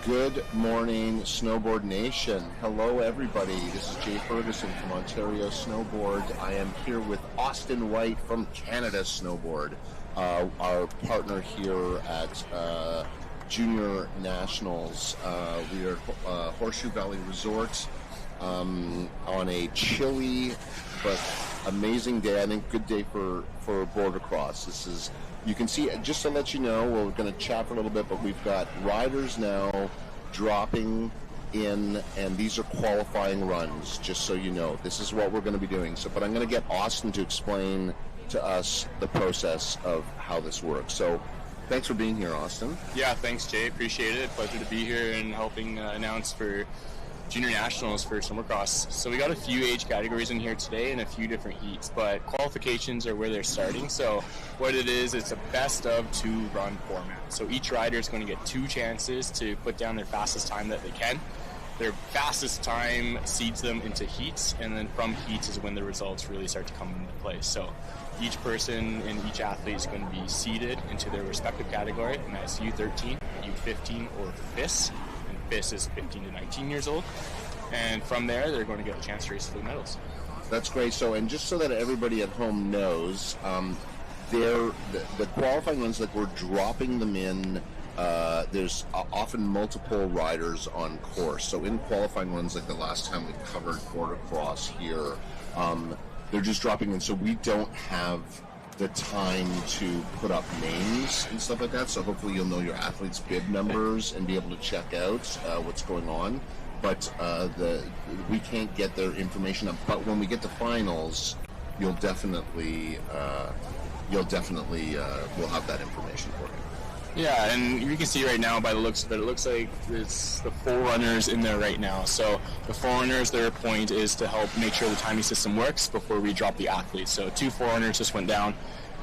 Good morning, Snowboard Nation. Hello, everybody. This is Jay Ferguson from Ontario Snowboard. I am here with Austin White from Canada Snowboard, our partner here at Jr Nationals. We are at Horseshoe Valley Resort on a chilly but amazing day. I think good day for border cross. This is, you can see, just to let you know, we're going to chat for a little bit, but we've got riders now dropping in, and these are qualifying runs, just so you know. This is what we're going to be doing. So, but I'm going to get Austin to explain to us the process of how this works. So thanks for being here, Austin. Yeah, thanks, Jay. Appreciate it. Pleasure to be here and helping announce for Junior Nationals for Snowboardcross. So we got a few age categories in here today and a few different heats, but qualifications are where they're starting. So what it is, it's a best of two run format. So each rider is going to get two chances to put down their fastest time that they can. Their fastest time seeds them into heats, and then from heats is when the results really start to come into play. So each person and each athlete is going to be seeded into their respective category, and that's U13, U15, or FIS. FIS is 15 to 19 years old, and from there they're going to get a chance to race for the medals. That's great. So, and just so that everybody at home knows, the qualifying runs, that we're dropping them in, there's often multiple riders on course. So in qualifying runs, like the last time we covered border cross here, they're just dropping in, so we don't have the time to put up names and stuff like that. So hopefully you'll know your athletes' bib numbers and be able to check out what's going on. But we can't get their information up. But when we get to finals, we'll definitely we'll have that information for you. Yeah, and you can see right now by the looks of it, it looks like it's the forerunners in there right now. So the forerunners, their point is to help make sure the timing system works before we drop the athletes. So two forerunners just went down,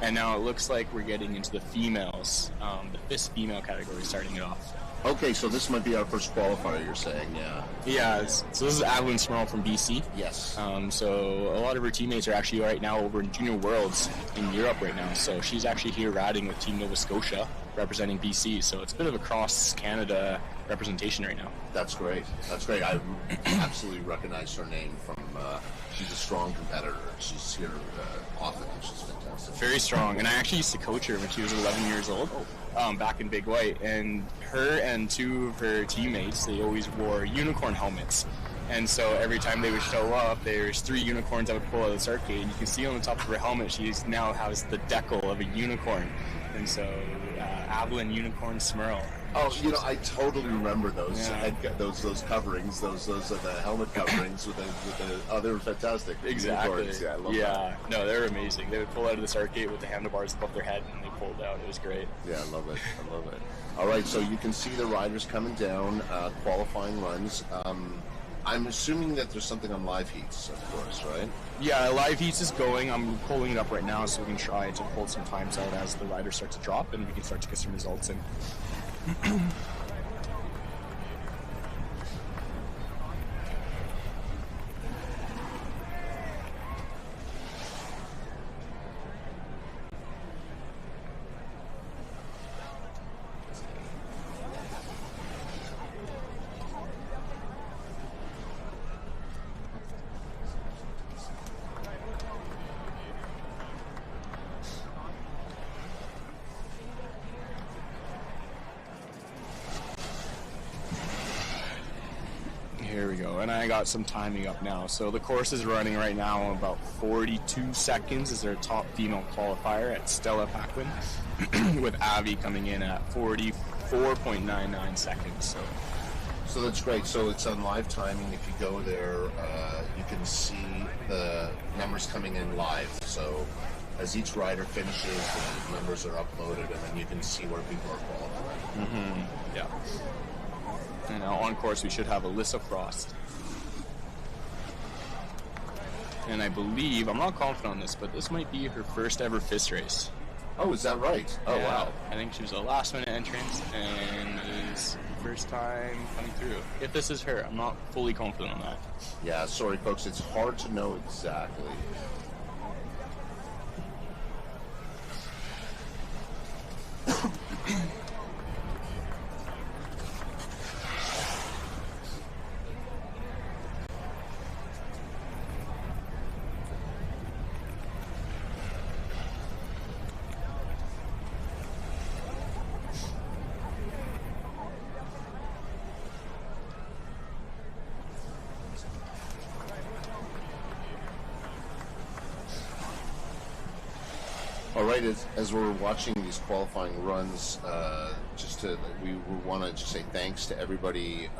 and now it looks like we're getting into the females, the FIS female category, starting it off. Okay, so this might be our first qualifier, you're saying, yeah. Yeah, so this is Adeline Smurl from BC. Yes. So a lot of her teammates are actually right now over in Junior Worlds in Europe right now. So she's actually here riding with Team Nova Scotia, representing BC. So it's a bit of a cross-Canada representation right now. That's great. That's great. I absolutely recognize her name from, she's a strong competitor. She's here often, and she's fantastic. Very strong. And I actually used to coach her when she was 11 years old. Back in Big White, and her and two of her teammates, they always wore unicorn helmets, and so every time they would show up, there's three unicorns that would pull out of this arcade, and you can see on the top of her helmet she now has the decal of a unicorn, and so Avalon Unicorn Smurl. Oh, you know, I totally remember those those coverings, those are the helmet coverings with the they're fantastic. Exactly. Unicorns. Yeah, I love that. No, they're amazing. They would pull out of this arcade with the handlebars above their head, and they pulled out. It was great. Yeah, I love it. I love it. All right, so you can see the riders coming down, qualifying runs. I'm assuming that there's something on live heats, of course, right? Yeah, live heats is going. I'm pulling it up right now so we can try to pull some times out as the riders start to drop, and we can start to get some results in. Here we go, and I got some timing up now. So the course is running right now about 42 seconds is their top female qualifier at Stella Paquin, with Avi coming in at 44.99 seconds. So that's great. So it's on live timing. If you go there, you can see the numbers coming in live. So as each rider finishes, the numbers are uploaded, and then you can see where people are qualifying. Mm-hmm. Yeah. And now on course we should have Alyssa Frost. And I believe, I'm not confident on this, but this might be her first ever FIS race. Oh, is that right? Oh, yeah, wow. I think she was a last minute entrance, and it is her first time coming through. If this is her, I'm not fully confident on that. Yeah, sorry folks, it's hard to know exactly. All right, as we're watching these qualifying runs, we want to just say thanks to everybody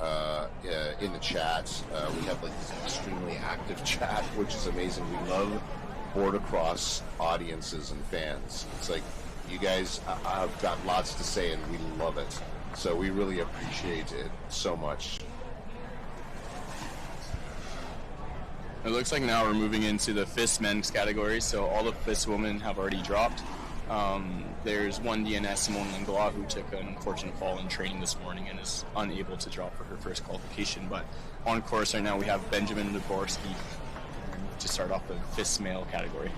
in the chat. We have like this extremely active chat, which is amazing. We love board-across audiences and fans. It's like you guys have got lots to say, and we love it. So we really appreciate it so much. It looks like now we're moving into the FIS men's category, so all the FIS women have already dropped. There's one DNS, Simone Langlois, who took an unfortunate fall in training this morning and is unable to drop for her first qualification. But on course right now we have Benjamin Luborski to start off the FIS male category.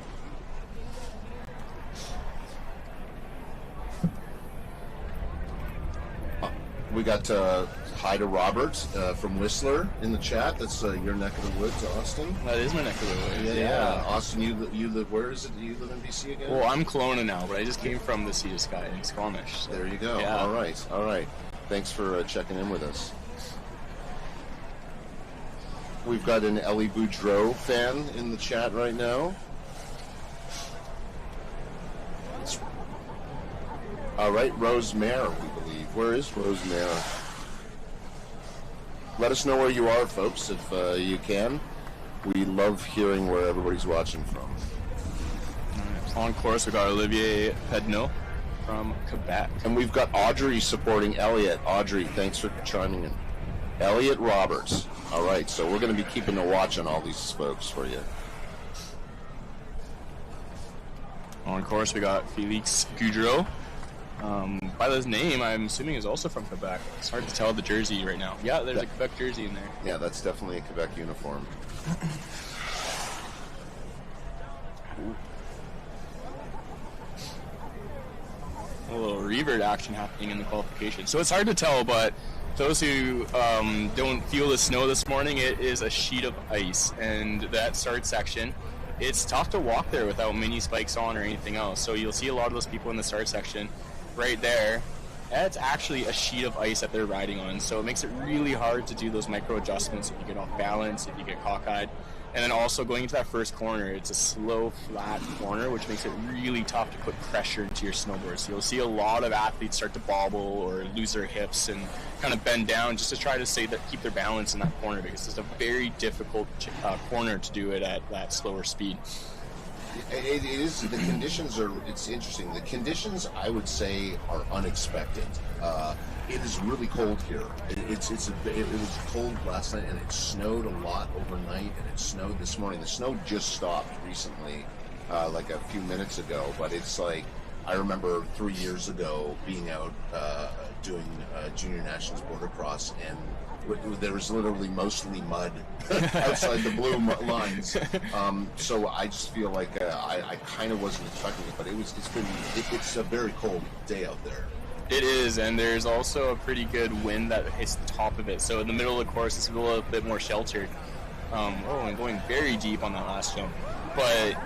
We got hi to Robert from Whistler in the chat. That's your neck of the woods, Austin. That is my neck of the woods. Yeah. Austin, you live, where is it? You live in BC again? Well, I'm Kelowna now, but I just came from the Sea to Sky in Squamish. So. There you go. Yeah. All right. Thanks for checking in with us. We've got an Ellie Boudreau fan in the chat right now. All right, Rosemare, we believe. Where is Rosemare? Let us know where you are, folks, if you can. We love hearing where everybody's watching from. On course, we got Olivier Pedneau from Quebec. And we've got Audrey supporting Elliot. Audrey, thanks for chiming in. Elliot Roberts. All right, so we're going to be keeping a watch on all these folks for you. On course, we got Felix Goudreau. By his name, I'm assuming is also from Quebec. It's hard to tell the jersey right now. Yeah, there's a Quebec jersey in there. Yeah, that's definitely a Quebec uniform. A little revert action happening in the qualification. So it's hard to tell, but those who don't feel the snow this morning, it is a sheet of ice. And that start section, it's tough to walk there without mini spikes on or anything else. So you'll see a lot of those people in the start section right there. That's actually a sheet of ice that they're riding on. So it makes it really hard to do those micro adjustments if you get off balance, if you get cockeyed. And then also going into that first corner, it's a slow, flat corner, which makes it really tough to put pressure into your snowboard. So you'll see a lot of athletes start to bobble or lose their hips and kind of bend down just to try to keep their balance in that corner, because it's a very difficult corner to do it at that slower speed. It is. The conditions are. It's interesting. The conditions, I would say, are unexpected. It is really cold here. It was cold last night, and it snowed a lot overnight, and it snowed this morning. The snow just stopped recently, like a few minutes ago. But it's like I remember 3 years ago being out doing Junior Nationals Bordercross, and there was literally mostly mud outside the blue lines. So I just feel like I kind of wasn't expecting it, but it's a very cold day out there. It is, and there's also a pretty good wind that hits the top of it. So in the middle of the course, it's a little bit more sheltered. I'm going very deep on that last jump. But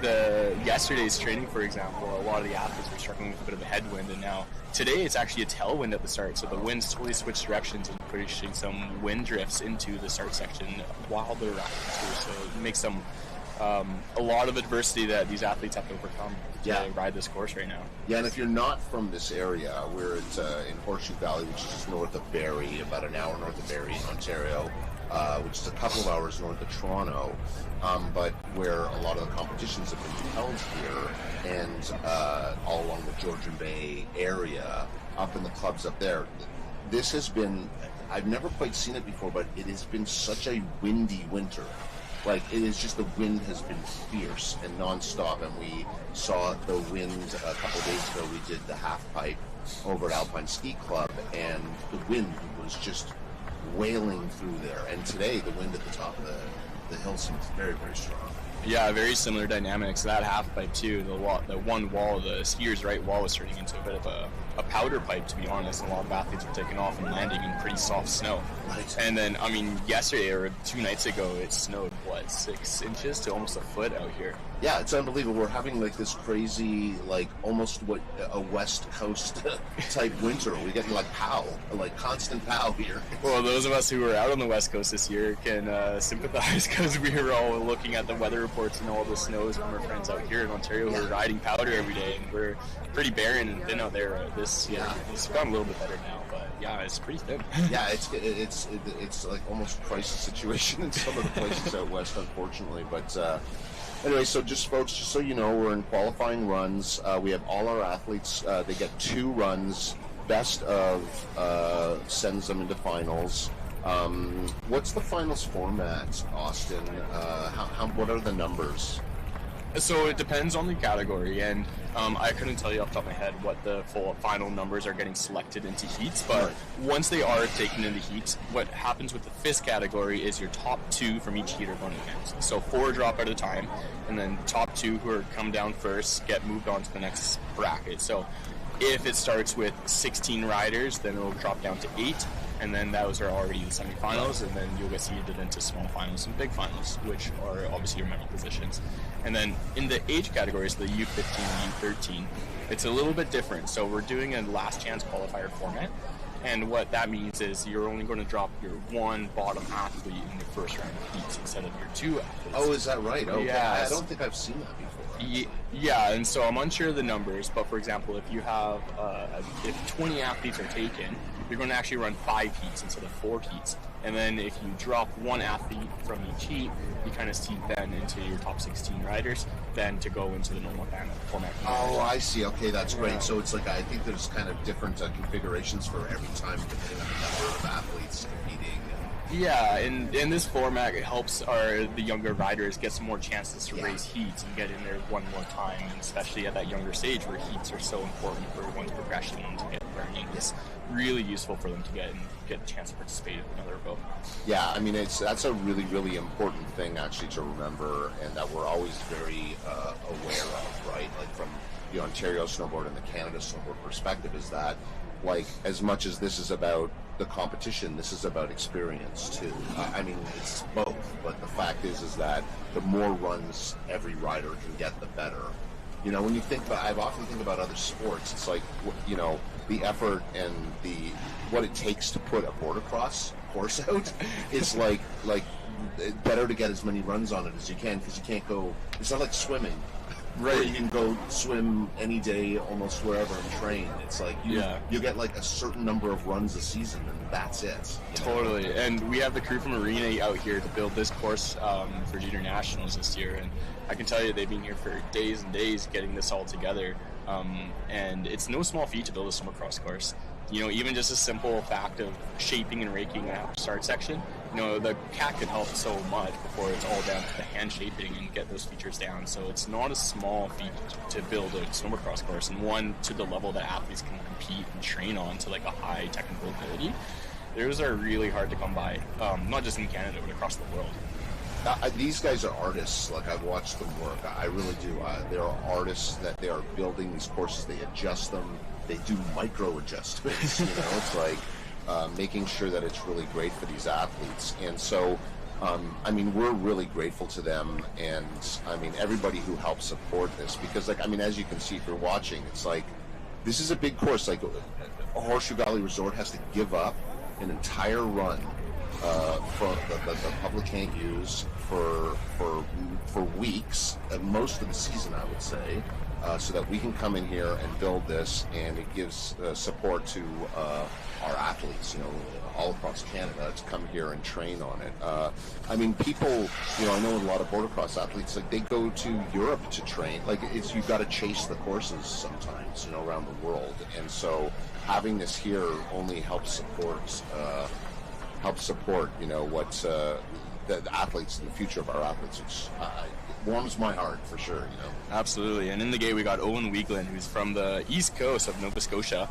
yesterday's training, for example, a lot of the athletes were struggling with a bit of a headwind, and now today it's actually a tailwind at the start. So the wind's totally switched directions and pushing some wind drifts into the start section while they're riding too. So it makes some a lot of adversity that these athletes have to overcome to ride this course right now. Yeah, and if you're not from this area, we're in Horseshoe Valley, which is just north of Barrie, about an hour north of Barrie in Ontario, which is a couple of hours north of Toronto, but where a lot of the competitions have been held here, and all along the Georgian Bay area, up in the clubs up there. This has been, I've never quite seen it before, but it has been such a windy winter. Like, it is just, the wind has been fierce and non-stop, and we saw the wind a couple of days ago. We did the half pipe over at Alpine Ski Club, and the wind was just wailing through there. And today, the wind at the top of the hill seems very, very strong. Yeah, very similar dynamics. That half pipe too, the one wall, the skier's right wall was turning into a bit of a powder pipe, to be honest. A lot of athletes were taking off and landing in pretty soft snow. Right. And then, I mean, yesterday or 2 nights ago, it snowed, 6 inches to almost a foot out here. Yeah, it's unbelievable. We're having like this crazy, like almost what a West Coast type winter. We're getting like POW, like constant POW here. Well, those of us who were out on the West Coast this year can sympathize, because we were all looking at the weather reports and all the snows from our friends out here in Ontario who are riding powder every day, and we're pretty barren and thin out there this year. It's gotten a little bit better now, but yeah, it's pretty thin. Yeah, it's like almost a crisis situation in some of the places out west, unfortunately. But anyway, so just folks, just so you know, we're in qualifying runs. We have all our athletes. They get 2 runs. Best of sends them into finals. What's the finals format, Austin? What are the numbers? So it depends on the category, and I couldn't tell you off the top of my head what the full final numbers are getting selected into heats, but once they are taken into heats, what happens with the FIS category is your top 2 from each heat are going to count. So 4 drop at a time, and then top 2 who are come down first get moved on to the next bracket. So if it starts with 16 riders, then it will drop down to 8, and then those are already the semifinals, and then you'll get seeded into small finals and big finals, which are obviously your medal positions. And then in the age categories, the U15 and U13, it's a little bit different. So we're doing a last chance qualifier format, and what that means is you're only going to drop your 1 bottom athlete in the first round of heats instead of your 2 athletes. Oh, is that right? Okay. Yeah. I don't think I've seen that before. Yeah, and so I'm unsure of the numbers, but for example, if you have if 20 athletes are taken, you're going to actually run 5 heats instead of 4 heats. And then if you drop 1 athlete from each heat, you kind of seed then into your top 16 riders, then to go into the normal format. Oh, I see. Okay, that's great. Yeah. So it's like, I think there's kind of different configurations for every time depending on the number of athletes competing. Yeah, and in this format, it helps the younger riders get some more chances to race heats and get in there one more time, and especially at that younger stage where heats are so important for one's progression and to get learning. It's really useful for them to get a chance to participate in another boat. Yeah, I mean, that's a really, really important thing actually to remember, and that we're always very aware of, right? Like from the Ontario Snowboard and the Canada Snowboard perspective, is that like as much as this is about the competition, this is about experience too. I mean, it's both, but the fact is that the more runs every rider can get, the better. You know, when you think about, I've often think about other sports, it's like, you know, the effort and what it takes to put a bordercross course out is like better to get as many runs on it as you can, because you can't go, it's not like swimming. Right, you can go swim any day, almost wherever, and train. It's like you get like a certain number of runs a season, and that's it. Totally, and we have the crew from Arena out here to build this course for Jr Nationals this year, and I can tell you they've been here for days and days getting this all together. And it's no small feat to build a snowboardcross course. You know, even just a simple fact of shaping and raking an start section, you know, the cat can help so much before it's all down to the hand shaping and get those features down. So it's not a small feat to build a snowboardcross course, and one to the level that athletes can compete and train on to like a high technical ability. Those are really hard to come by, not just in Canada, but across the world. These guys are artists. Like, I've watched them work. I really do. There are artists that they are building these courses. They adjust them. They do micro adjustments. You know, it's like making sure that it's really great for these athletes. And so, I mean, we're really grateful to them. And I mean, everybody who helps support this, because, like, I mean, as you can see if you're watching, it's like this is a big course. Like, Horseshoe Valley Resort has to give up an entire run for the public can't use for weeks, most of the season, I would say, so that we can come in here and build this, and it gives support to our athletes, you know, all across Canada to come here and train on it. I mean, people, you know, I know a lot of bordercross athletes, like they go to Europe to train. Like, it's, you've got to chase the courses sometimes, you know, around the world, and so having this here only helps support, you know, what the athletes and the future of our athletes, which warms my heart for sure, you know. Absolutely. And in the gate we got Owen Weigland, who's from the east coast of Nova Scotia.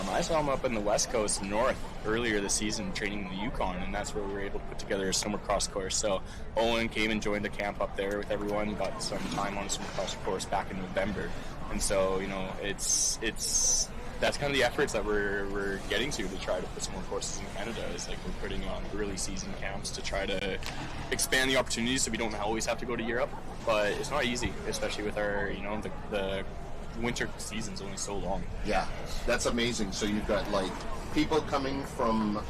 I saw him up in the west coast north earlier this season training in the Yukon, and that's where we were able to put together a snowboardcross course. So Owen came and joined the camp up there with everyone, got some time on a snowboardcross course back in November. And so, you know, it's that's kind of the efforts that we're getting to try to put some more courses in Canada. Is like we're putting on early season camps to try to expand the opportunities so we don't always have to go to Europe. But it's not easy, especially with our, you know, the winter season's only so long. Yeah, that's amazing. So you've got like people coming from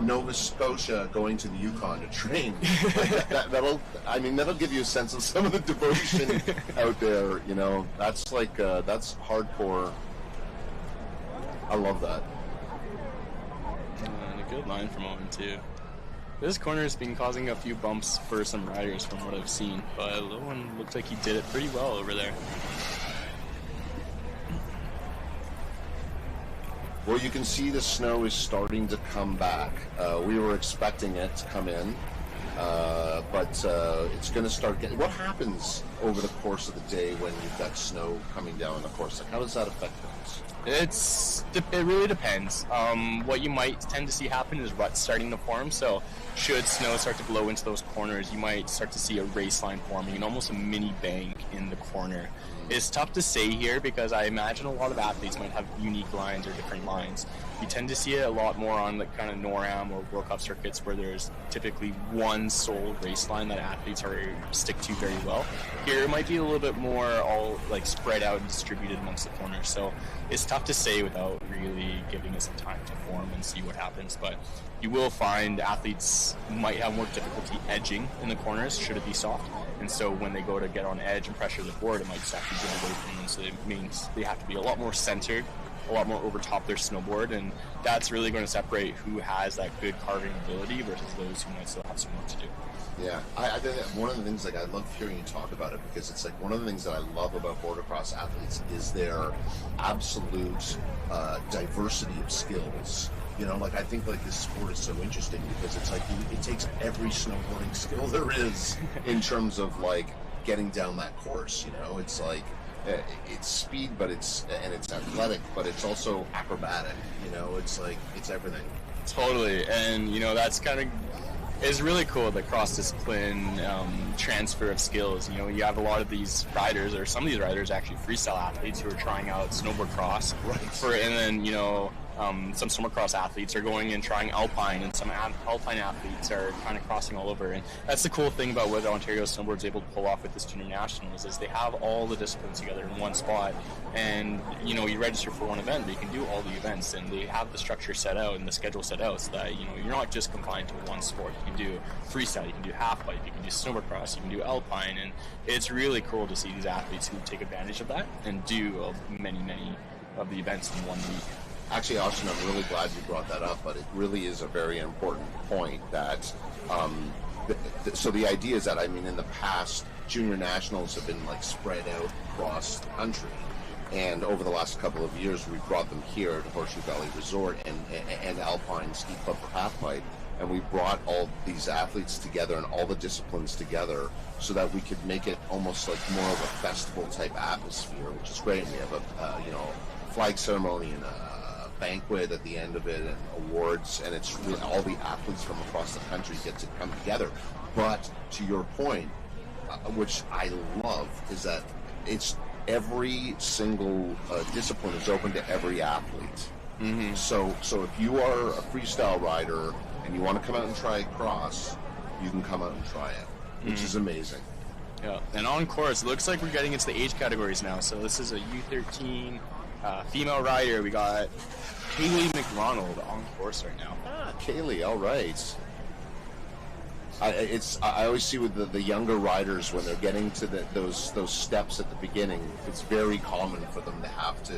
Nova Scotia going to the Yukon to train. Like that'll give you a sense of some of the devotion out there. You know, that's that's hardcore. I love that. And a good line from Owen too. This corner has been causing a few bumps for some riders from what I've seen, but Owen looked like he did it pretty well over there. Well, you can see the snow is starting to come back. We were expecting it to come in, but it's going to start getting... What happens over the course of the day when you've got snow coming down on the course? Like, how does that affect things? It really depends. What you might tend to see happen is ruts starting to form. So should snow start to blow into those corners, you might start to see a race line forming and almost a mini bank in the corner. It's tough to say here because I imagine a lot of athletes might have unique lines or different lines. You tend to see it a lot more on the kind of NorAm or World Cup circuits where there's typically one sole race line that athletes stick to very well. Here it might be a little bit more all like spread out and distributed amongst the corners. So it's tough to say without really giving it some time to form and see what happens. But you will find athletes might have more difficulty edging in the corners should it be soft. And so when they go to get on edge and pressure the board, it might just actually get away from them. So it means they have to be a lot more centered, a lot more over top their snowboard, and that's really going to separate who has that good carving ability versus those who might still have some work to do. Yeah, I think that one of the things, like, I love hearing you talk about it because it's like one of the things that I love about bordercross athletes is their absolute diversity of skills. You know, like, I think like this sport is so interesting because it's like it takes every snowboarding skill there is in terms of like getting down that course. You know, it's like it's speed, but it's athletic, but it's also acrobatic. You know, it's like it's everything. Totally, and you know that's kind of is really cool, the cross-discipline transfer of skills. You know, you have a lot of these riders, or some of these riders actually freestyle athletes who are trying out snowboardcross, right? And then you know. Some snowboardcross athletes are going and trying alpine, and some alpine athletes are kind of crossing all over. And that's the cool thing about what Ontario Snowboard is able to pull off with this Junior Nationals is they have all the disciplines together in one spot. And you know, you register for one event, but you can do all the events, and they have the structure set out and the schedule set out so that you know you're not just confined to one sport. You can do freestyle, you can do half pipe, you can do snowboardcross, you can do alpine, and it's really cool to see these athletes who take advantage of that and do many of the events in 1 week. Actually, Austin, I'm really glad you brought that up, but it really is a very important point that, so the idea is that, I mean, in the past, Junior Nationals have been, like, spread out across the country, and over the last couple of years, we've brought them here to Horseshoe Valley Resort and Alpine Ski Club for half-pipe, and we brought all these athletes together and all the disciplines together so that we could make it almost like more of a festival-type atmosphere, which is great. And we have a, you know, flag ceremony and a banquet at the end of it and awards, and it's really all the athletes from across the country get to come together. But to your point, which I love, is that it's every single discipline is open to every athlete. Mm-hmm. So if you are a freestyle rider and you want to come out and try cross, you can come out and try it, which is amazing. Yeah, and on course, it looks like we're getting into the age categories now. So this is a U13 female rider. We got Kaylee McDonald on course right now. Kaylee, all right. I always see with the younger riders when they're getting to those steps at the beginning, it's very common for them to have to,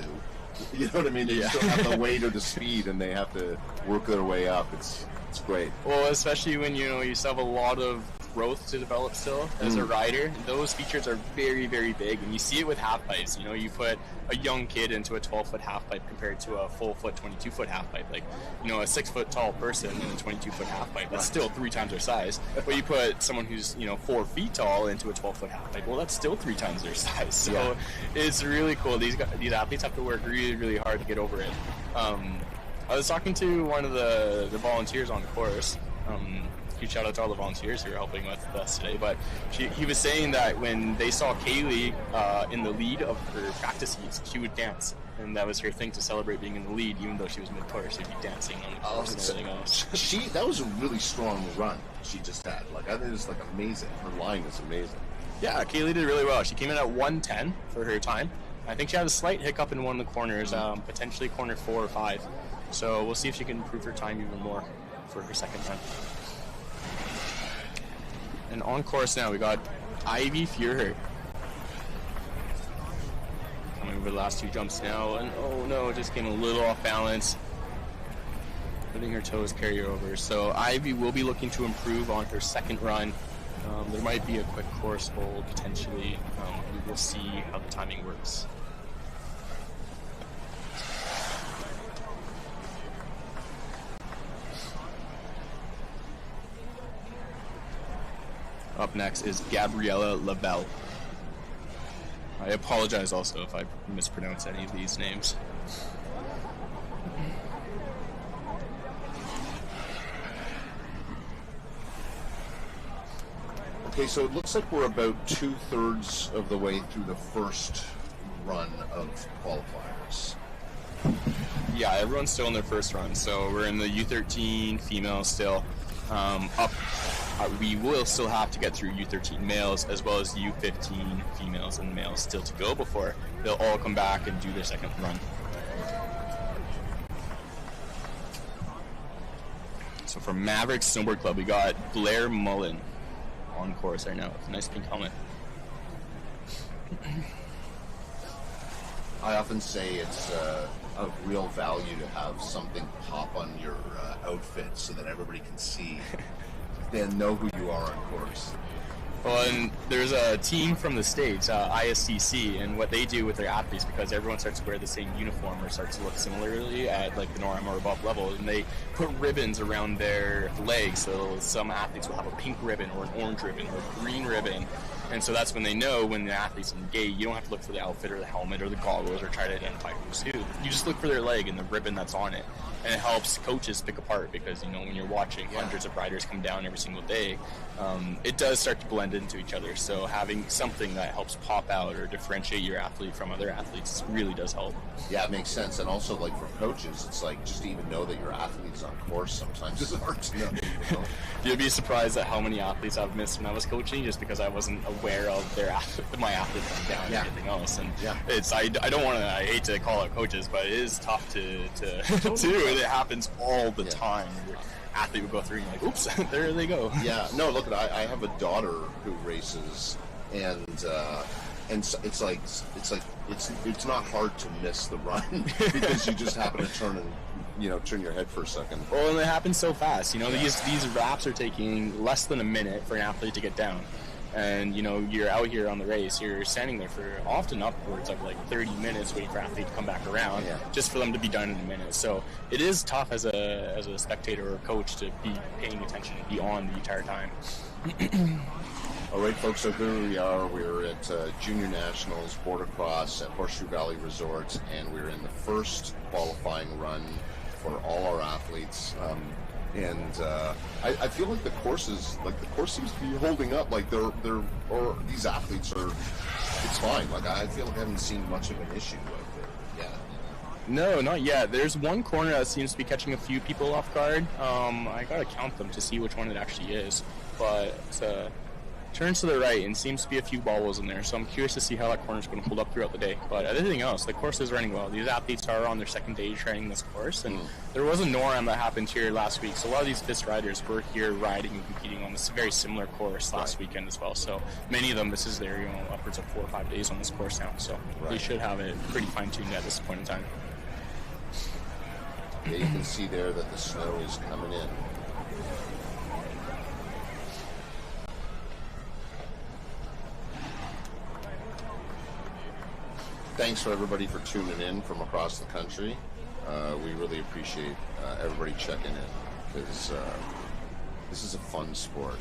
you know what I mean? They still have the weight or the speed, and they have to work their way up. It's great. Well, especially when you still have a lot of growth to develop still as a rider. Those features are very, very big, and you see it with half pipes. You know, you put a young kid into a 12-foot half pipe compared to a full-foot 22-foot half pipe. Like, you know, a 6-foot tall person in a 22-foot half pipe, that's still 3 times their size. But you put someone who's, you know, 4 feet tall into a 12-foot half pipe, well, that's still 3 times their size. So it's really cool. These athletes have to work really, really hard to get over it. I was talking to one of the volunteers on course. Huge shout out to all the volunteers who are helping with us today. But he was saying that when they saw Kaylee in the lead of her practice heats, she would dance, and that was her thing to celebrate being in the lead, even though she was mid-course. She'd be dancing on the course and everything else. That was a really strong run she just had. Like, I think it's like amazing. Her line is amazing. Yeah, Kaylee did really well. She came in at 1:10 for her time. I think she had a slight hiccup in one of the corners, potentially corner 4 or 5. So we'll see if she can improve her time even more. for her second run. And on course now, we got Ivy Fuhrer coming over the last two jumps now, and oh no, just getting a little off balance, letting her toes carry her over. So Ivy will be looking to improve on her second run. There might be a quick course hold potentially. We will see how the timing works. Up next is Gabriella Labelle. I apologize also if I mispronounce any of these names. Okay, so it looks like we're about 2/3 of the way through the first run of qualifiers. Yeah, everyone's still in their first run, so we're in the U13 female still. We will still have to get through U13 males as well as U15 females and males still to go before they'll all come back and do their second run. So for Maverick Snowboard Club, we got Blair Mullen on course right now with a nice pink helmet. I often say it's of real value to have something pop on your outfit so that everybody can see and know who you are on course. Well, and there's a team from the States, ISCC, and what they do with their athletes, because everyone starts to wear the same uniform or starts to look similarly at like the NorAm or above level, and they put ribbons around their legs. So some athletes will have a pink ribbon or an orange ribbon or a green ribbon. And so that's when they know when the athlete's engaged. You don't have to look for the outfit or the helmet or the goggles or try to identify who's who. You just look for their leg and the ribbon that's on it. And it helps coaches pick apart because, you know, when you're watching hundreds of riders come down every single day, it does start to blend into each other. So having something that helps pop out or differentiate your athlete from other athletes really does help. Yeah, it makes sense. And also, like, for coaches, it's like just to even know that your athlete's on course sometimes is hard to know. You know? You'd be surprised at how many athletes I've missed when I was coaching just because I wasn't aware of their my athlete coming down and everything else. And it's I don't want to, I hate to call out coaches, but it is tough to do. And it happens all the time. Your athlete will go through and you're like, oops, there they go. Yeah, no, look, I have a daughter who races, and it's not hard to miss the run because you just happen to turn your head for a second. Well, and it happens so fast. You know, these wraps are taking less than a minute for an athlete to get down. And, you know, you're out here on the race, you're standing there for often upwards of like 30 minutes waiting for an athlete to come back around just for them to be done in a minute. So it is tough as a spectator or coach to be paying attention and be on the entire time. All right, folks, so here we are. We're at Junior Nationals, Border Cross at Horseshoe Valley Resort, and we're in the first qualifying run for all our athletes. I feel like the course seems to be holding up. Like these athletes are, it's fine. Like I feel like I haven't seen much of an issue out there yet. No, not yet. There's one corner that seems to be catching a few people off guard. I gotta count them to see which one it actually is. But it's turns to the right and seems to be a few bobbles in there. So I'm curious to see how that corner is going to hold up throughout the day. But everything else, the course is running well. These athletes are on their second day training this course, and there was a NorAm that happened here last week. So a lot of these FIS riders were here riding and competing on this very similar course last weekend as well. So many of them, this is their upwards of 4 or 5 days on this course now. So they should have it pretty fine-tuned at this point in time. Yeah, you can see there that the snow is coming in. Thanks for everybody for tuning in from across the country. We really appreciate everybody checking in because this is a fun sport.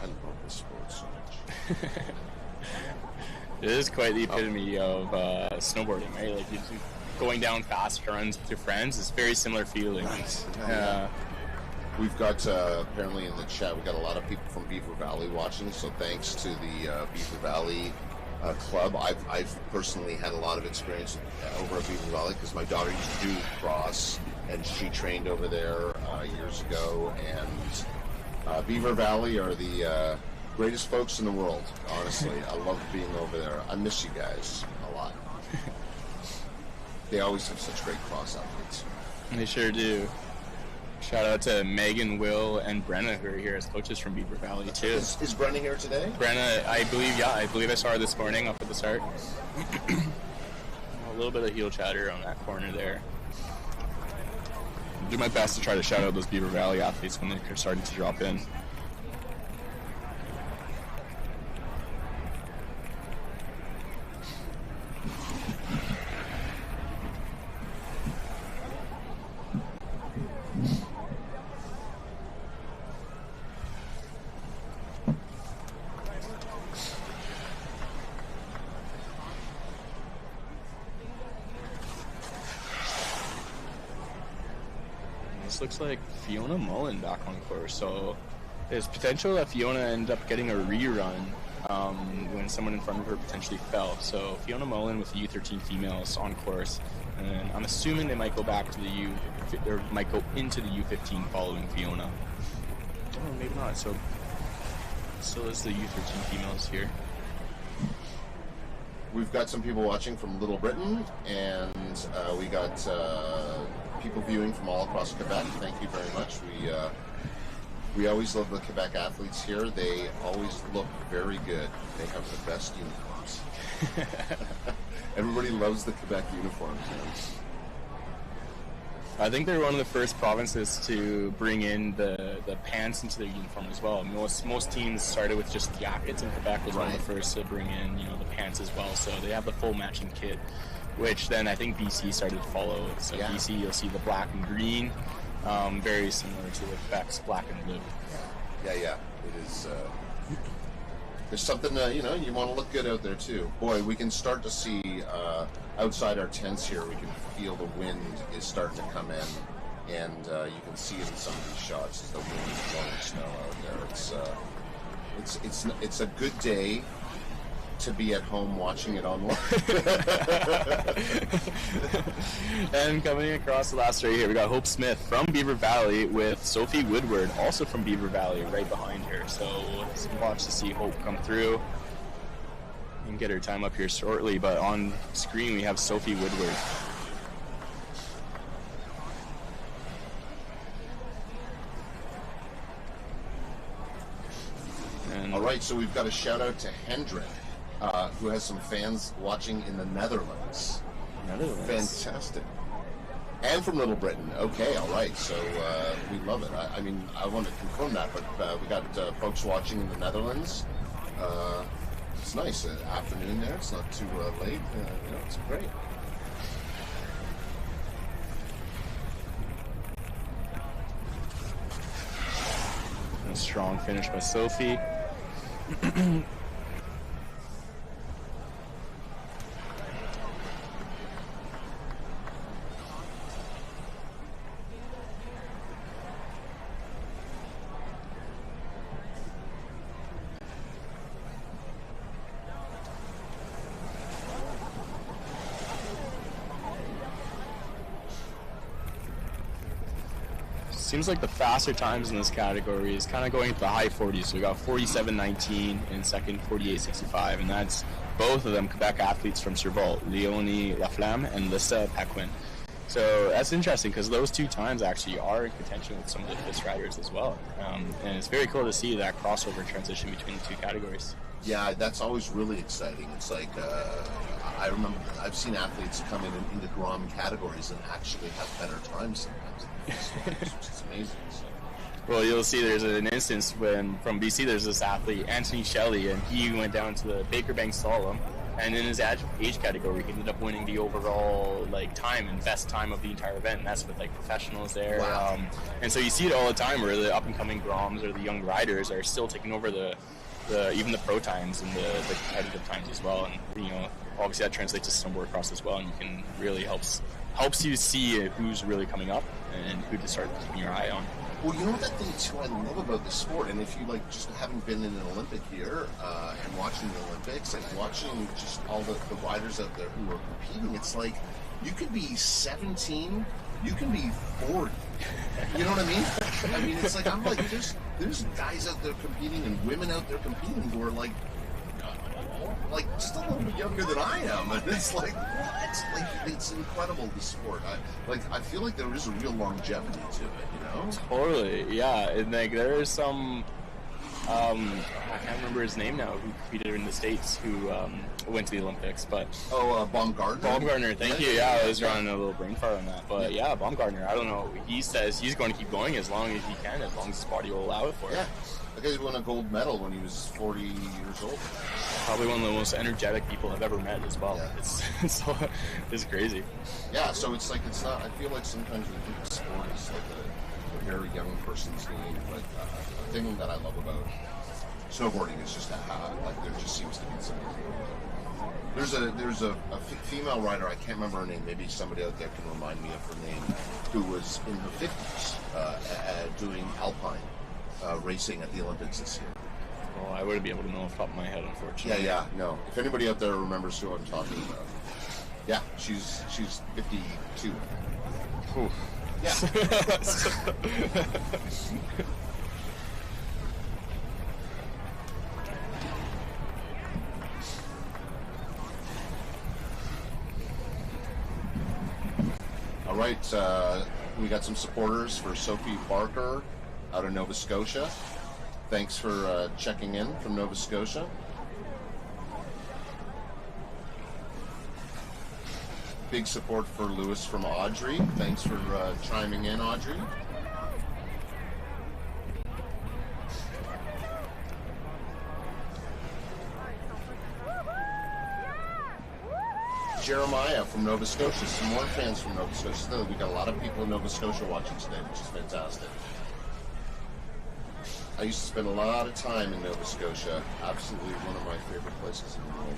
I love this sport so much. It is quite the epitome of snowboarding, right? Like going down fast runs with your friends is very similar feeling. Nice. We've got apparently in the chat we got a lot of people from Beaver Valley watching. So thanks to the Beaver Valley club. I've personally had a lot of experience over at Beaver Valley because my daughter used to do cross and she trained over there years ago. And Beaver Valley are the greatest folks in the world. Honestly, I love being over there. I miss you guys a lot. They always have such great cross athletes. They sure do. Shout out to Megan, Will, and Brenna, who are here as coaches from Beaver Valley too. Is Brenna here today? Brenna, I believe I saw her this morning up at the start. A little bit of heel chatter on that corner there. I'll do my best to try to shout out those Beaver Valley athletes when they're starting to drop in. Looks like Fiona Mullen back on course, so there's potential that Fiona ended up getting a rerun when someone in front of her potentially fell. So Fiona Mullen with the U13 females on course, and I'm assuming they might go back to the or might go into the U15 following Fiona. Oh, maybe not. So still is the U13 females here. We've got some people watching from Little Britain, and we got people viewing from all across Quebec. Thank you very much. We always love the Quebec athletes here. They always look very good. They have the best uniforms. Everybody loves the Quebec uniforms. I think they're one of the first provinces to bring in the pants into their uniform as well. Most teams started with just jackets, and Quebec was one of the first to bring in the pants as well. So they have the full matching kit, which then I think BC started to follow. So BC, you'll see the black and green, very similar to the Quebec's black and blue. Yeah. It is. There's something you want to look good out there too. Boy, we can start to see outside our tents here. We can feel the wind is starting to come in, and you can see it in some of these shots as the wind is blowing snow out there. It's a good day to be at home watching it online. And coming across the last straight here, we got Hope Smith from Beaver Valley with Sophie Woodward, also from Beaver Valley, right behind her. So let's watch to see Hope come through. We can get her time up here shortly, but on screen we have Sophie Woodward. And all right, so we've got a shout out to Hendrik, who has some fans watching in the Netherlands. Fantastic. And from Little Britain. Okay, all right. So we love it. I mean, I want to confirm that, but we got folks watching in the Netherlands. It's nice. Afternoon there. It's not too late. It's great. A strong finish by Sophie. Seems like the faster times in this category is kind of going to the high 40s. So we got 47.19 in second, 48.65, and that's both of them Quebec athletes from Survol, Leonie Laflamme and Lissa Pequin. So that's interesting because those two times actually are in contention with some of the FIS riders as well. And it's very cool to see that crossover transition between the two categories. Yeah, that's always really exciting. It's like, I remember I've seen athletes come in into NorAm categories and actually have better times sometimes. Which is amazing. So. Well, you'll see there's an instance when from BC there's this athlete, Anthony Shelley, and he went down to the Baker Bank Slalom, and in his age category he ended up winning the overall time and best time of the entire event, and that's with professionals there. Wow. And so you see it all the time where the up and coming Groms or the young riders are still taking over the even the pro times and the competitive times as well, and obviously that translates to snowboardcross as well, and you can really helps you see who's really coming up and who to start keeping your eye on. Well, you know that thing too I love about the sport, and if you just haven't been in an Olympic year and watching the Olympics and watching just all the riders out there who are competing, it's like you could be 17, you can be 40. You know what I mean? I mean, it's like there's guys out there competing and women out there competing who are like just a little bit younger than I am, and it's like what? Like it's incredible, the sport. I feel like there is a real longevity to it, you know? Totally, yeah. And like there is some, I can't remember his name now, who competed in the States, who went to the Olympics, but Baumgartner. Baumgartner, thank you. Yeah, I was running a little brain fart on that, but yeah, Baumgartner. I don't know. He says he's going to keep going as long as he can, as long as his body will allow it for it. Yeah. The guy won a gold medal when he was 40 years old. Probably one of the most energetic people I've ever met as well. Yeah. It's crazy. Yeah, so it's like, it's not, I feel like sometimes we think of sport as like a very young person's game, but the thing that I love about snowboarding is just how, like, there just seems to be something. There's a female rider, I can't remember her name, maybe somebody out there can remind me of her name, who was in her 50s doing alpine racing at the Olympics this year. Well, I wouldn't be able to know off the top of my head, unfortunately. Yeah, no. If anybody out there remembers who I'm talking about. Yeah, she's 52. Ooh. Yeah. All right, we got some supporters for Sophie Barker out of Nova Scotia. Thanks for checking in from Nova Scotia. Big support for Lewis from Audrey. Thanks for chiming in, Audrey. Jeremiah from Nova Scotia. Some more fans from Nova Scotia. We got a lot of people in Nova Scotia watching today, which is fantastic. I used to spend a lot of time in Nova Scotia. Absolutely one of my favorite places in the world.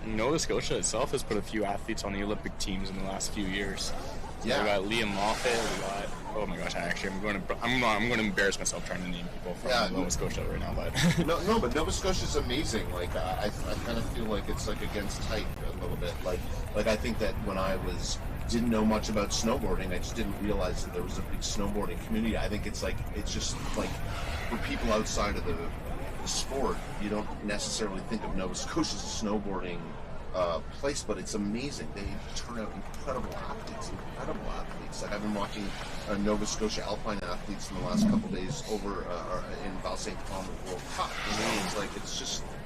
Nova Scotia itself has put a few athletes on the Olympic teams in the last few years. Yeah. We got Liam Moffat. We got, oh my gosh, I'm going to embarrass myself trying to name people from Nova Scotia right now. But no, but Nova Scotia is amazing. Like I kind of feel like it's like against type a little bit. Like I think that when I didn't know much about snowboarding, I just didn't realize that there was a big snowboarding community. I think it's just like for people outside of the sport, you don't necessarily think of Nova Scotia as a snowboarding place, but it's amazing. They turn out incredible athletes. Like I've been watching Nova Scotia alpine athletes in the last couple of days over in Val St. Thomas World Cup.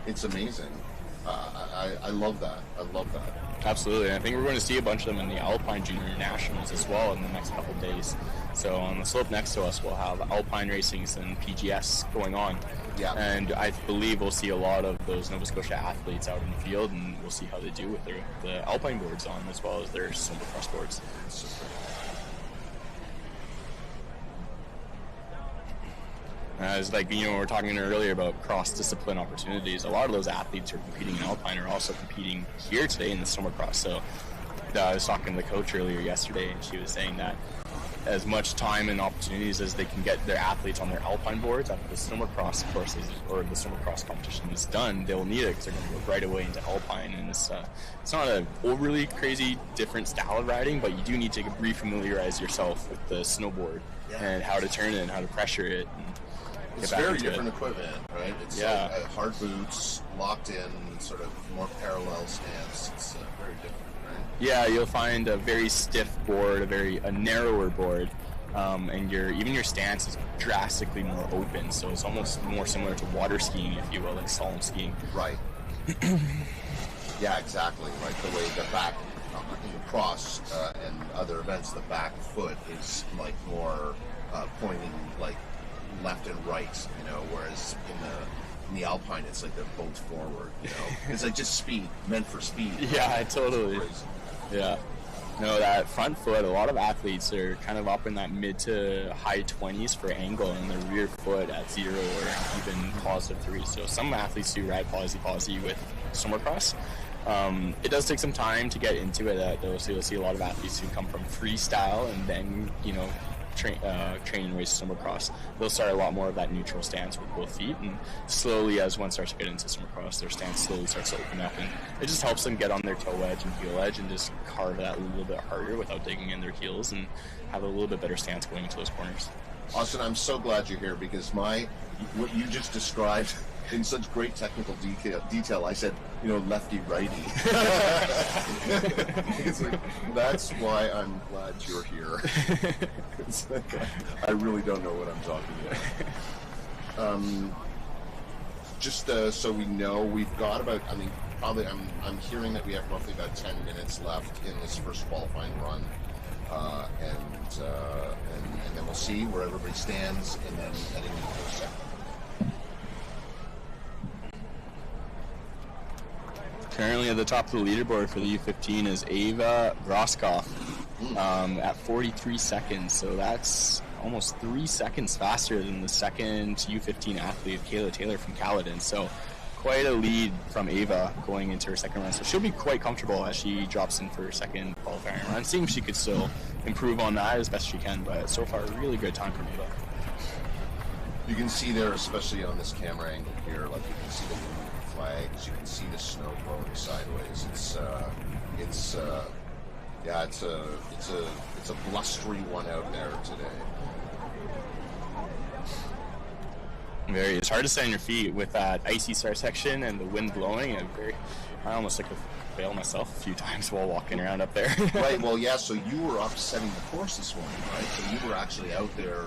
It's amazing. I love that. Absolutely. I think we're going to see a bunch of them in the Alpine Junior Nationals as well in the next couple of days. So on the slope next to us, we'll have Alpine racings and PGS going on. Yeah. And I believe we'll see a lot of those Nova Scotia athletes out in the field, and we'll see how they do with the Alpine boards on as well as their Snowboardcross boards. As we were talking earlier about cross-discipline opportunities, a lot of those athletes who are competing in Alpine are also competing here today in the Snowboardcross. So I was talking to the coach earlier yesterday, and she was saying that as much time and opportunities as they can get their athletes on their Alpine boards after the Snowboardcross courses or the Snowboardcross competition is done, they will need it because they're going to go right away into Alpine. And it's not an overly crazy different style of riding, but you do need to refamiliarize yourself with the snowboard and how to turn it and how to pressure it. It's very different equipment, right? It's like hard boots, locked in, sort of more parallel stance. It's very different, right? Yeah, you'll find a very stiff board, a narrower board, and your stance is drastically more open. So it's almost more similar to water skiing, if you will, like slalom skiing. Right. Yeah, exactly. Like the way the back in the cross and other events, the back foot is like more pointing like left and right, whereas in the Alpine it's like they're both forward, It's like just speed, meant for speed. Yeah, totally. Yeah. No, that front foot, a lot of athletes are kind of up in that mid to high 20s for angle, and the rear foot at 0 or even +3. So some athletes do ride posi with Snowboardcross. It does take some time to get into it, though, so you'll see a lot of athletes who come from freestyle and then, train and race Snowboardcross. They'll start a lot more of that neutral stance with both feet, and slowly as one starts to get into Snowboardcross, their stance slowly starts to open up, and it just helps them get on their toe edge and heel edge and just carve that a little bit harder without digging in their heels and have a little bit better stance going into those corners. Austin, I'm so glad you're here because what you just described in such great technical detail. I said, lefty righty. It's like, that's why I'm glad you're here. It's like, I really don't know what I'm talking about. Just so we know, we've got about, probably I'm hearing that we have roughly about 10 minutes left in this first qualifying run. And then we'll see where everybody stands, and then heading into the second. Currently at the top of the leaderboard for the U15 is Ava Groskopf at 43 seconds. So that's almost 3 seconds faster than the second U15 athlete, Kayla Taylor from Caledon. So quite a lead from Ava going into her second run. So she'll be quite comfortable as she drops in for her second qualifying run, seeing if she could still improve on that as best she can. But so far, a really good time from Ava. You can see there, especially on this camera angle here, like you can see the flags, you can see the snow blowing sideways. It's a blustery one out there today. It's hard to stay on your feet with that icy start section and the wind blowing. I almost like to fail myself a few times while walking around up there. Right. Well, yeah. So you were up setting the course this morning, right? So you were actually out there.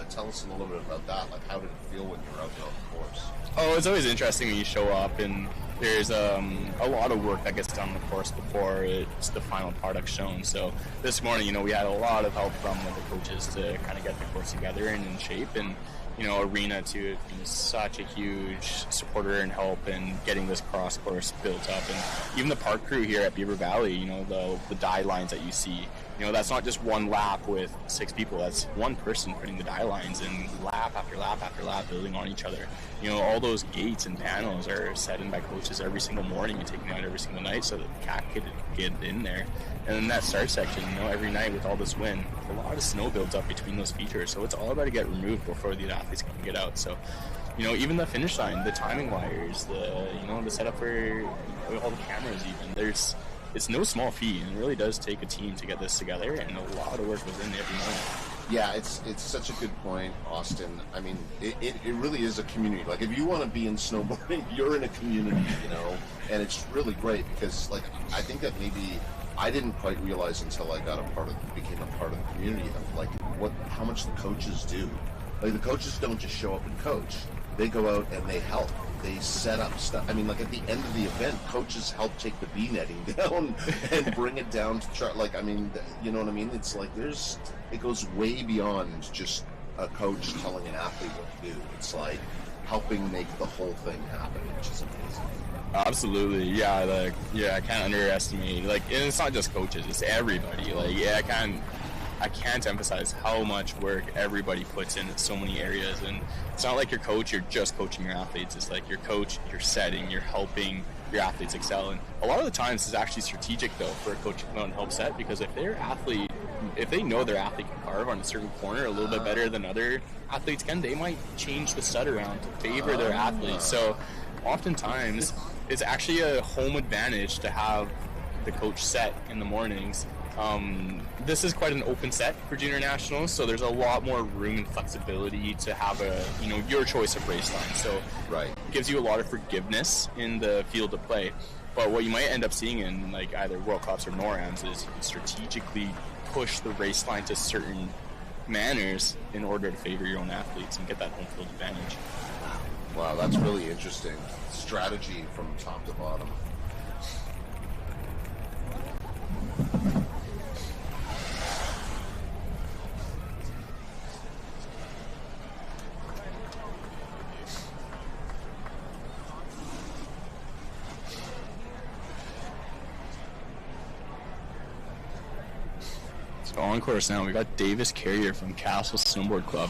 Tell us a little bit about that. Like, how did it feel when you were out there on the course? Oh, it's always interesting when you show up and there's a lot of work that gets done on the course before it's the final product shown. So this morning, we had a lot of help from the coaches to kind of get the course together and in shape. And Arena too, being such a huge supporter and help in getting this cross course built up, and even the park crew here at Beaver Valley, the die lines that you see, that's not just one lap with 6 people, that's one person putting the die lines and lap after lap after lap building on each other. All those gates and panels are set in by coaches every single morning and taken out every single night so that the cat could get in there. And then that start section, every night with all this wind, a lot of snow builds up between those features. So it's all about to get removed before the athletes can get out. So, even the finish line, the timing wires, the setup for all the cameras even, it's no small feat. And it really does take a team to get this together, and a lot of work goes in every morning. Yeah, it's such a good point, Austin. It really is a community. Like, if you want to be in snowboarding, you're in a community, and it's really great because, like, I think that maybe I didn't quite realize until I became a part of the community of, like, how much the coaches do. Like, the coaches don't just show up and coach. They go out and they help. They set up stuff. At the end of the event, coaches help take the bee netting down and bring it down to chart. Like, you know what I mean? It's like it goes way beyond just a coach telling an athlete what to do. It's like helping make the whole thing happen, which is amazing. Absolutely, yeah. I can't underestimate. And it's not just coaches; it's everybody. I can't emphasize how much work everybody puts in so many areas. And it's not like your coach; you're just coaching your athletes. It's like your coach, you're setting, you're helping your athletes excel. And a lot of the times, this is actually strategic though for a coach to come out and help set, because if they know their athlete can carve on a certain corner a little bit better than other athletes can, they might change the set around to favor their athletes. So oftentimes, it's actually a home advantage to have the coach set in the mornings. This is quite an open set for Junior Nationals, so there's a lot more room and flexibility to have your choice of race line. So right. It gives you a lot of forgiveness in the field of play. But what you might end up seeing in like either World Cups or NorAms is you can strategically push the race line to certain manners in order to favor your own athletes and get that home field advantage. Wow, that's really interesting. Strategy from top to bottom. So on course now, we got Davis Carrier from Castle Snowboard Club.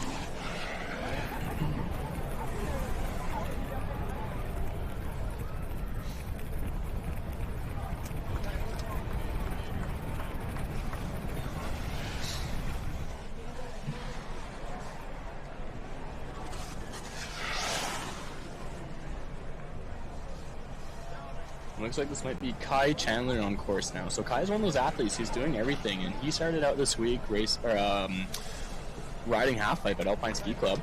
Looks like this might be Kai Chandler on course now. So Kai's one of those athletes who's doing everything, and he started out this week riding half-pipe at Alpine Ski Club.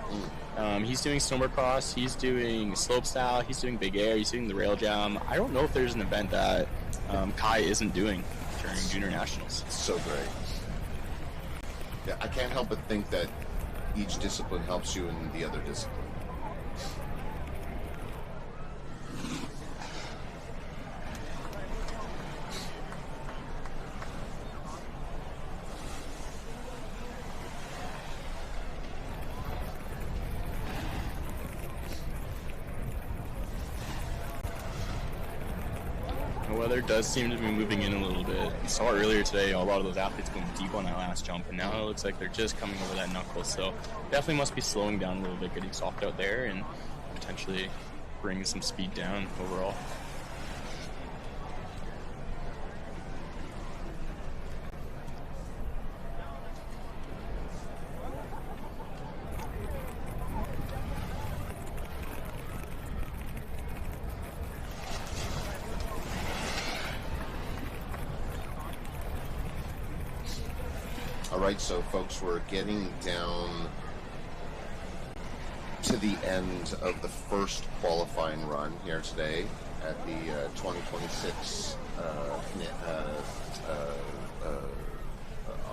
He's doing snowboardcross, he's doing slopestyle, he's doing big air, he's doing the rail jam. I don't know if there's an event that Kai isn't doing during Junior Nationals. So great. Yeah, I can't help but think that each discipline helps you in the other discipline. The weather does seem to be moving in a little bit. You saw earlier today a lot of those athletes going deep on that last jump, and now it looks like they're just coming over that knuckle. So definitely must be slowing down a little bit, getting soft out there, and potentially bringing some speed down overall. All right, so folks, we're getting down to the end of the first qualifying run here today at the 2026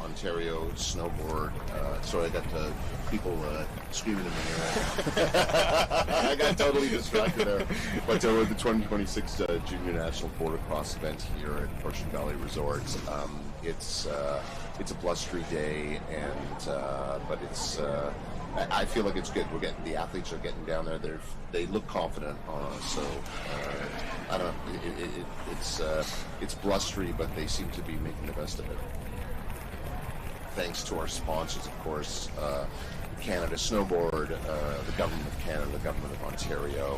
Ontario Snowboard. Sorry, I got people screaming in my ear. I got totally distracted there. But the 2026 Junior National Border-Cross event here at Horseshoe Valley Resort. It's a blustery day, and but it's. I feel like it's good. The athletes are getting down there. They look confident. So I don't know. It's blustery, but they seem to be making the best of it. Thanks to our sponsors, of course, Canada Snowboard, the Government of Canada, the Government of Ontario,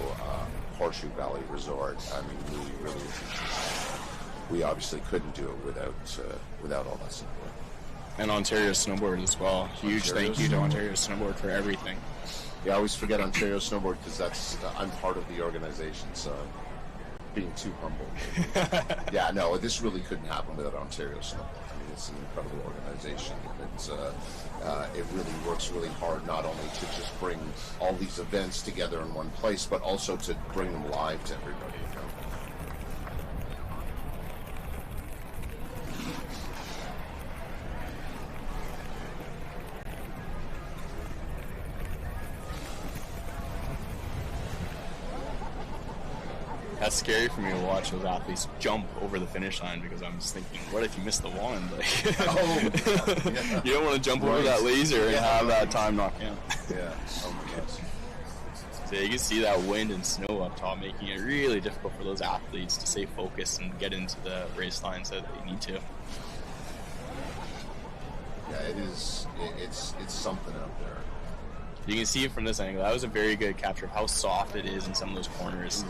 Horseshoe Valley Resort. I mean, we obviously couldn't do it without all that support. And Ontario Snowboard as well. Huge thank you to Ontario Snowboard for everything. Yeah, I always forget Ontario Snowboard because I'm part of the organization, so being too humble. Yeah, no, this really couldn't happen without Ontario Snowboard. I mean, it's an incredible organization, and it really works really hard not only to just bring all these events together in one place, but also to bring them live to everybody. That's scary for me to watch those athletes jump over the finish line, because I'm just thinking, what if you miss the wand? Like, yeah. You don't want to jump over that laser and have that time knocked out. Yeah. Oh my gosh. So you can see that wind and snow up top, making it really difficult for those athletes to stay focused and get into the race lines that they need to. Yeah, it is. It's something out there. You can see it from this angle. That was a very good capture of how soft it is in some of those corners.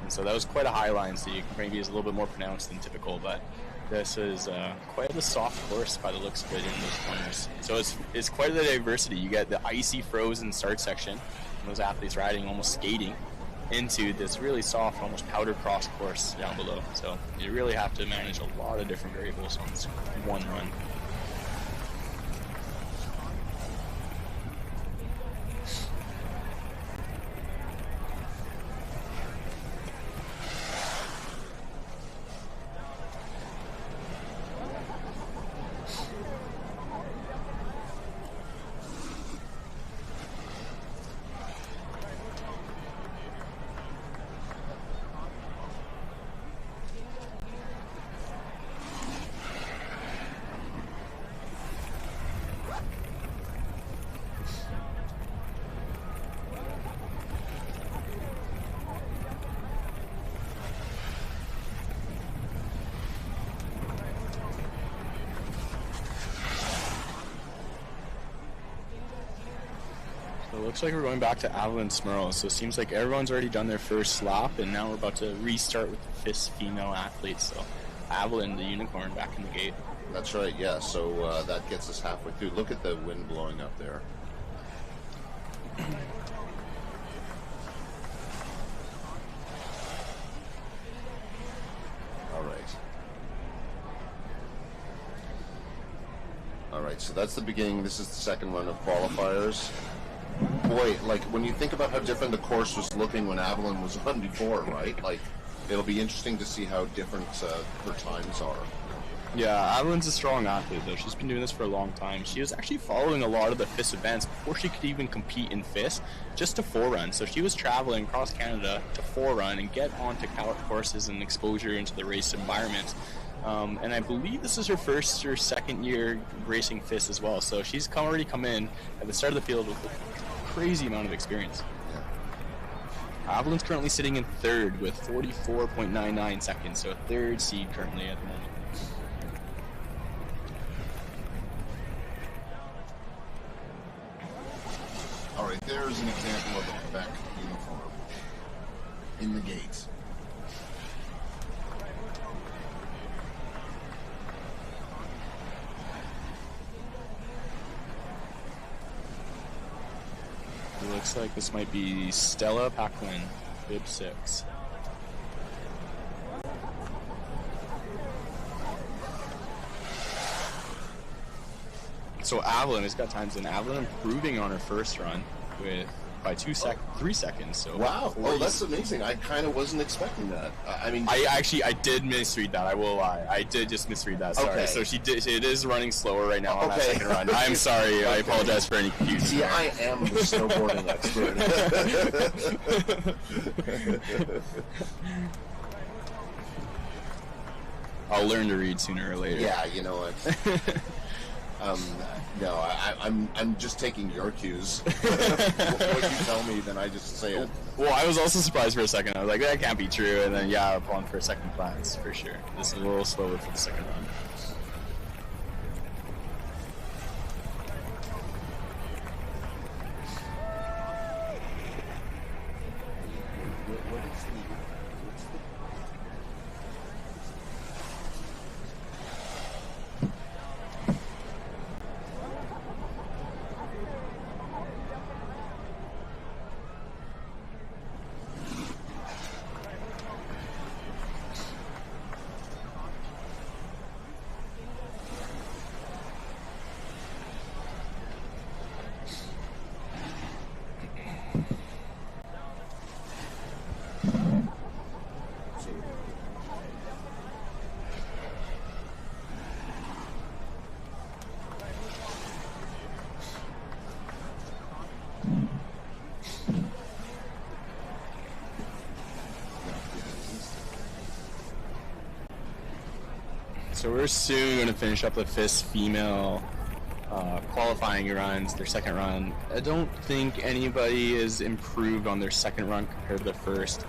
And so that was quite a high line, so maybe it's a little bit more pronounced than typical, but this is quite a soft course by the looks of it in those corners. So it's quite the diversity. You get the icy frozen start section, and those athletes riding, almost skating, into this really soft, almost powder cross course down below. So you really have to manage a lot of different variables on this one run. It looks like we're going back to Avalon Smurl, so it seems like everyone's already done their first lap, and now we're about to restart with the FIS female athletes. So Avalon, the unicorn, back in the gate. That's right, yeah, so that gets us halfway through. Look at the wind blowing up there. All right, right, so that's the beginning. This is the second run of qualifiers. Boy, like, when you think about how different the course was looking when Avalon was on before, right? Like, it'll be interesting to see how different her times are. Yeah, Adelaide's a strong athlete, though. She's been doing this for a long time. She was actually following a lot of the FIS events before she could even compete in FIS, just to forerun. So she was traveling across Canada to forerun and get onto courses and exposure into the race environment. And I believe this is her first or second year racing FIS as well. So she's already come in at the start of the field with a crazy amount of experience. Avalon's currently sitting in third with 44.99 seconds, so a third seed currently at the moment. All right, there's an example of a Quebec uniform in the gates. It looks like this might be Stella Paquin, bib 6. So Avalon has got times in. Avalon improving on her first run by 3 seconds. So wow! Oh, that's amazing. I kind of wasn't expecting that. I mean, I did misread that. I will lie. I did just misread that. Sorry. Okay. So it is running slower right now on that second run. I'm sorry. I apologize for any confusion. See, I am the snowboarding expert. I'll learn to read sooner or later. Yeah, you know what. No, I'm just taking your cues. What you tell me, then I just say it. Well, I was also surprised for a second. I was like, that can't be true. And then, yeah, upon for a second glance, for sure. This is a little slower for the second run. So we're soon going to finish up the FIS female qualifying runs, their second run. I don't think anybody has improved on their second run compared to the first.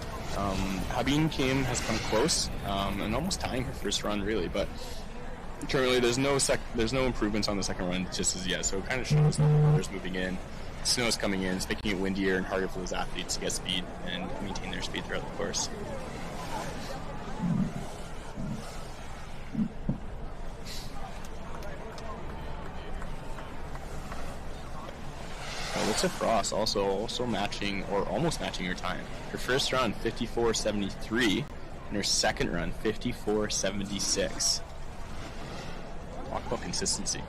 Habeen Kim has come close and almost tying her first run, really, but currently there's no improvements on the second run just as yet, so it kind of shows that the weather's moving in. The snow's coming in, it's making it windier and harder for those athletes to get speed and maintain their speed throughout the course. Alyssa Frost also matching or almost matching her time. Her first run 54.73 and her second run 54.76. Talk about consistency.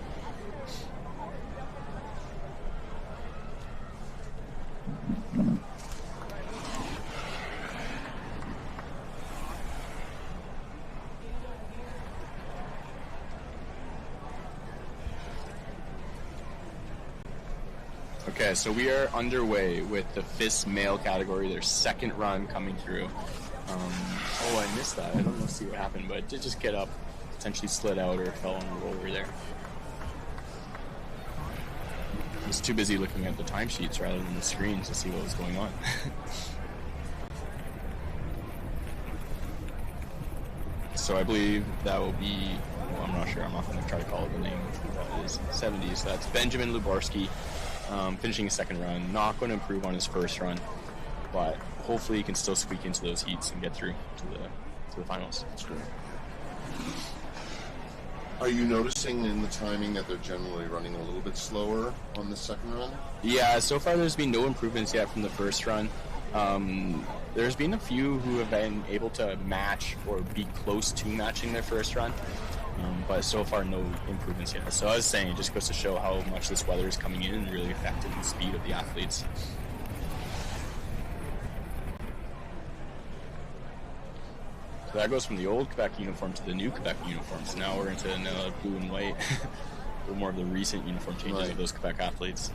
Okay, so we are underway with the FIS male category, their second run coming through. Oh, I missed that. I don't know, see what happened, but it did just get up, potentially slid out or fell on a roller there. I was too busy looking at the timesheets rather than the screens to see what was going on. So I believe that will be, well, I'm not sure, I'm not going to try to call it the name that is 70s. So that's Benjamin Lubarski. Finishing his second run, not going to improve on his first run, but hopefully he can still squeak into those heats and get through to the finals. That's great. Are you noticing in the timing that they're generally running a little bit slower on the second run? Yeah, so far there's been no improvements yet from the first run. There's been a few who have been able to match or be close to matching their first run. but so far no improvements yet. So I was saying, it just goes to show how much this weather is coming in and really affecting the speed of the athletes. So that goes from the old Quebec uniform to the new Quebec uniforms. Now we're into blue and white. A little more of the recent uniform changes of those Quebec athletes.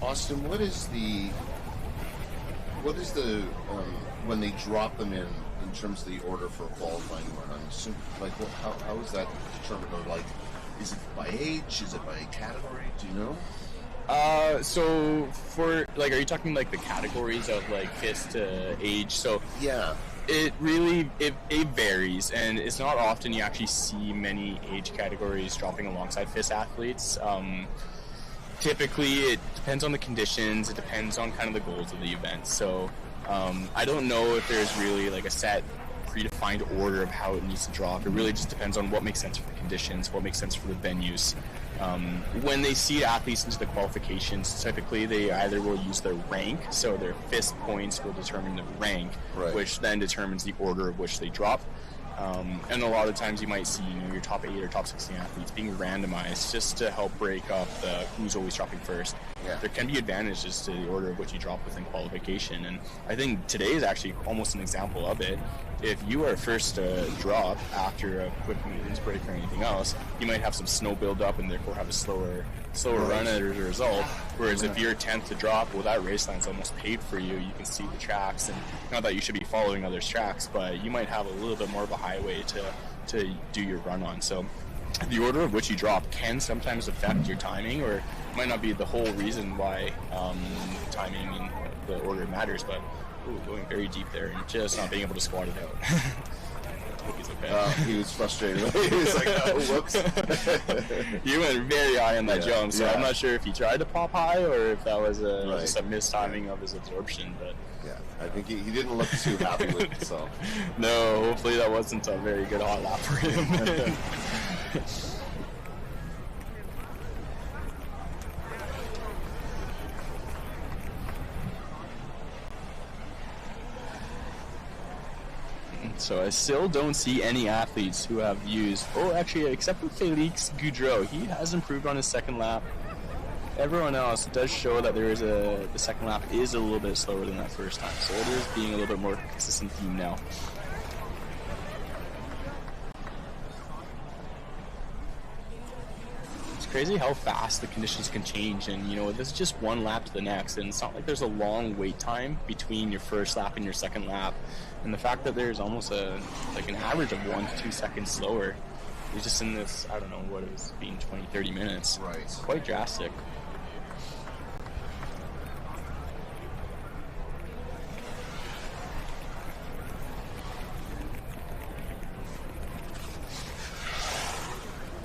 Austin, what is the when they drop them in terms of the order for a qualifying run? I'm assuming, like, how is that determined? Or, like, is it by age? Is it by category? Do you know? So for, like, are you talking like the categories of like FIS to age? So yeah, it really it varies, and it's not often you actually see many age categories dropping alongside FIS athletes. Typically, it depends on the conditions. It depends on kind of the goals of the event. So I don't know if there's really like a set predefined order of how it needs to drop. It really just depends on what makes sense for the conditions, what makes sense for the venues. When they see athletes into the qualifications, typically they either will use their rank, so their FIS points will determine the rank, which then determines the order of which they drop. And a lot of times you might see, your top 8 or top 16 athletes being randomized just to help break up the who's always dropping first. Yeah. There can be advantages to the order of which you drop within qualification, and I think today is actually almost an example of it. If you are first to drop after a quick maintenance break or anything else, you might have some snow build up and therefore have a slower run as a result. Whereas if you're 10th to drop, well, that race line's almost paved for you. You can see the tracks, and not that you should be following others' tracks, but you might have a little bit more of a highway to do your run on. So the order of which you drop can sometimes affect your timing, or it might not be the whole reason why timing and the order matters, but going very deep there and just not being able to squat it out. I hope he's okay. He was frustrated. He was like, oh, whoops. You went very high on that jump, so I'm not sure if he tried to pop high or if that was just a mistiming of his absorption. But yeah, I think he didn't look too happy with himself. No, hopefully that wasn't a very good hot lap for him. So I still don't see any athletes who have used, actually, except for Felix Goudreau. He has improved on his second lap. Everyone else does show that the second lap is a little bit slower than that first time. So it is being a little bit more consistent theme now. It's crazy how fast the conditions can change, and this is just one lap to the next, and it's not like there's a long wait time between your first lap and your second lap. And the fact that there's almost an average of 1 to 2 seconds slower is just in this, I don't know what it was, being 20, 30 minutes. Right. It's quite drastic.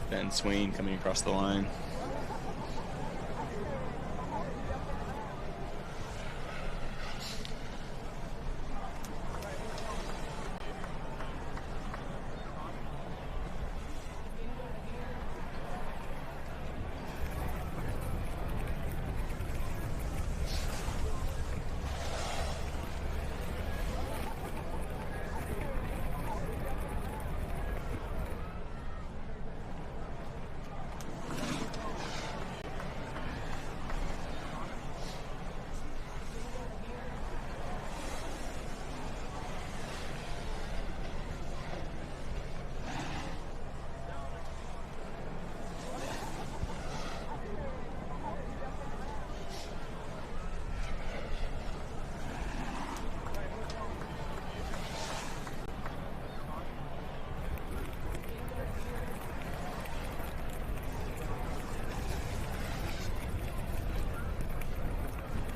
Ben Swain coming across the line.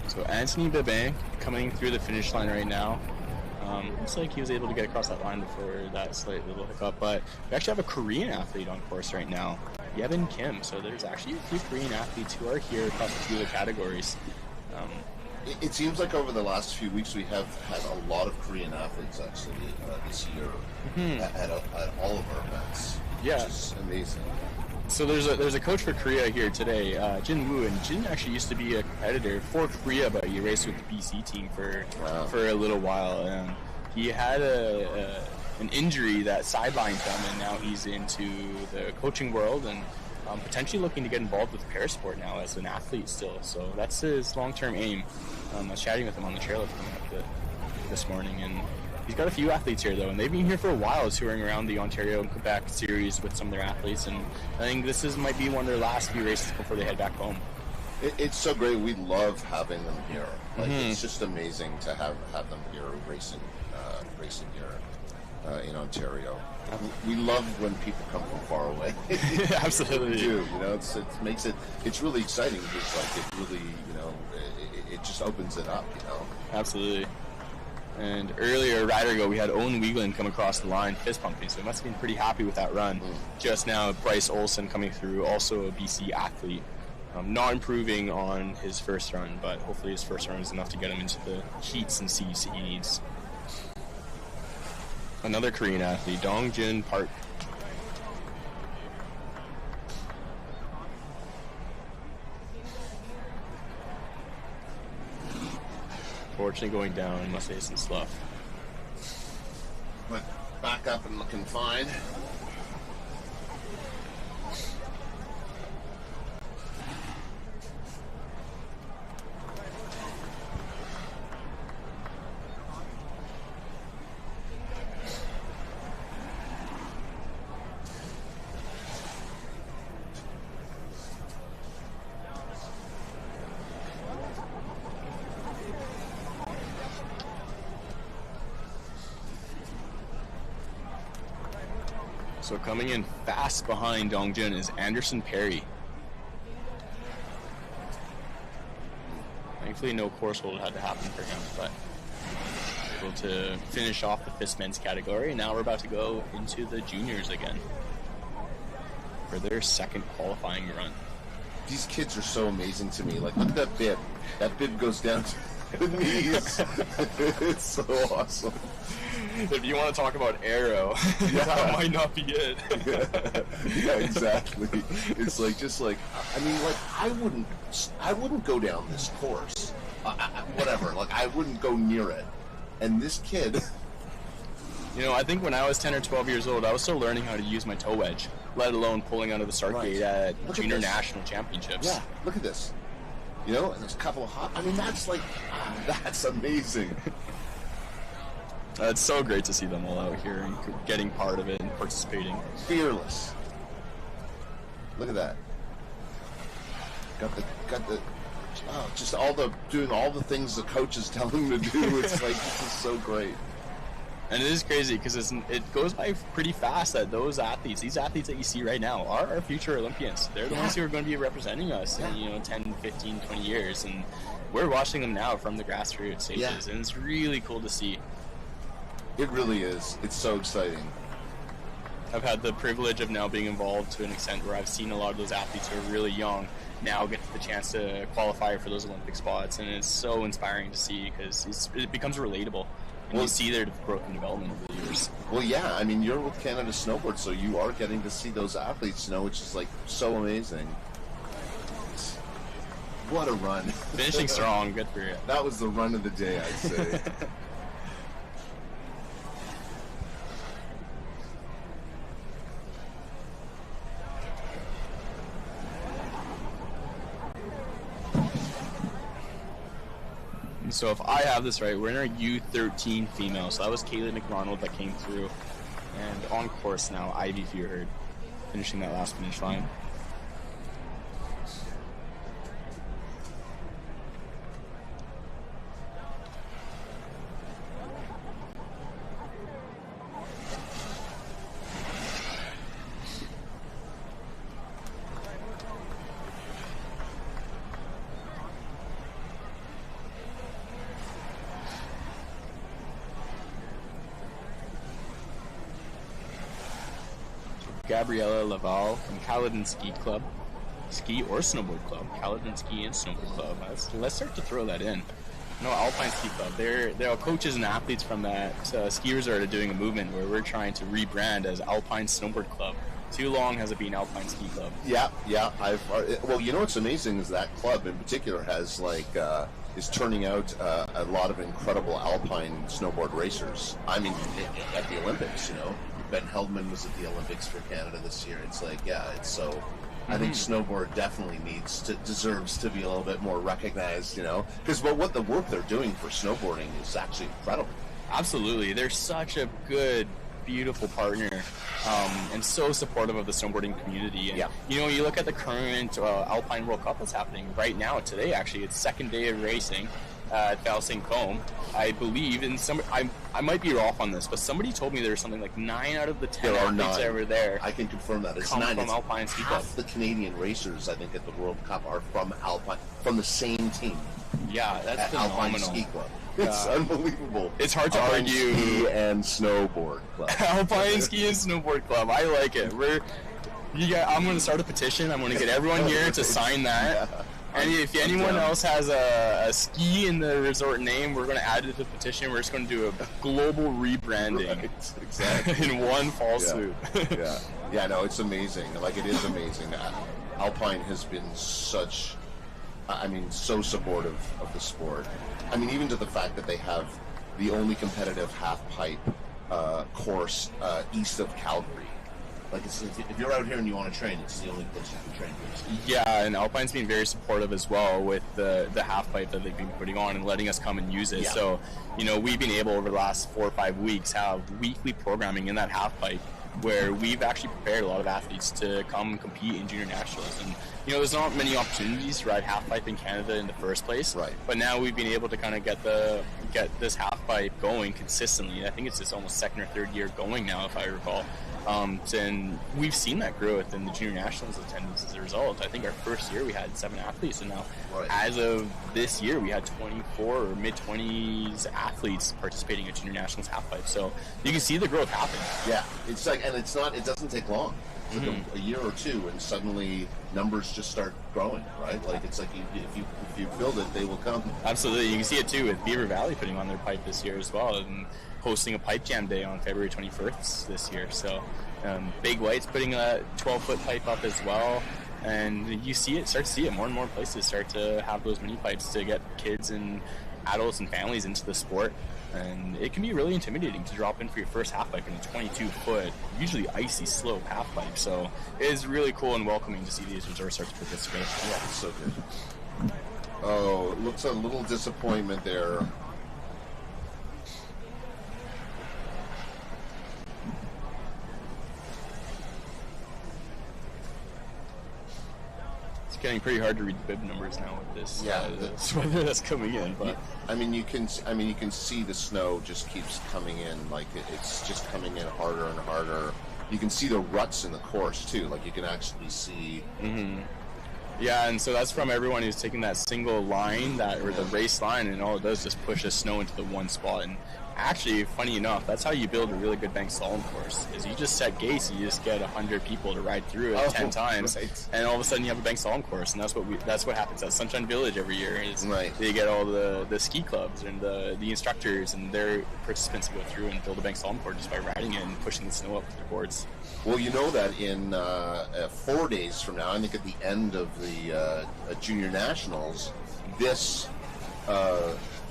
So Anthony Bebin coming through the finish line right now. Looks like he was able to get across that line before that slight little hiccup, but we actually have a Korean athlete on course right now, Yevon Kim. So there's actually a few Korean athletes who are here across a few of the categories. It seems like over the last few weeks we have had a lot of Korean athletes actually this year at all of our events. Yeah, which is amazing. So there's a coach for Korea here today, Jin Woo, and Jin actually used to be a competitor for Korea, but he raced with the BC team for a little while. He had an injury that sidelined him, and now he's into the coaching world and potentially looking to get involved with parasport now as an athlete still. So that's his long-term aim. I was chatting with him on the chairlift coming up this morning, and he's got a few athletes here, though, and they've been here for a while, touring around the Ontario and Quebec series with some of their athletes, and I think this might be one of their last few races before they head back home. It's so great. We love having them here. Like it's just amazing to have them here racing here in Ontario. We love when people come from far away. Absolutely. We do. You know, it's really exciting because like it really, it just opens it up. Absolutely. And earlier, a rider ago, we had Owen Wieland come across the line fist pumping, so he must have been pretty happy with that run. Just now, Bryce Olson coming through, also a BC athlete. Not improving on his first run, but hopefully his first run is enough to get him into the heats and seas he needs. Another Korean athlete, Dongjin Park. Fortunately going down, must say some slough. But back up and looking fine. So coming in fast behind Dongjin is Anderson Perry. Thankfully no course hold had to happen for him, but able to finish off the FIS men's category. Now we're about to go into the juniors again for their second qualifying run. These kids are so amazing to me. Like, look at that bib. That bib goes down to the knees. It's so awesome. If you want to talk about aero, that might not be it. Yeah, exactly. It's like, I mean, like, I wouldn't go down this course. Whatever. Like, I wouldn't go near it. And this kid. I think when I was 10 or 12 years old, I was still learning how to use my toe wedge, let alone pulling out of the start gate at Junior National Championships. Yeah, look at this. And there's a couple of I mean, that's like, that's amazing. It's so great to see them all out here and getting part of it and participating. Fearless. Look at that. Got the just doing all the things the coaches tell them to do. It's like, this is so great. And it is crazy because it goes by pretty fast that these athletes that you see right now are our future Olympians. They're the ones who are going to be representing us in 10, 15, 20 years. And we're watching them now from the grassroots stages. And it's really cool to see. It really is. It's so exciting. I've had the privilege of now being involved to an extent where I've seen a lot of those athletes who are really young now get the chance to qualify for those Olympic spots, and it's so inspiring to see because it becomes relatable, and you see their growth and development over the years. Well, yeah, I mean, you're with Canada Snowboard, so you are getting to see those athletes, which is like so amazing. What a run. Finishing strong, good for you. That was the run of the day, I'd say. So if I have this right, we're in our U13 female. So that was Kaylee McDonald that came through. And on course now, Ivy Fearherd, finishing that last finish line. Gabriella Laval from Caledon Ski Club, Ski or Snowboard Club, Caledon Ski and Snowboard Club. Let's start to throw that in. No, Alpine Ski Club. They're coaches and athletes from that ski resort are doing a movement where we're trying to rebrand as Alpine Snowboard Club. Too long has it been Alpine Ski Club? Yeah. Well, you know what's amazing is that club in particular has is turning out a lot of incredible alpine snowboard racers. I mean, at the Olympics, you know, Ben Heldman was at the Olympics for Canada this year. It's like, yeah, it's so. I think snowboard definitely deserves to be a little bit more recognized, you know, because what the work they're doing for snowboarding is actually incredible. Absolutely, they're such a good, beautiful partner, and so supportive of the snowboarding community. And you know, you look at the current Alpine World Cup that's happening right now. Today, actually, it's second day of racing at Val St. Côme, I believe. And I might be off on this, but somebody told me there's something like 9 out of the 10 athletes over there. I can confirm that. It's 9 from Alpine Ski Club. Half the Canadian racers, I think, at the World Cup are from Alpine, from the same team. Yeah, that's at phenomenal. Alpine Ski Club. It's unbelievable. It's hard to argue. Ski and Snowboard Club. Alpine Ski and Snowboard Club. I like it. I'm going to start a petition. I'm going to get everyone here to sign that. And if anyone else has a ski in the resort name, we're going to add it to the petition. We're just going to do a global rebranding. Right, exactly. In one fall swoop. Yeah, no, it's amazing. Like, it is amazing. Alpine has been so supportive of the sport. I mean, even to the fact that they have the only competitive half-pipe course east of Calgary. Like, if you're out here and you want to train, it's the only place you can train. Yeah, and Alpine's been very supportive as well with the half pipe that they've been putting on and letting us come and use it. Yeah. So, you know, we've been able over the last 4 or 5 weeks have weekly programming in that half pipe where we've actually prepared a lot of athletes to come and compete in junior nationals. And, you know, there's not many opportunities to ride half pipe in Canada in the first place. Right. But now we've been able to kind of get this half pipe going consistently. I think it's just almost second or third year going now, if I recall. And we've seen that growth in the junior nationals attendance as a result. I think our first year we had 7 athletes, and now as of this year we had 24 or mid-20s athletes participating in junior nationals halfpipe. So you can see the growth happen. Yeah, it's like, and it doesn't take long. It's like a year or two, and suddenly numbers just start growing, right? Like, it's like if you build it, they will come. Absolutely, you can see it too with Beaver Valley putting on their pipe this year as well, and hosting a pipe jam day on February 21st this year. So Big White's putting a 12-foot pipe up as well, and you start to see it more and more places start to have those mini pipes to get kids and adults and families into the sport. And it can be really intimidating to drop in for your first half pipe in a 22-foot, usually icy slope half pipe. So it is really cool and welcoming to see these resorts start to participate. Yeah, it's so good. Oh, it looks a little disappointment there. Getting pretty hard to read the bib numbers now with this this weather that's coming in. But I mean, you can see the snow just keeps coming in. Like, it's just coming in harder and harder. You can see the ruts in the course too. Like, you can actually see. Yeah, and so that's from everyone who's taking that single line, or the race line, and all it does is just pushes snow into the one spot. And actually, funny enough, that's how you build a really good bank slalom course. Is you just set gates, and you just get 100 people to ride through it 10 times, and all of a sudden you have a bank slalom course. And that's what happens at Sunshine Village every year. Is they get all the ski clubs and the instructors and their participants to go through and build a bank slalom course just by riding it and pushing the snow up with their boards. Well, you know that in 4 days from now, I think at the end of the Junior Nationals, this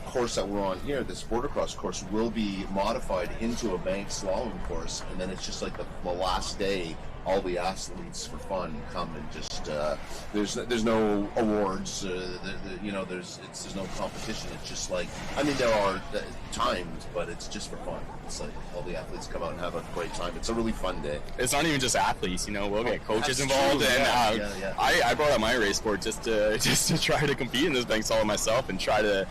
course that we're on here, this Snowboardcross course, will be modified into a bank slalom course, and then it's just like the last day. All the athletes for fun come and just there's no awards, there's no competition. It's just like, I mean, there are times, but it's just for fun. It's like all the athletes come out and have a great time. It's a really fun day. It's not even just athletes, we'll get coaches involved. True. And I brought out my race board just to try to compete in this bank slalom myself and try to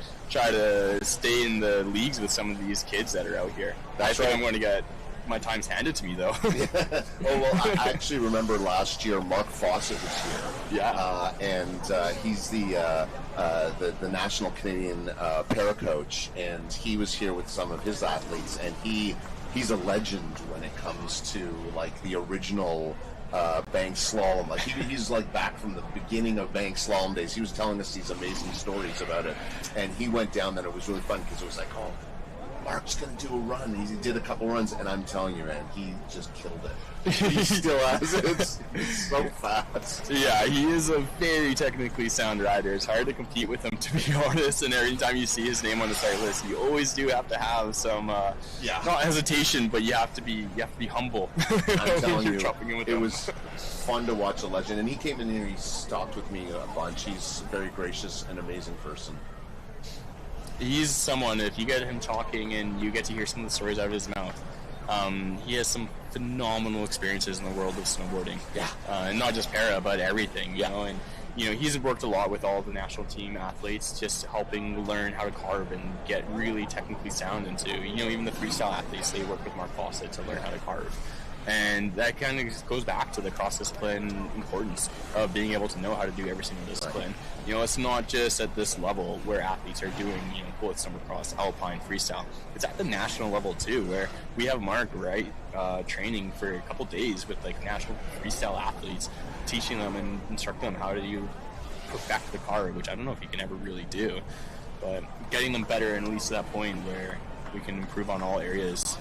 stay in the leagues with some of these kids that are out here. I think I'm going to get my time's handed to me, though. Oh, well, I actually remember last year Mark Fawcett was here. Yeah. And he's the National Canadian para coach, and he was here with some of his athletes, and he he's a legend when it comes to like the original bank slalom. Like he's like back from the beginning of bank slalom days. He was telling us these amazing stories about it, and he went down there. It was really fun because it was like, oh, Mark's gonna do a run. He did a couple runs, and I'm telling you, man, he just killed it. He still has it. It's so fast. Yeah, he is a very technically sound rider. It's hard to compete with him, to be honest. And every time you see his name on the start list, you always do have to have some not hesitation, but you have to be humble. I'm telling you, it him. Was fun to watch a legend. And he came in here. He talked with me a bunch. He's a very gracious and amazing person. He's someone, if you get him talking and you get to hear some of the stories out of his mouth, he has some phenomenal experiences in the world of snowboarding. Yeah. And not just para, but everything, you know. And, you know, he's worked a lot with all the national team athletes, just helping learn how to carve and get really technically sound into, you know, even the freestyle athletes, they work with Mark Fawcett to learn how to carve. And that kind of goes back to the cross-discipline importance of being able to know how to do every single discipline. You know, it's not just at this level where athletes are doing, you know, both snowboardcross, alpine, freestyle. It's at the national level too, where we have Mark, right, training for a couple days with like national freestyle athletes, teaching them and instructing them how to do perfect the carve, which I don't know if you can ever really do, but getting them better and at least to that point where we can improve on all areas.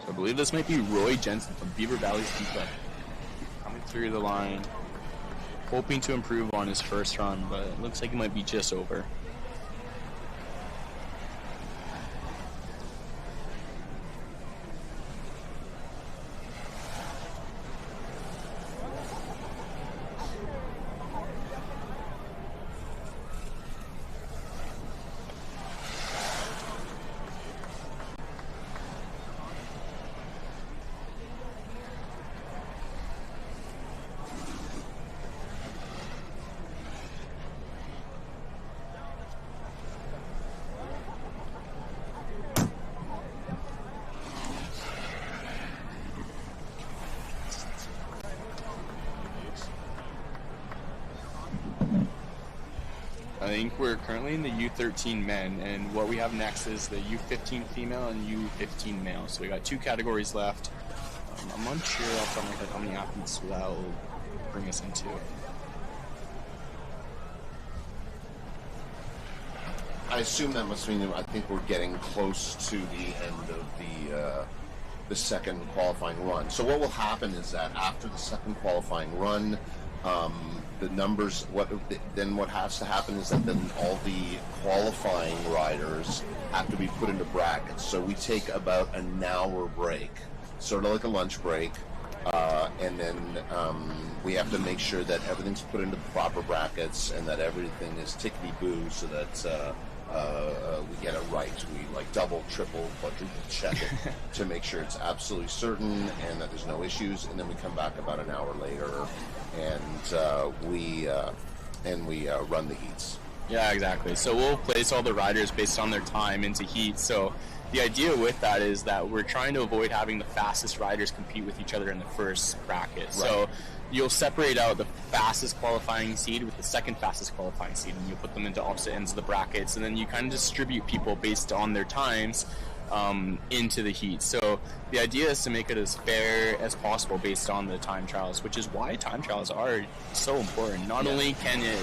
So I believe this might be Roy Jensen from Beaver Valley Ski Club coming through the line, hoping to improve on his first run, but it looks like he might be just over. I think we're currently in the U13 men, and what we have next is the U15 female and U15 male. So we got two categories left. I'm unsure off the top of my head how many athletes that will bring us into. I assume that must mean I think we're getting close to the end of the second qualifying run. So what will happen is that after the second qualifying run, the numbers, what has to happen is that then all the qualifying riders have to be put into brackets. So we take about an hour break, sort of like a lunch break, and then we have to make sure that everything's put into the proper brackets and that everything is tickety-boo so that we get it right. We like double, triple, quadruple check it to make sure it's absolutely certain and that there's no issues, and then we come back about an hour later and we run the heats. Yeah, exactly. So we'll place all the riders based on their time into heats. So the idea with that is that we're trying to avoid having the fastest riders compete with each other in the first bracket. Right. So you'll separate out the fastest qualifying seed with the second fastest qualifying seed, and you'll put them into opposite ends of the brackets, and then you kind of distribute people based on their times into the heat. So the idea is to make it as fair as possible based on the time trials, which is why time trials are so important. Not only can it,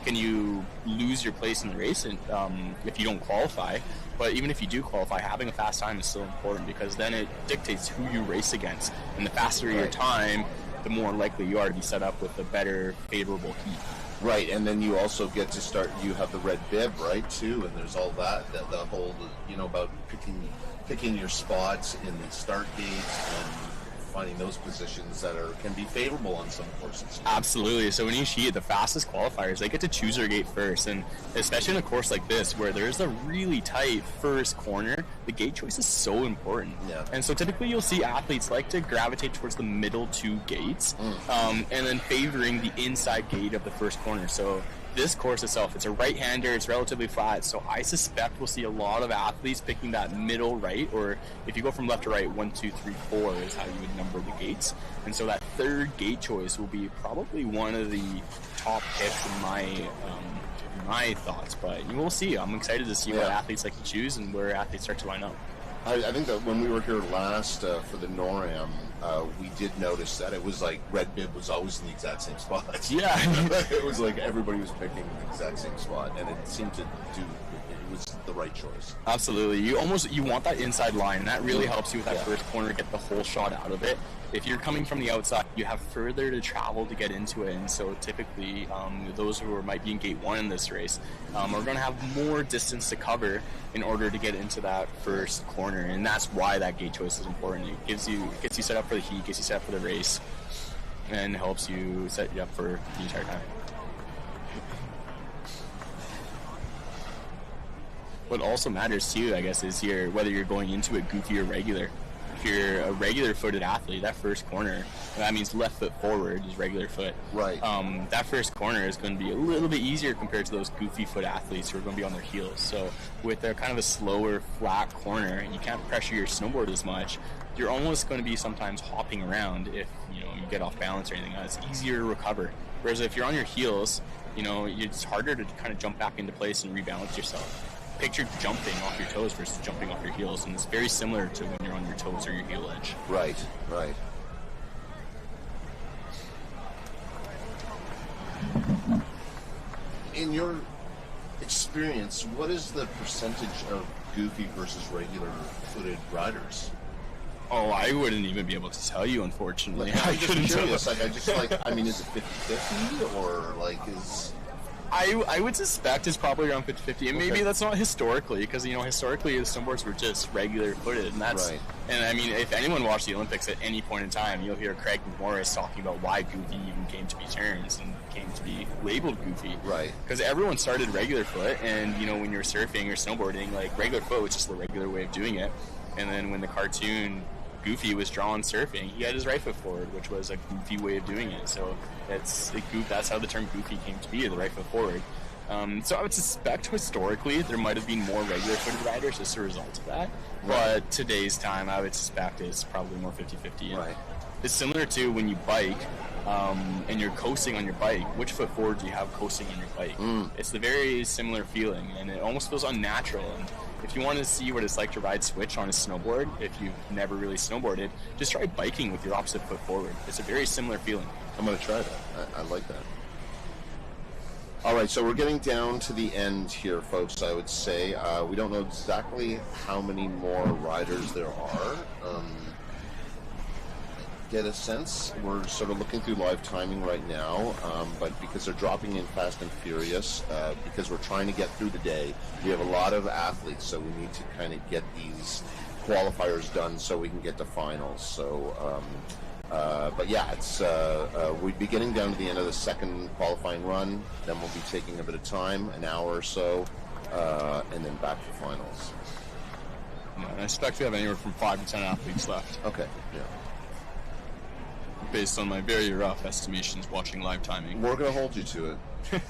can you lose your place in the race if you don't qualify, but even if you do qualify, having a fast time is still important because then it dictates who you race against. And the faster your time, the more likely you are to be set up with a better, favorable heat. Right, and then you also get to start, you have the red bib, right, too, and there's all that the whole, about picking your spots in the start gates and finding those positions that can be favorable on some courses. Absolutely. So when each heat, the fastest qualifiers, they get to choose their gate first, and especially in a course like this where there's a really tight first corner, the gate choice is so important. Yeah. And so typically you'll see athletes like to gravitate towards the middle two gates, and then favoring the inside gate of the first corner. So this course itself, it's a right-hander, it's relatively flat, so I suspect we'll see a lot of athletes picking that middle right, or if you go from left to right, 1, 2, 3, 4 is how you would number the gates. And so that third gate choice will be probably one of the top picks in my thoughts, but you will see. I'm excited to see what athletes like to choose and where athletes start to line up. I think that when we were here last for the NorAm, we did notice that it was like red bib was always in the exact same spot. Yeah. It was like everybody was picking the exact same spot, and it seemed to do, it was the right choice. Absolutely. You want that inside line, and that really helps you with that first corner, get the whole shot out of it. If you're coming from the outside, you have further to travel to get into it, and so typically those who might be in gate 1 in this race are going to have more distance to cover in order to get into that first corner, and that's why that gate choice is important. It gets you set up for the heat, gets you set up for the race, and helps you set you up for the entire time. What also matters too, I guess, is whether you're going into it goofy or regular. If you're a regular-footed athlete, that first corner, that means left foot forward is regular foot. Right. That first corner is going to be a little bit easier compared to those goofy foot athletes who are going to be on their heels. So with a kind of a slower, flat corner, and you can't pressure your snowboard as much, you're almost going to be sometimes hopping around if you get off balance or anything. It's easier to recover. Whereas if you're on your heels, it's harder to kind of jump back into place and rebalance yourself. Picture jumping off your toes versus jumping off your heels, and it's very similar to when you're on your toes or your heel edge. Right. In your experience, what is the percentage of goofy versus regular footed riders? Oh, I wouldn't even be able to tell you, unfortunately. I'm just curious. Is it 50-50 or is... I would suspect it's probably around 50-50, and maybe that's not historically, because historically the snowboards were just regular footed, and that's right. And I mean, if anyone watched the Olympics at any point in time, you'll hear Craig Morris talking about why goofy even came to be turns and came to be labeled goofy. Right. Because everyone started regular foot, and when you're surfing or snowboarding, regular foot was just the regular way of doing it. And then when the cartoon Goofy was drawn surfing, he had his right foot forward, which was a goofy way of doing it. So that's how the term goofy came to be, the right foot forward. So I would suspect historically there might have been more regular footed riders as a result of that. Right. But today's time, I would suspect it's probably more 50-50. Right. It's similar to when you bike and you're coasting on your bike. Which foot forward do you have coasting on your bike? It's the very similar feeling, and it almost feels unnatural. And if you want to see what it's like to ride switch on a snowboard, if you've never really snowboarded, just try biking with your opposite foot forward. It's a very similar feeling. I'm going to try that. I like that. All right, so we're getting down to the end here, folks, I would say. We don't know exactly how many more riders there are. Get a sense. We're sort of looking through live timing right now, but because they're dropping in fast and furious, because we're trying to get through the day, we have a lot of athletes, so we need to kind of get these qualifiers done so we can get to finals. So, but yeah, it's we'd be getting down to the end of the second qualifying run, then we'll be taking a bit of time, an hour or so, and then back to finals. Yeah, I expect we have anywhere from 5 to 10 athletes left. Okay, yeah. Based on my very rough estimations watching live timing. We're going to hold you to it. And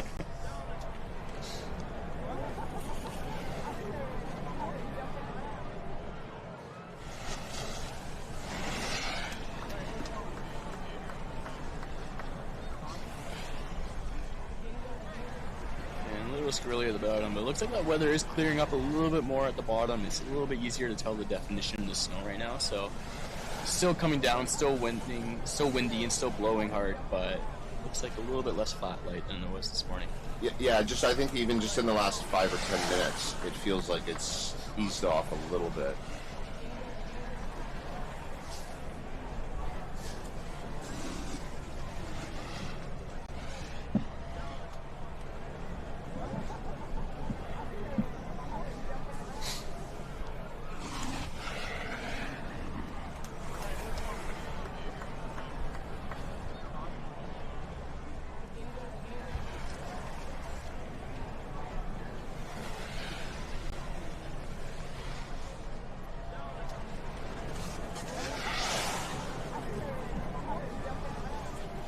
a little squirrely at the bottom, but it looks like that weather is clearing up a little bit more at the bottom. It's a little bit easier to tell the definition of the snow right now, so still coming down, still windy and still blowing hard, but looks like a little bit less flat light than it was this morning. Yeah, I think even just in the last 5 or 10 minutes, it feels like it's eased off a little bit.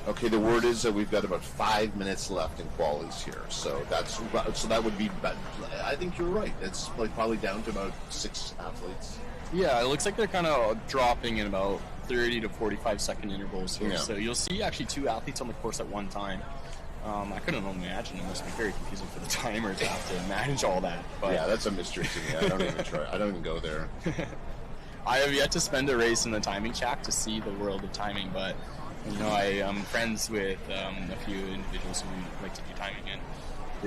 Okay, the word is that we've got about 5 minutes left in qualies here, so that would be. I think you're right. It's like probably down to about 6 athletes. Yeah, it looks like they're kind of dropping in about 30 to 45 second intervals here. Yeah. So you'll see actually 2 athletes on the course at one time. I couldn't imagine. It must be very confusing for the timers to have to manage all that. But Yeah, that's a mystery to me. I don't even try. I don't even go there. I have yet to spend a race in the timing shack to see the world of timing, but you know, I am friends with a few individuals who like to do timing, and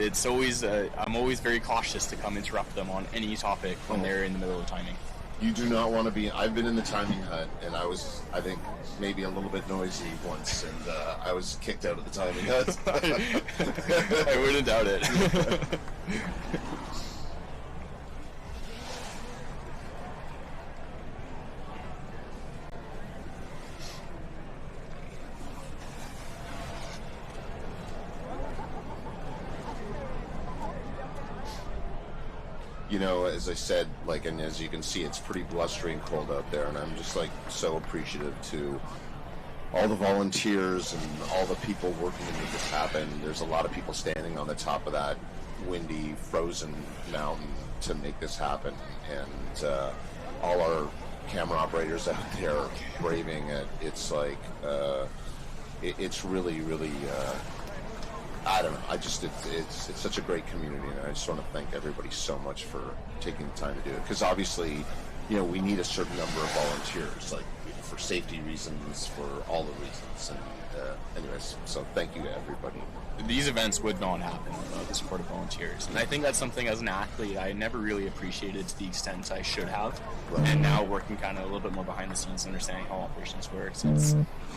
it's always I'm always very cautious to come interrupt them on any topic when they're in the middle of timing. You do not want to be. I've been in the timing hut, and I was, I think, maybe a little bit noisy once, and I was kicked out of the timing hut. I wouldn't doubt it. You know, as I said, like, and as you can see, it's pretty blustery and cold out there, and I'm just like so appreciative to all the volunteers and all the people working to make this happen. There's a lot of people standing on the top of that windy, frozen mountain to make this happen, and all our camera operators out there braving it. It's like it's really, really. I don't know. It's such a great community, and I just want to thank everybody so much for taking the time to do it. Because obviously, you know, we need a certain number of volunteers, like for safety reasons, for all the reasons. And anyways, so thank you to everybody. These events would not happen without the support of volunteers, and I think that's something as an athlete I never really appreciated to the extent I should have. Right. And now working kind of a little bit more behind the scenes, understanding how operations works,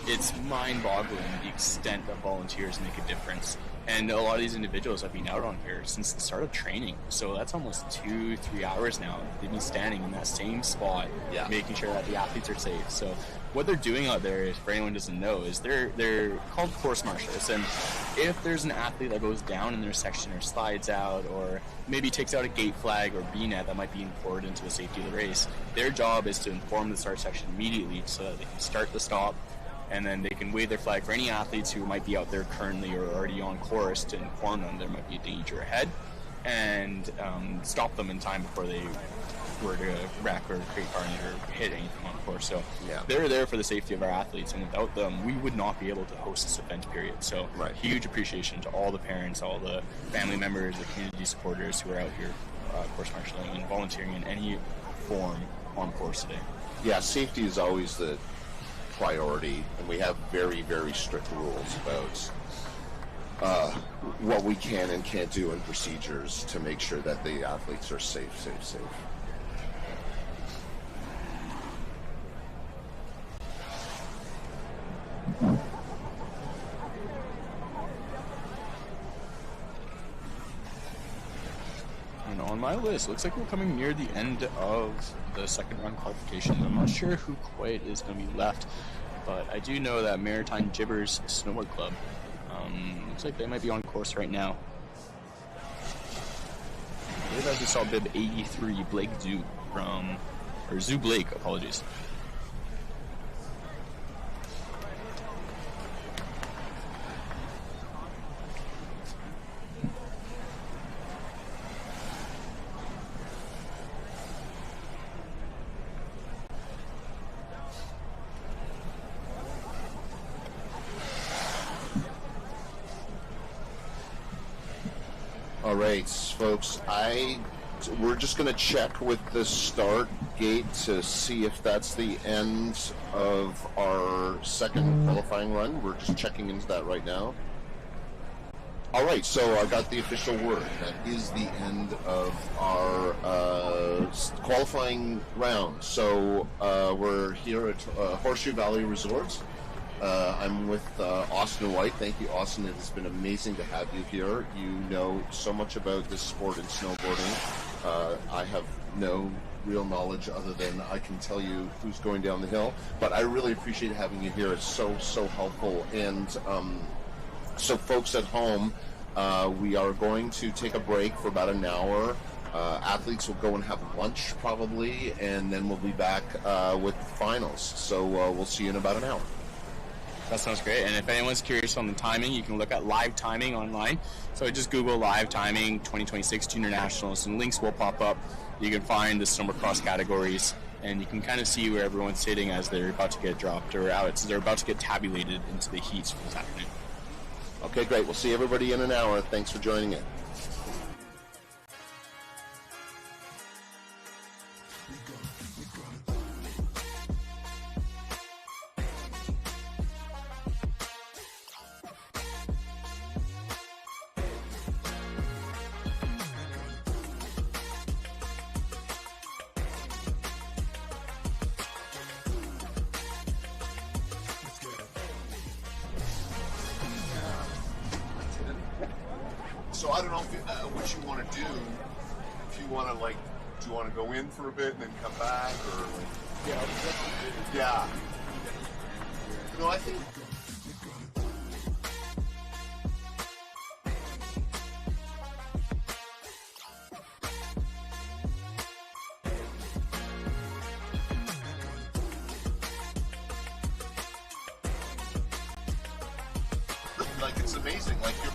it's mind-boggling the extent that volunteers make a difference. And a lot of these individuals have been out on here since the start of training, so that's almost 2-3 hours now. They've been standing in that same spot, making sure that the athletes are safe. So what they're doing out there, for anyone who doesn't know, is they're called course marshals. And if there's an athlete that goes down in their section or slides out, or maybe takes out a gate flag or B-net that might be important to the safety of the race, their job is to inform the start section immediately so that they can start the stop, and then they can wave their flag for any athletes who might be out there currently or already on course to inform them there might be a danger ahead, and stop them in time before they were to wreck or create carnage or hit anything on course. So they're there for the safety of our athletes, and without them we would not be able to host this event, period. So huge appreciation to all the parents, all the family members, the community supporters who are out here course marshalling and volunteering in any form on course today. Yeah, safety is always the priority, and we have very, very strict rules about what we can and can't do and procedures to make sure that the athletes are safe. And on my list, looks like we're coming near the end of the second round qualification. I'm not sure who quite is going to be left, but I do know that Maritime Gibbers Snowboard Club, looks like they might be on course right now. I believe I just saw bib 83, Blake Zoo Zoo Blake, apologies. All right, folks, we're just going to check with the start gate to see if that's the end of our second qualifying run. We're just checking into that right now. All right, so I got the official word. That is the end of our qualifying round. So we're here at Horseshoe Valley Resort. I'm with Austin White. Thank you, Austin. It has been amazing to have you here. You know so much about this sport and snowboarding. I have no real knowledge other than I can tell you who's going down the hill. But I really appreciate having you here. It's so helpful. And so folks at home, we are going to take a break for about an hour. Athletes will go and have lunch probably, and then we'll be back with finals. So we'll see you in about an hour. That sounds great. And if anyone's curious on the timing, you can look at live timing online. So just Google live timing 2026 Junior Nationals, and links will pop up. You can find the snowboardcross categories, and you can kind of see where everyone's sitting as they're about to get dropped or out. They're about to get tabulated into the heats for this afternoon. Okay, great. We'll see everybody in an hour. Thanks for joining in. So I don't know what you want to do. If you want to, like, do you want to go in for a bit and then come back, or like, yeah. No, I think. Like, it's amazing. Like, you're.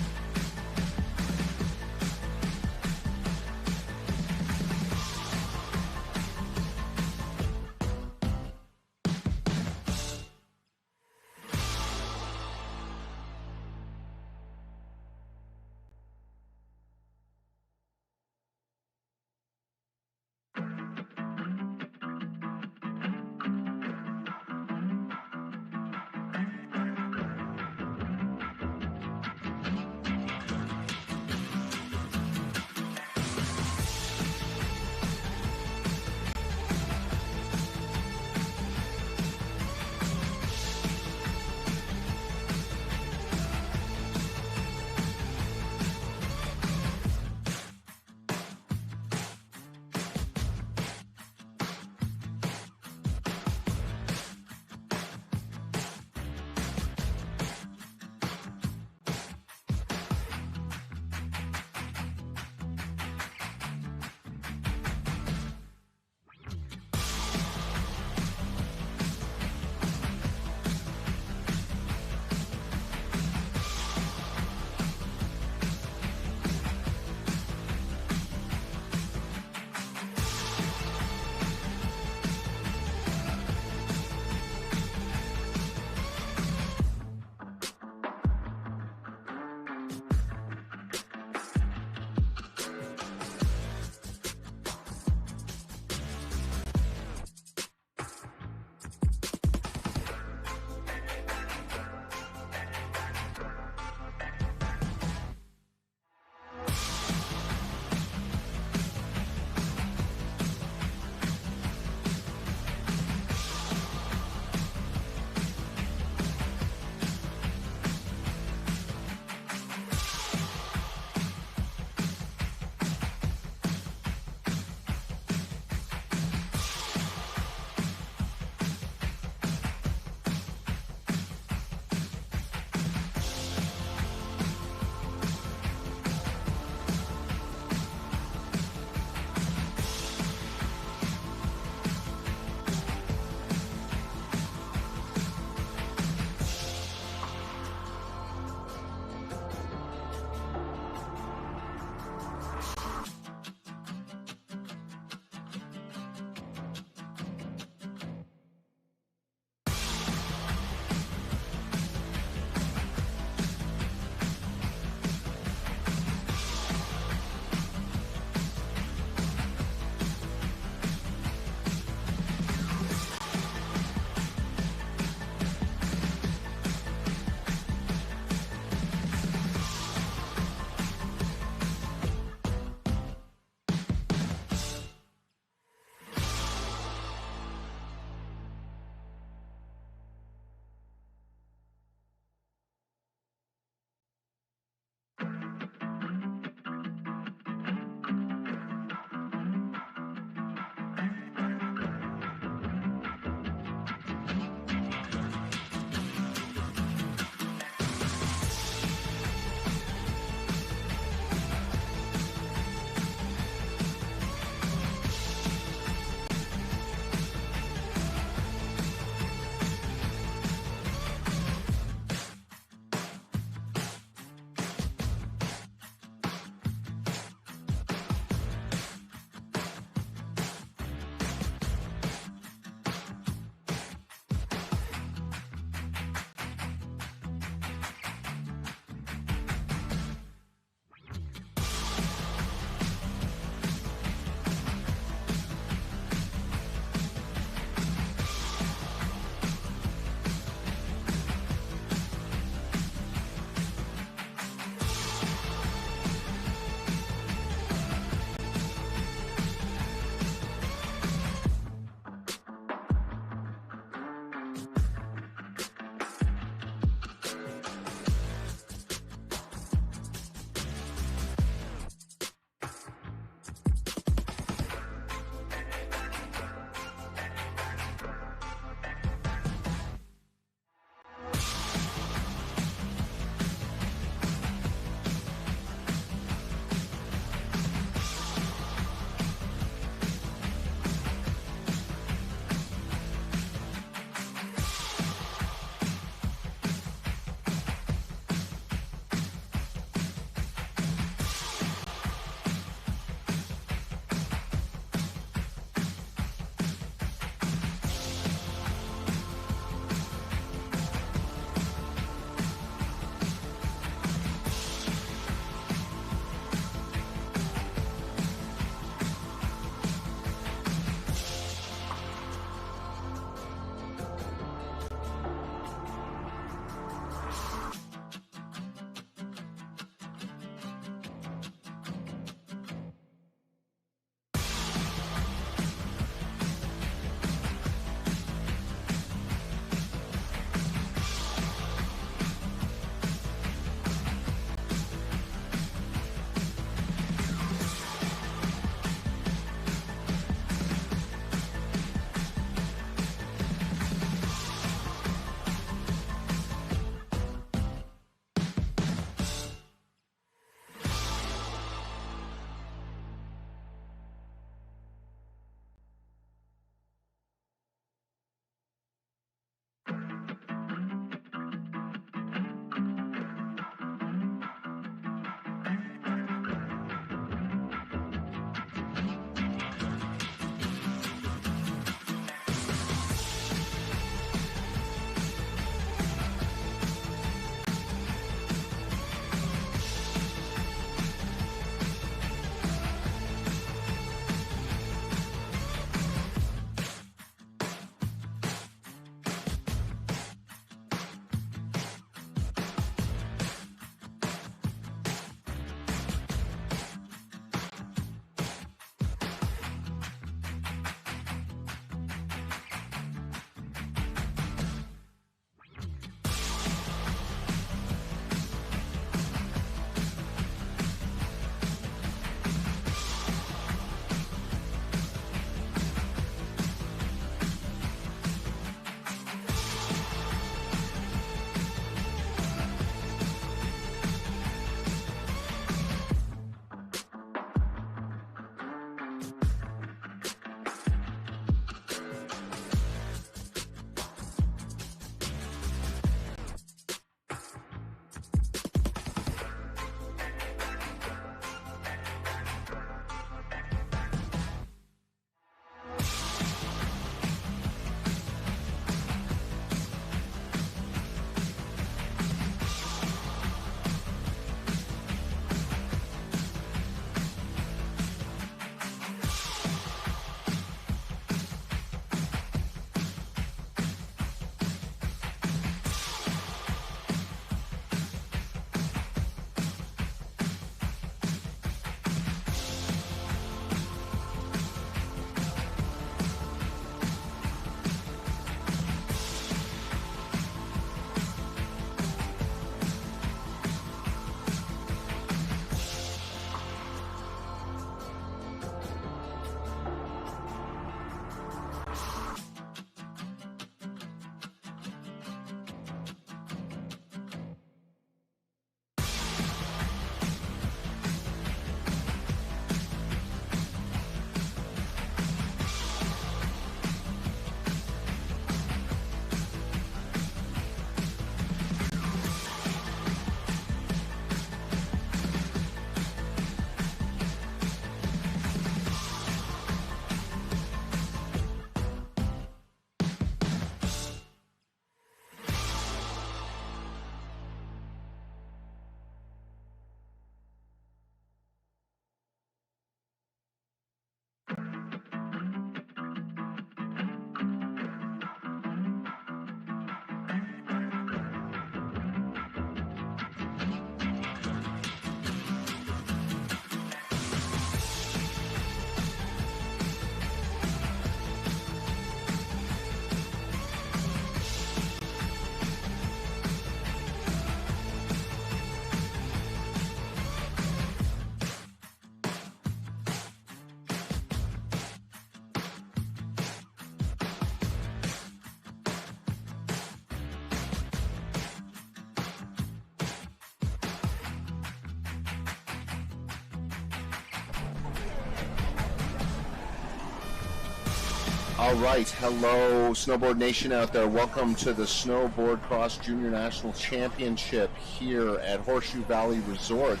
All right, hello, Snowboard Nation out there. Welcome to the Snowboardcross Jr National Championship here at Horseshoe Valley Resort.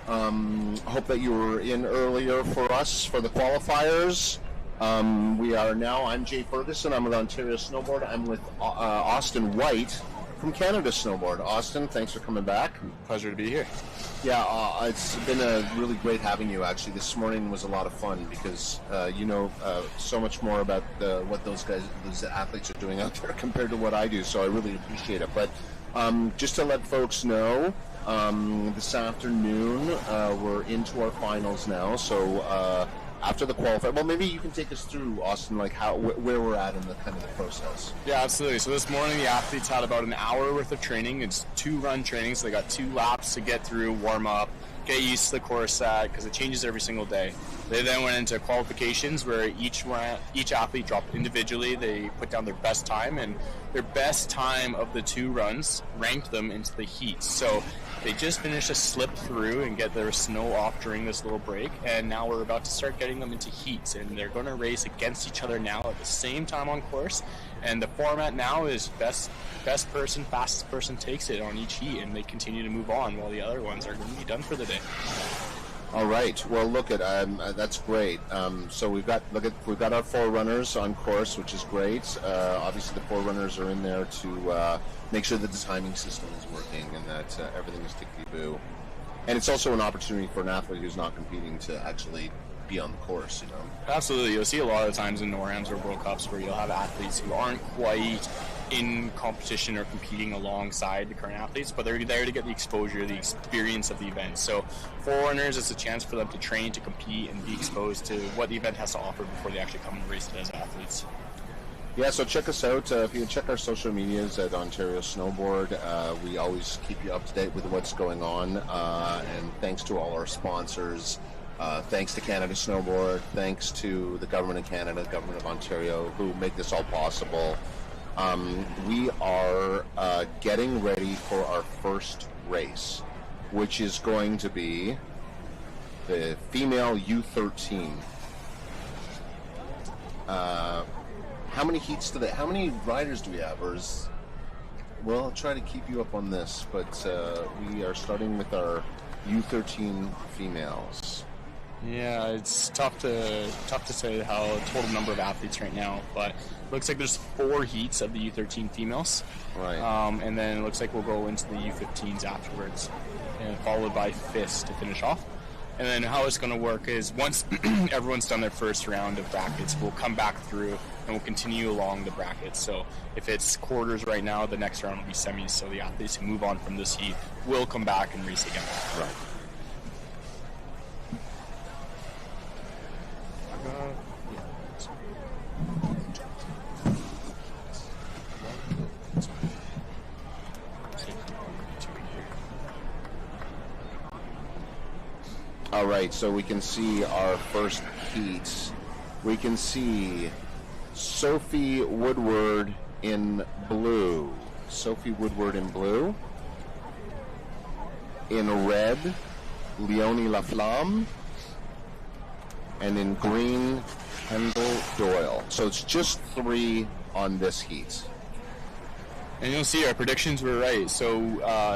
Hope that you were in earlier for us for the qualifiers. We are now, I'm Jay Ferguson, I'm with Ontario Snowboard. I'm with Austin White from Canada Snowboard. Austin, thanks for coming back. Pleasure to be here. Yeah, it's been really great having you. Actually, this morning was a lot of fun because you know so much more about what those athletes are doing out there compared to what I do. So I really appreciate it. But just to let folks know, this afternoon we're into our finals now. So after the qualifier, well, maybe you can take us through, Austin, like where we're at in the kind of the process. Yeah, absolutely. So this morning the athletes had about an hour worth of training. It's 2 run training, so they got 2 laps to get through, warm up, get used to the course set because it changes every single day. They then went into qualifications where each athlete dropped individually. They put down their best time, and their best time of the 2 runs ranked them into the heats. So they just finished a slip through and get their snow off during this little break, and now we're about to start getting them into heats, and they're going to race against each other now at the same time on course. And the format now is best person, fastest person takes it on each heat, and they continue to move on while the other ones are going to be done for the day. All right. Well, look at that's great. So we've got our 4 runners on course, which is great. Obviously, the 4 runners are in there to make sure that the timing system is working and that everything is tickety-boo. And it's also an opportunity for an athlete who's not competing to actually be on the course, you know. Absolutely. You'll see a lot of times in NorAms or World Cups where you'll have athletes who aren't quite in competition or competing alongside the current athletes, but they're there to get the exposure, the experience of the event. So for runners, it's a chance for them to train, to compete, and be exposed to what the event has to offer before they actually come and race it as athletes. Yeah, so check us out. If you check our social medias at Ontario Snowboard, we always keep you up to date with what's going on. And thanks to all our sponsors. Thanks to Canada Snowboard. Thanks to the Government of Canada, the Government of Ontario, who make this all possible. We are getting ready for our first race, which is going to be the female U13. How many heats how many riders do we have? Well, I'll try to keep you up on this, but we are starting with our U13 females. Yeah, it's tough to say how total number of athletes right now, but it looks like there's 4 heats of the U13 females. Right. And then it looks like we'll go into the U15s afterwards, and followed by FIS to finish off. And then how it's going to work is once everyone's done their first round of brackets, we'll come back through and we'll continue along the brackets. So if it's quarters right now, the next round will be semis. So the athletes who move on from this heat will come back and race again. Right. All right, so we can see our first heats. We can see Sophie Woodward in blue. Sophie Woodward in blue. In red, Leonie Laflamme. And in green, Kendall Doyle. So it's just 3 on this heat. And you'll see our predictions were right. So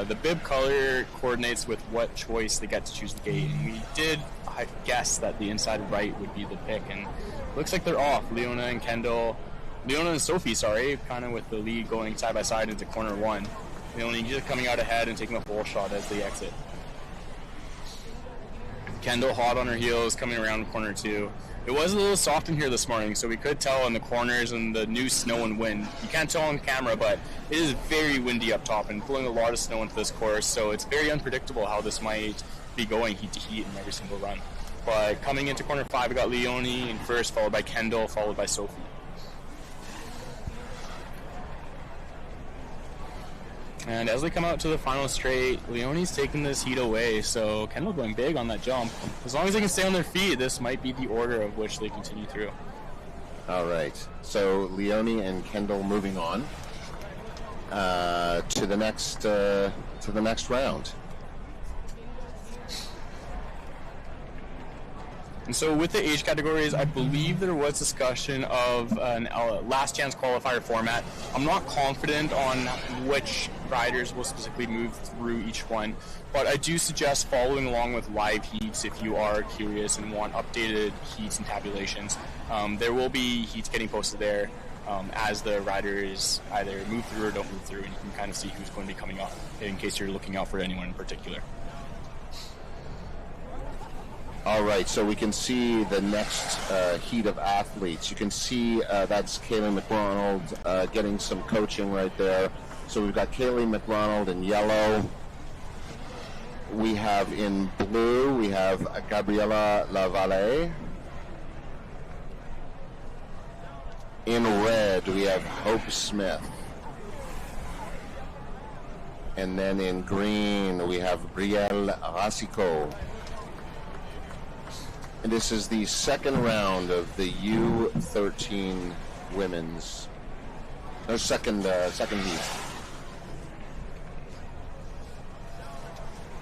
the bib color coordinates with what choice they get to choose the gate. And we did guess that the inside right would be the pick. And looks like they're off. Leona and Sophie, kind of with the lead going side by side into corner 1. Leonie just coming out ahead and taking a full shot as they exit. Kendall hot on her heels, coming around corner 2. It was a little soft in here this morning, so we could tell on the corners and the new snow and wind. You can't tell on camera, but it is very windy up top and blowing a lot of snow into this course, so it's very unpredictable how this might be going heat to heat in every single run. But coming into corner 5, we got Leonie in first, followed by Kendall, followed by Sophie. And as they come out to the final straight, Leonie's taking this heat away, so Kendall going big on that jump. As long as they can stay on their feet, this might be the order of which they continue through. All right, so Leonie and Kendall moving on to the next round. And so with the age categories, I believe there was discussion of an last chance qualifier format. I'm not confident on which riders will specifically move through each one, but I do suggest following along with live heats if you are curious and want updated heats and tabulations. There will be heats getting posted there as the riders either move through or don't move through, and you can kind of see who's going to be coming up in case you're looking out for anyone in particular. All right, so we can see the next heat of athletes. You can see that's Kaylee McDonald getting some coaching right there. So we've got Kaylee McDonald in yellow. We have in blue, we have Gabriela Lavalle. In red, we have Hope Smith. And then in green, we have Brielle Rasico. And this is the second round of the U13 women's, or second heat.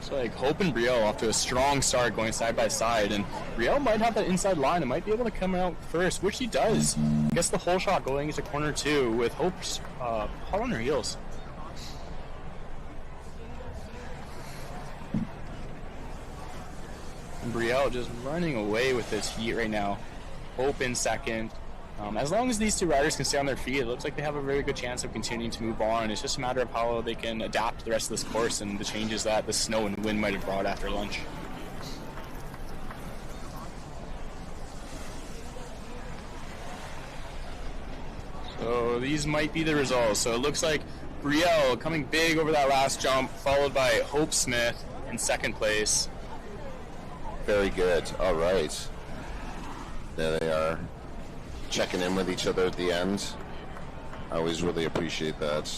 So like Hope and Brielle off to a strong start going side by side, and Brielle might have that inside line and might be able to come out first, which she does. Gets the whole shot going into corner 2 with Hope's hot on her heels. And Brielle just running away with this heat right now. Hope in second. As long as these two riders can stay on their feet, it looks like they have a very good chance of continuing to move on. It's just a matter of how they can adapt to the rest of this course and the changes that the snow and wind might have brought after lunch. So these might be the results. So it looks like Brielle coming big over that last jump, followed by Hope Smith in second place. Very good. All right. There they are, checking in with each other at the end. I always really appreciate that.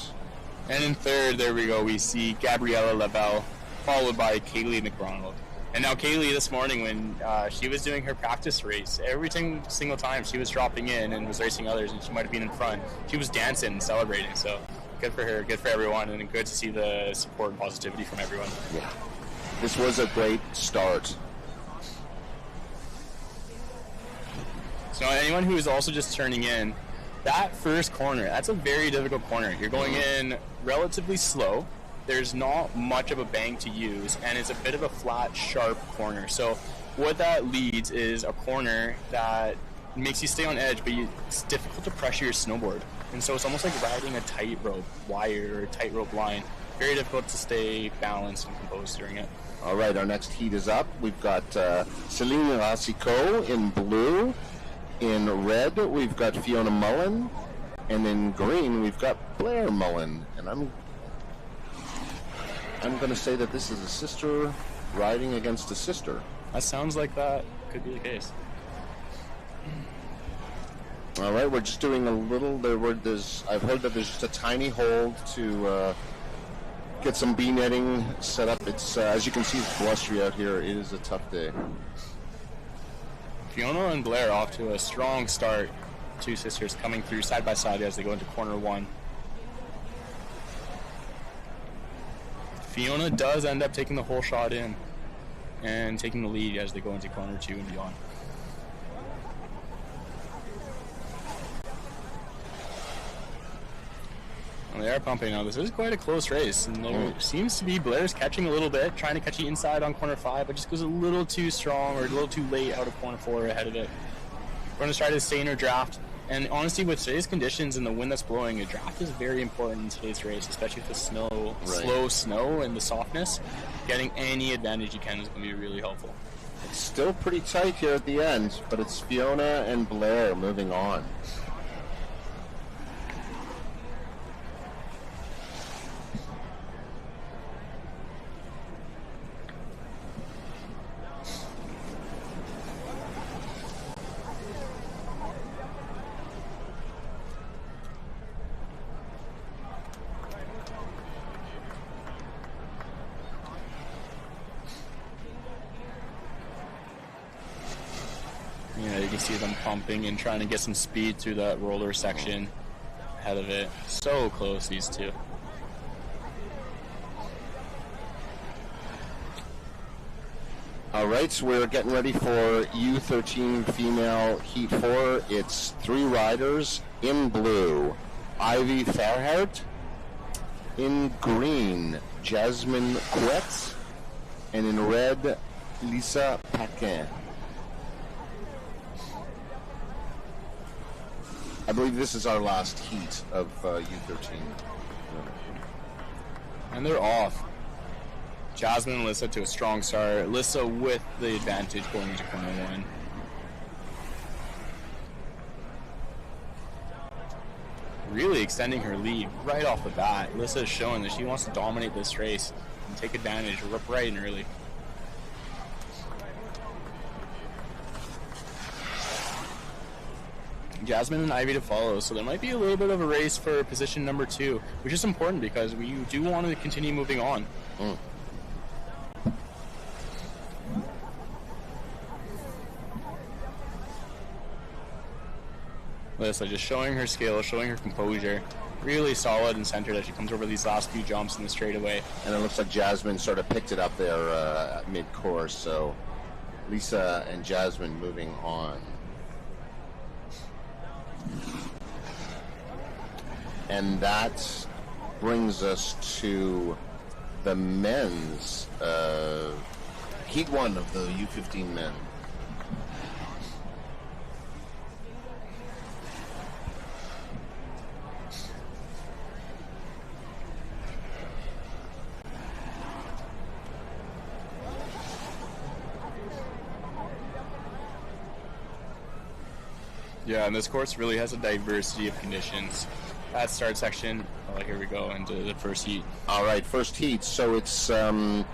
And in third, there we go, we see Gabriela Lavelle, followed by Kaylee McDonald. And now Kaylee this morning, when she was doing her practice race, every single time she was dropping in and was racing others, and she might have been in front, she was dancing and celebrating. So good for her, good for everyone, and good to see the support and positivity from everyone. Yeah. This was a great start. So anyone who is also just turning in, that first corner, that's a very difficult corner. You're going in relatively slow. There's not much of a bank to use, and it's a bit of a flat, sharp corner. So what that leads is a corner that makes you stay on edge, but it's difficult to pressure your snowboard. And so it's almost like riding a tightrope wire or a tightrope line. Very difficult to stay balanced and composed during it. All right, our next heat is up. We've got Celine Rasico in blue. In red, we've got Fiona Mullen, and in green, we've got Blair Mullen. And I'm going to say that this is a sister riding against a sister. That sounds like that could be the case. All right, we're just doing a little. I've heard that there's just a tiny hold to get some bee netting set up. It's as you can see, it's blustery out here. It is a tough day. Fiona and Blair off to a strong start. Two sisters coming through side by side as they go into corner 1. Fiona does end up taking the whole shot in and taking the lead as they go into corner 2 and beyond. Well, they are pumping now. This is quite a close race, and there seems to be Blair's catching a little bit, trying to catch the inside on corner 5, but just goes a little too strong or a little too late out of corner 4 ahead of it. We're going to try to stay in her draft, and honestly, with today's conditions and the wind that's blowing, a draft is very important in today's race, especially with the snow, slow snow and the softness. Getting any advantage you can is going to be really helpful. It's still pretty tight here at the end, but it's Fiona and Blair moving on. You can see them pumping and trying to get some speed through that roller section ahead of it. So close, these two. All right, so we're getting ready for U13 female heat 4. It's 3 riders in blue. Ivy Fairhart. In green, Jasmine Quetz. And in red, Lisa Paquin. I believe this is our last heat of U13. And they're off. Jasmine and Lissa to a strong start. Lissa with the advantage going into corner 1. Really extending her lead right off the bat. Lissa is showing that she wants to dominate this race and take advantage right and early. Jasmine and Ivy to follow, so there might be a little bit of a race for position number 2, which is important because we do want to continue moving on. Lissa just showing her skill, showing her composure. Really solid and centered as she comes over these last few jumps in the straightaway. And it looks like Jasmine sort of picked it up there mid-course, so Lisa and Jasmine moving on. And that brings us to the men's heat 1 of the U15 men. Yeah, and this course really has a diversity of conditions. That start section, here we go into the first heat. All right, first heat. So it's in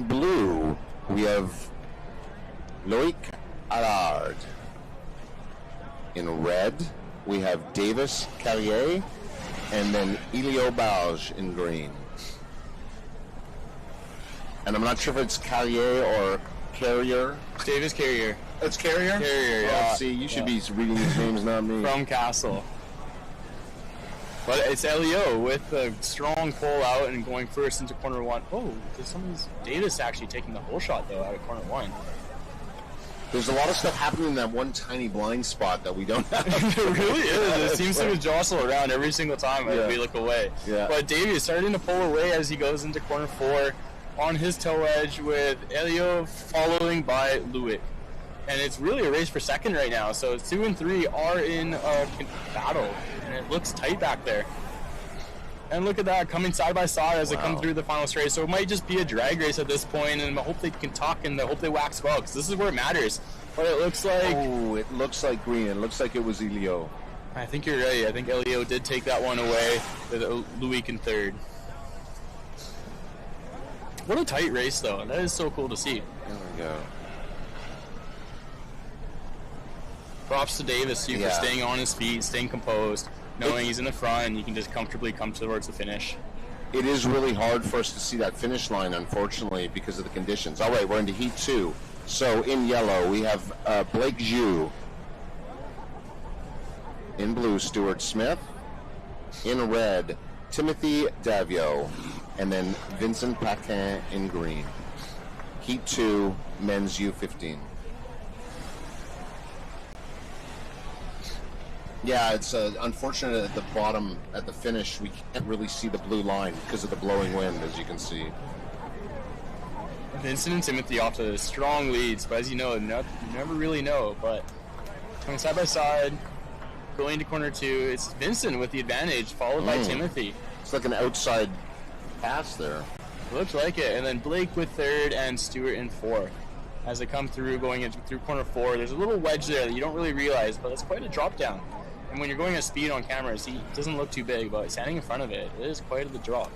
blue, we have Loic Allard. In red, we have Davis Carrier, and then Elio Barge in green. And I'm not sure if it's Carrier or Carrier. Davis Carrier. It's Carrier? Carrier, yeah. Oh, see, you should be reading these names, not me. From Castle. But it's Elio with a strong pull out and going first into corner 1. Oh, there's Davis actually taking the whole shot, though, out of corner 1. There's a lot of stuff happening in that one tiny blind spot that we don't have. It really is. It seems to jostle around every single time as we look away. Yeah. But Davies starting to pull away as he goes into corner 4 on his toe edge with Elio following by Luick. And it's really a race for second right now. So 2 and 3 are in a battle. And it looks tight back there. And look at that, coming side by side as they come through the final straight. So it might just be a drag race at this point, and I hope they can talk and I hope they wax well, because this is where it matters. But it looks like... Oh, it looks like green. It looks like it was Elio. I think you're right. I think Elio did take that one away with Luick in third. What a tight race, though. That is so cool to see. There we go. Props to Davis, too, for staying on his feet, staying composed, knowing he's in the front and he can just comfortably come towards the finish. It is really hard for us to see that finish line, unfortunately, because of the conditions. All right, we're into Heat 2. So in yellow, we have Blake Zhu. In blue, Stuart Smith. In red, Timothy Davio. And then Vincent Paquin in green. Heat 2, men's U15. Yeah, it's unfortunate at the bottom, at the finish, we can't really see the blue line because of the blowing wind, as you can see. Vincent and Timothy off to strong leads, but as you know, you never really know. But coming side by side, going to corner 2, it's Vincent with the advantage, followed by Timothy. It's like an outside pass there. Looks like it. And then Blake with third and Stuart in fourth. As they come through, going through corner 4, there's a little wedge there that you don't really realize, but it's quite a drop down. And when you're going at speed on cameras, he doesn't look too big, but standing in front of it, it is quite the drop.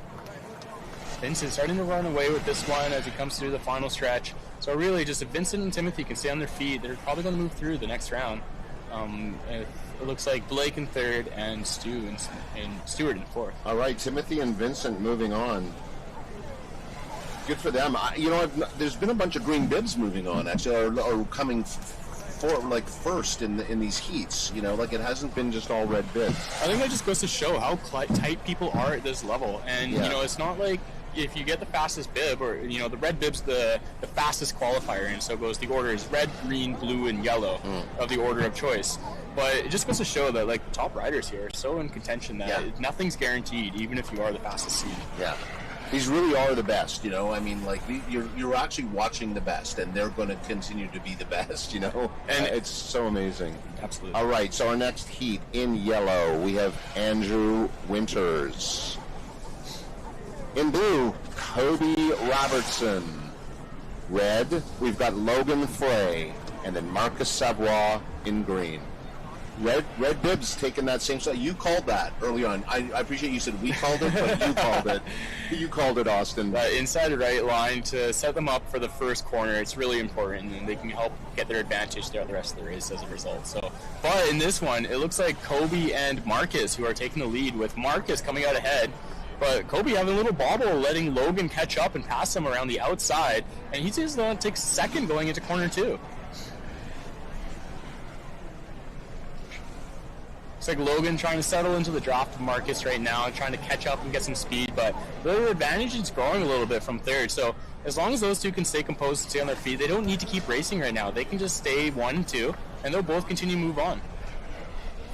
Vincent starting to run away with this one as he comes through the final stretch. So really, just if Vincent and Timothy can stay on their feet, they're probably going to move through the next round. It looks like Blake in third and Stuart in fourth. All right, Timothy and Vincent moving on. Good for them. There's been a bunch of green bibs moving on, actually, or coming first in these heats. It hasn't been just all red bibs. I think that just goes to show how tight people are at this level, and it's not like if you get the fastest bib, or the red bib's the fastest qualifier, and so goes the order is red, green, blue, and yellow of the order of choice. But it just goes to show that like the top riders here are so in contention that nothing's guaranteed, even if you are the fastest seed. Yeah. These really are the best, I mean, like, you're actually watching the best, and they're going to continue to be the best, And it's so amazing. Absolutely. All right, so our next heat in yellow, we have Andrew Winters. In blue, Kobe Robertson. Red, we've got Logan Frey, and then Marcus Savoie in green. Red bibs taking that same shot. You called that early on. I appreciate you said we called it, but you called it. You called it, Austin. Inside the right line to set them up for the first corner. It's really important, and they can help get their advantage throughout the rest of the race as a result. So, but in this one, it looks like Kobe and Marcus who are taking the lead, with Marcus coming out ahead. But Kobe having a little bobble, letting Logan catch up and pass him around the outside, and he just takes second going into corner 2. It's like Logan trying to settle into the drop of Marcus right now, trying to catch up and get some speed, but their advantage is growing a little bit from third. So as long as those two can stay composed and stay on their feet, they don't need to keep racing right now. They can just stay 1 and 2, and they'll both continue to move on.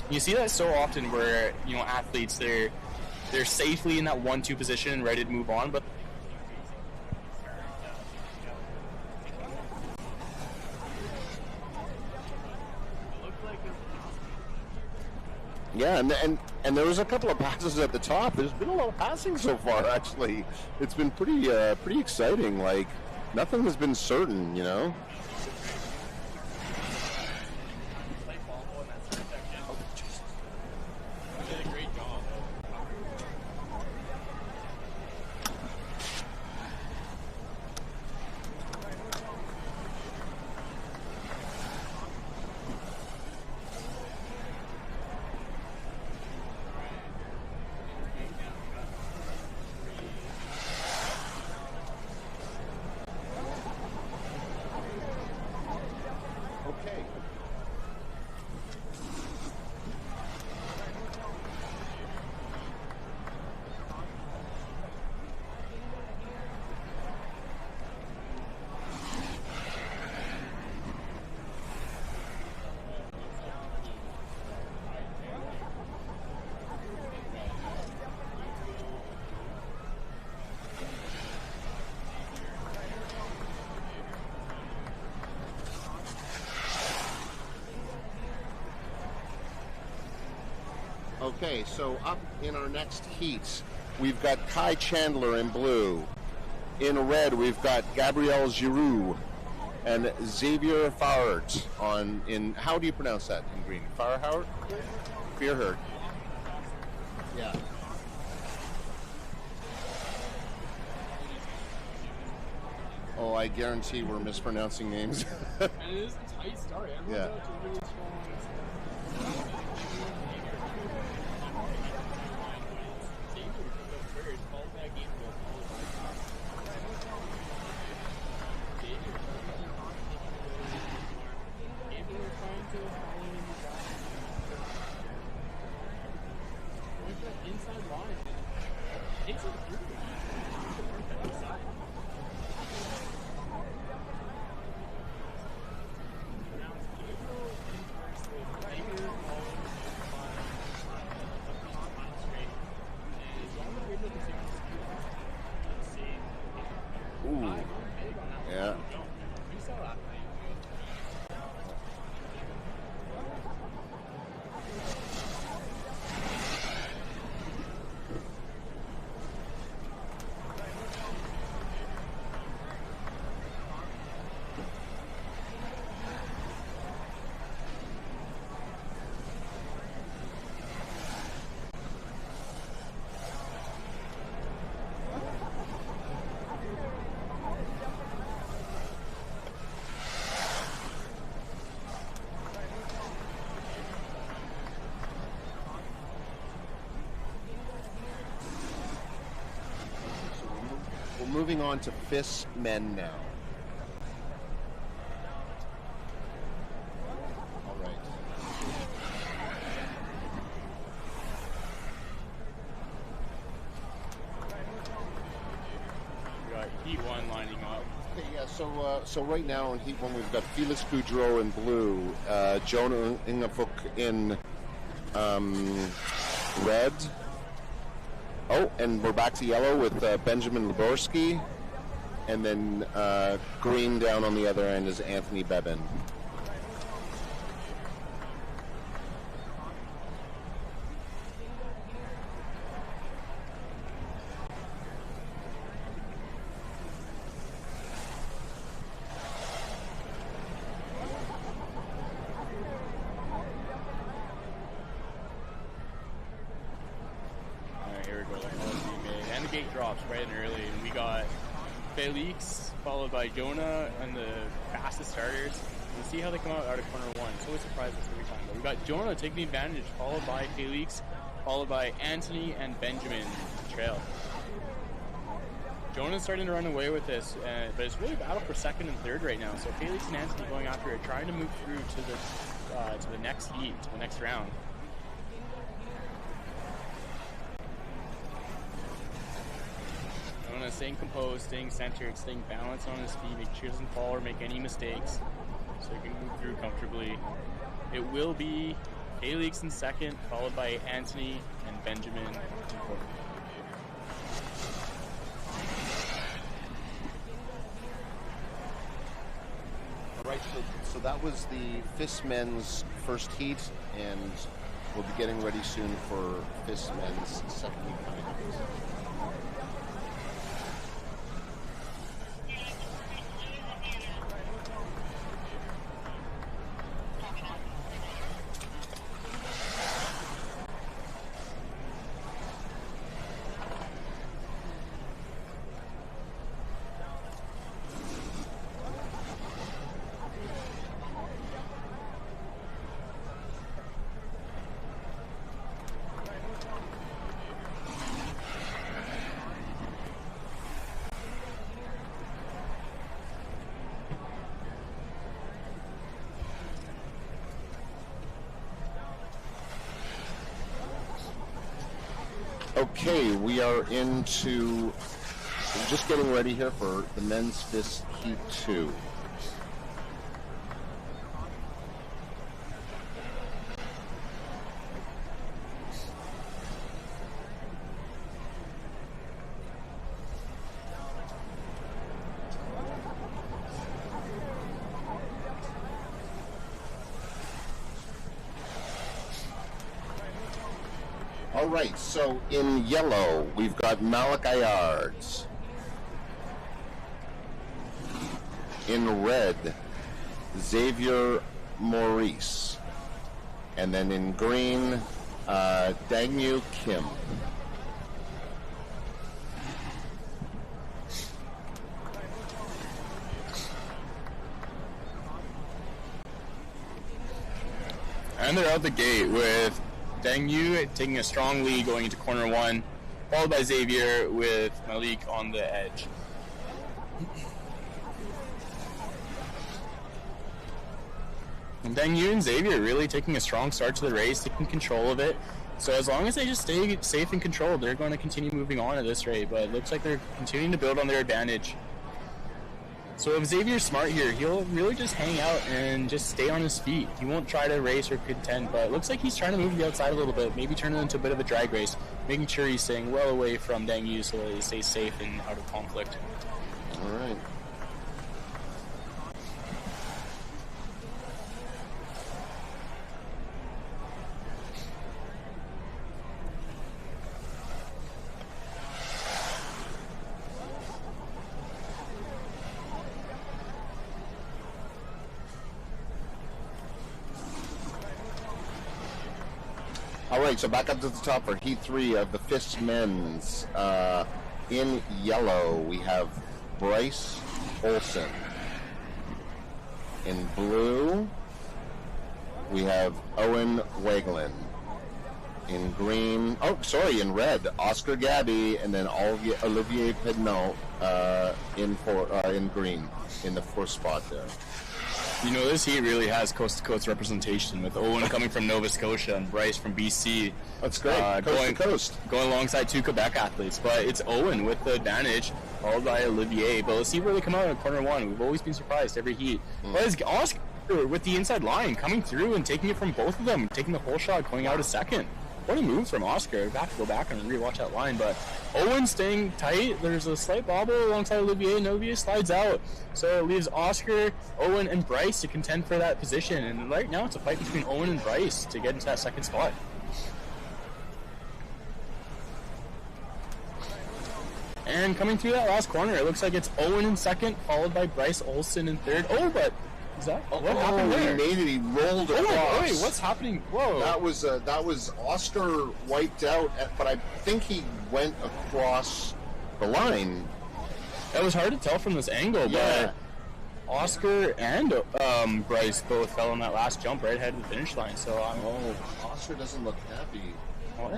You see that so often where athletes they're safely in that 1-2 position and ready to move on, but yeah, and there was a couple of passes at the top. There's been a lot of passing so far, actually. It's been pretty exciting. Like, nothing has been certain, Okay, so up in our next heat, we've got Kai Chandler in blue. In red, we've got Gabriel Giroux and Xavier Farhart in, how do you pronounce that in green? Farhart? Farhart. Yeah. Oh, I guarantee we're mispronouncing names. And it is a tight start. Yeah. Yeah. Moving on to FIS men now. All right. Yeah, so right now in Heat 1 we've got Felix Boudreau in blue, Jonah Ingefuk in red. Oh, and we're back to yellow with Benjamin Liborski, and then green down on the other end is Anthony Bebin. Gate drops right and early, and we got Felix followed by Jonah and the fastest starters. We'll see how they come out of corner one. It's always surprises us every time. But we got Jonah taking the advantage, followed by Felix, followed by Anthony and Benjamin to trail. Jonah's starting to run away with this, but it's really battle for second and third right now. So Felix and Anthony going after it, trying to move through to the next heat, to the next round. Staying composed, staying centered, staying balanced on his feet, make sure he doesn't fall or make any mistakes, so he can move through comfortably. It will be Felix in second, followed by Anthony and Benjamin in fourth. All right, so that was the FIS men's first heat, and we'll be getting ready soon for FIS men's second heat coming up. Okay, we are just getting ready here for the men's FIS Heat 2. All right, so in yellow, we've got Malik Ayards. In red, Xavier Maurice. And then in green, Dangyu Kim. And they're out the gate with Dang Yu taking a strong lead going into corner one, followed by Xavier with Malik on the edge. And Dang Yu and Xavier really taking a strong start to the race, taking control of it. So as long as they just stay safe and controlled, they're going to continue moving on at this rate. But it looks like they're continuing to build on their advantage. So if Xavier's smart here, he'll really just hang out and just stay on his feet. He won't try to race or contend, but it looks like he's trying to move the outside a little bit, maybe turn it into a bit of a drag race, making sure he's staying well away from Dang Yu so that he stays safe and out of conflict. All right. All right, so back up to the top for Heat 3 of the FIS men's. In yellow, we have Bryce Olson. In blue, we have Owen Wagelin. In green, in red, Oscar Gabby, and then Olivier Pednot in green, in the fourth spot there. You know, this heat really has coast-to-coast representation, with Owen coming from Nova Scotia and Bryce from BC. That's great. Coast-to-coast. Going alongside two Quebec athletes. But it's Owen with the advantage, followed by Olivier. But let's see where they come out in corner one. We've always been surprised every heat. But it's Oscar with the inside line coming through and taking it from both of them, taking the whole shot, going out a second. What a move from Oscar. I have to go back and rewatch that line, but Owen staying tight. There's a slight bobble alongside Olivier, and Olivier slides out. So it leaves Oscar, Owen, and Bryce to contend for that position. And right now it's a fight between Owen and Bryce to get into that second spot. And coming through that last corner, it looks like it's Owen in second, followed by Bryce Olsen in third. Oh, but is that what happened there? He made it. He rolled across. Wait, what's happening? Whoa! That was Oscar wiped out, but I think he went across the line. It was hard to tell from this angle, but Oscar and Bryce both fell on that last jump right ahead of the finish line. So Oscar doesn't look happy. What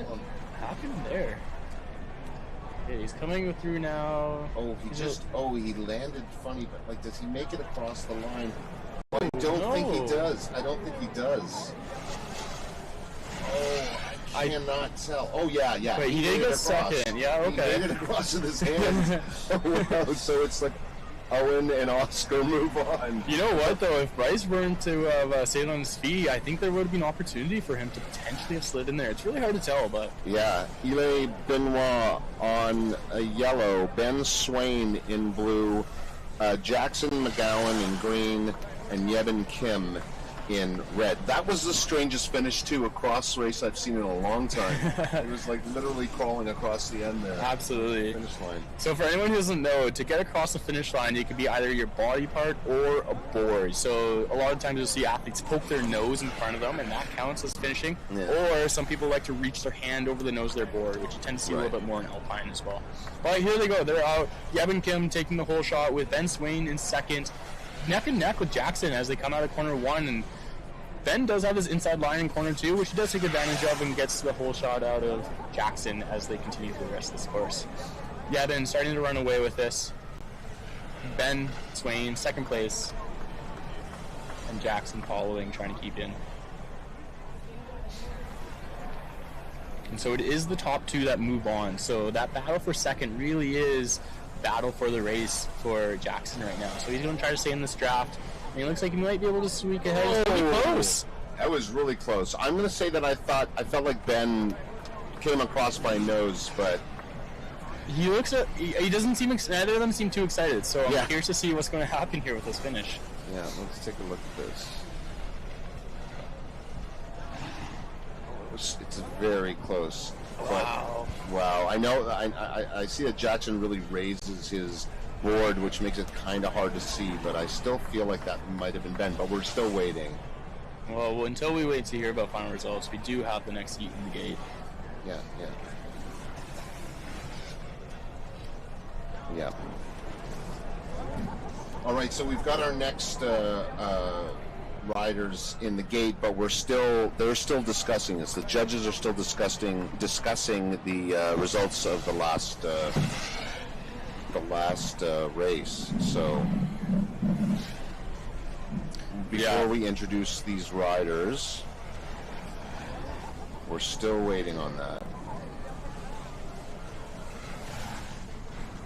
happened there? Okay, he's coming through now. He landed funny, but like, does he make it across the line? I don't think he does. I cannot tell. Oh, yeah. Wait, he did get second. Yeah, okay. He made it across with his hands. Wow. So it's like Owen and Oscar move on. You know what, though? If Bryce weren't to have stayed on his feet, I think there would have been an opportunity for him to potentially have slid in there. It's really hard to tell, but... Yeah. Eli Benoit on yellow, Ben Swain in blue, Jackson McGowan in green, and Yevon Kim in red. That was the strangest finish to a cross race I've seen in a long time. It was like literally crawling across the end there. Absolutely. Finish line. So for anyone who doesn't know, to get across the finish line, it could be either your body part or a board. So a lot of times you'll see athletes poke their nose in front of them, and that counts as finishing. Yeah. Or some people like to reach their hand over the nose of their board, which you tend to see a little bit more in alpine as well. But here they go. They're out. Yevon Kim taking the whole shot with Ben Swain in second. Neck and neck with Jackson as they come out of corner one, and Ben does have his inside line in corner two, which he does take advantage of and gets the whole shot out of Jackson as they continue through the rest of this course. Yevon starting to run away with this. Ben Swain, second place, and Jackson following, trying to keep in. And so it is the top two that move on. So that battle for second really is battle for the race for Jackson right now. So he's going to try to stay in this draft. And it looks like he might be able to squeak ahead. It's pretty close. That was really close. I'm going to say that I felt like Ben came across my nose, but he doesn't seem neither of them seem too excited. So I'm curious to see what's going to happen here with this finish. Yeah, let's take a look at this. It's very close. Wow. Wow. I know. I see that Jackson really raises his board, which makes it kind of hard to see, but I still feel like that might have been Ben, but we're still waiting. Well, until we wait to hear about final results, we do have the next heat in the gate. Yeah. All right, so we've got our next riders in the gate, but they're still discussing this. The judges are still discussing the results of the last race. So before we introduce these riders, we're still waiting on that.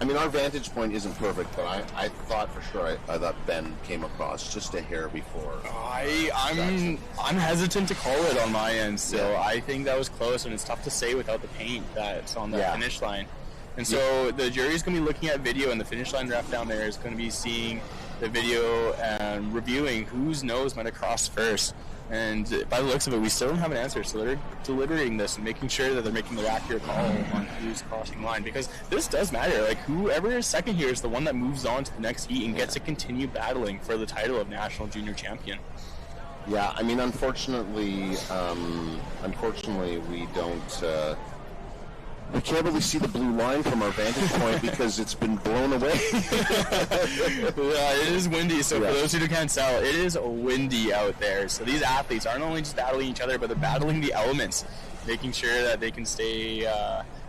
I mean, our vantage point isn't perfect, but I thought for sure I thought Ben came across just a hair before. I'm hesitant to call it on my end still. Yeah. I think that was close, and it's tough to say without the paint that's on the finish line. And so the jury's going to be looking at video, and the finish line ref down there is going to be seeing the video and reviewing whose nose might have crossed first. And by the looks of it, we still don't have an answer, so they're deliberating this and making sure that they're making the accurate call on who's crossing line, because this does matter. Like, whoever is second here is the one that moves on to the next heat and gets to continue battling for the title of National Junior Champion. Yeah, I mean, unfortunately, we don't... we can't really see the blue line from our vantage point because it's been blown away. It is windy, so for those who can't tell, it is windy out there. So these athletes aren't only just battling each other, but they're battling the elements, making sure that they can stay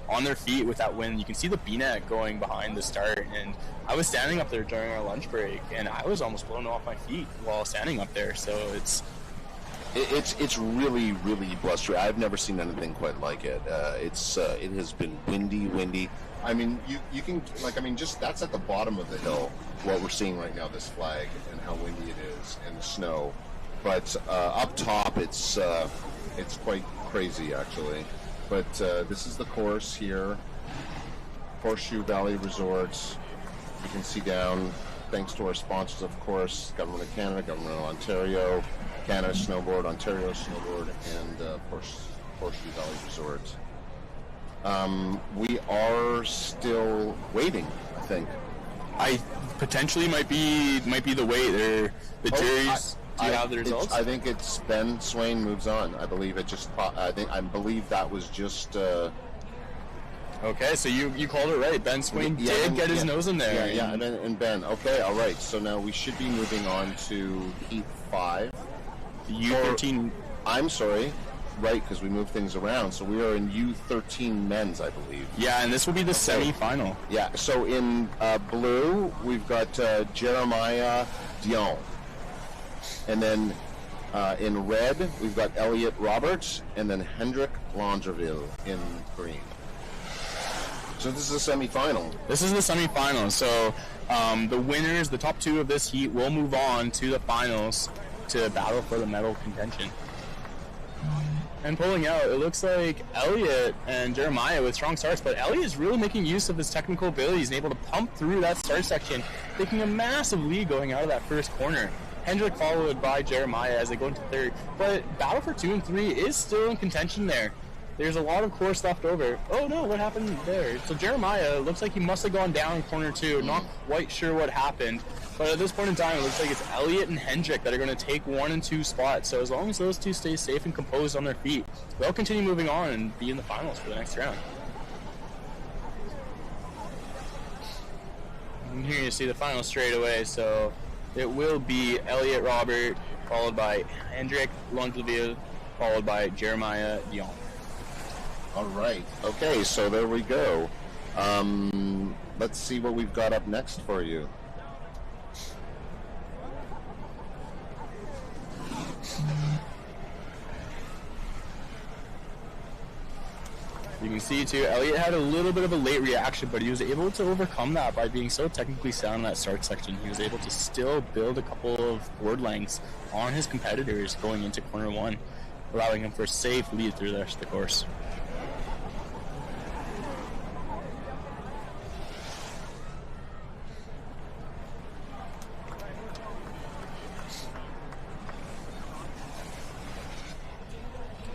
on their feet with that wind. You can see the B-net going behind the start, and I was standing up there during our lunch break, and I was almost blown off my feet while standing up there. So it's really, really blustery. I've never seen anything quite like it. It has been windy. I mean, you can, like, I mean, just that's at the bottom of the hill, what we're seeing right now, this flag, and how windy it is, and the snow. But up top, it's quite crazy, actually. But this is the course here, Horseshoe Valley Resort. You can see down, thanks to our sponsors, of course, Government of Canada, Government of Ontario, Canada Snowboard, Ontario Snowboard, and of course, Horseshoe Valley Resort. We are still waiting, I think. I potentially might be the wait. The juries. Do you have the results? I think it's Ben Swain moves on. I believe it just. I believe that was just. Okay, so you called it right. Ben Swain did get his nose in there. Yeah, and Ben. Okay, all right. So now we should be moving on to Heat 5. The U13. I'm sorry. Right, because we move things around. So we are in U13 men's, I believe. Yeah, and this will be the semi-final. Yeah, so in blue, we've got Jeremiah Dion. And then in red, we've got Elliot Roberts, and then Hendrik Longerville in green. So this is the semi-final. This is the semi-final. So the winners, the top two of this heat, will move on to the finals to battle for the medal contention. And pulling out, it looks like Elliot and Jeremiah with strong starts, but Elliot is really making use of his technical abilities and able to pump through that start section, taking a massive lead going out of that first corner. Hendrik followed by Jeremiah as they go into third, but battle for 2 and 3 is still in contention there. There's a lot of course left over. Oh no, what happened there? So Jeremiah, looks like he must have gone down in corner 2. Not quite sure what happened. But at this point in time, it looks like it's Elliot and Hendrik that are going to take 1 and 2 spots. So as long as those two stay safe and composed on their feet, they'll continue moving on and be in the finals for the next round. And here you see the final straight away. So it will be Elliot Robert, followed by Hendrik Longleville, followed by Jeremiah Dion. All right. Okay, so there we go. Let's see what we've got up next for you. You can see too, Elliot had a little bit of a late reaction, but he was able to overcome that by being so technically sound in that start section. He was able to still build a couple of board lengths on his competitors going into corner 1, allowing him for a safe lead through the rest of the course.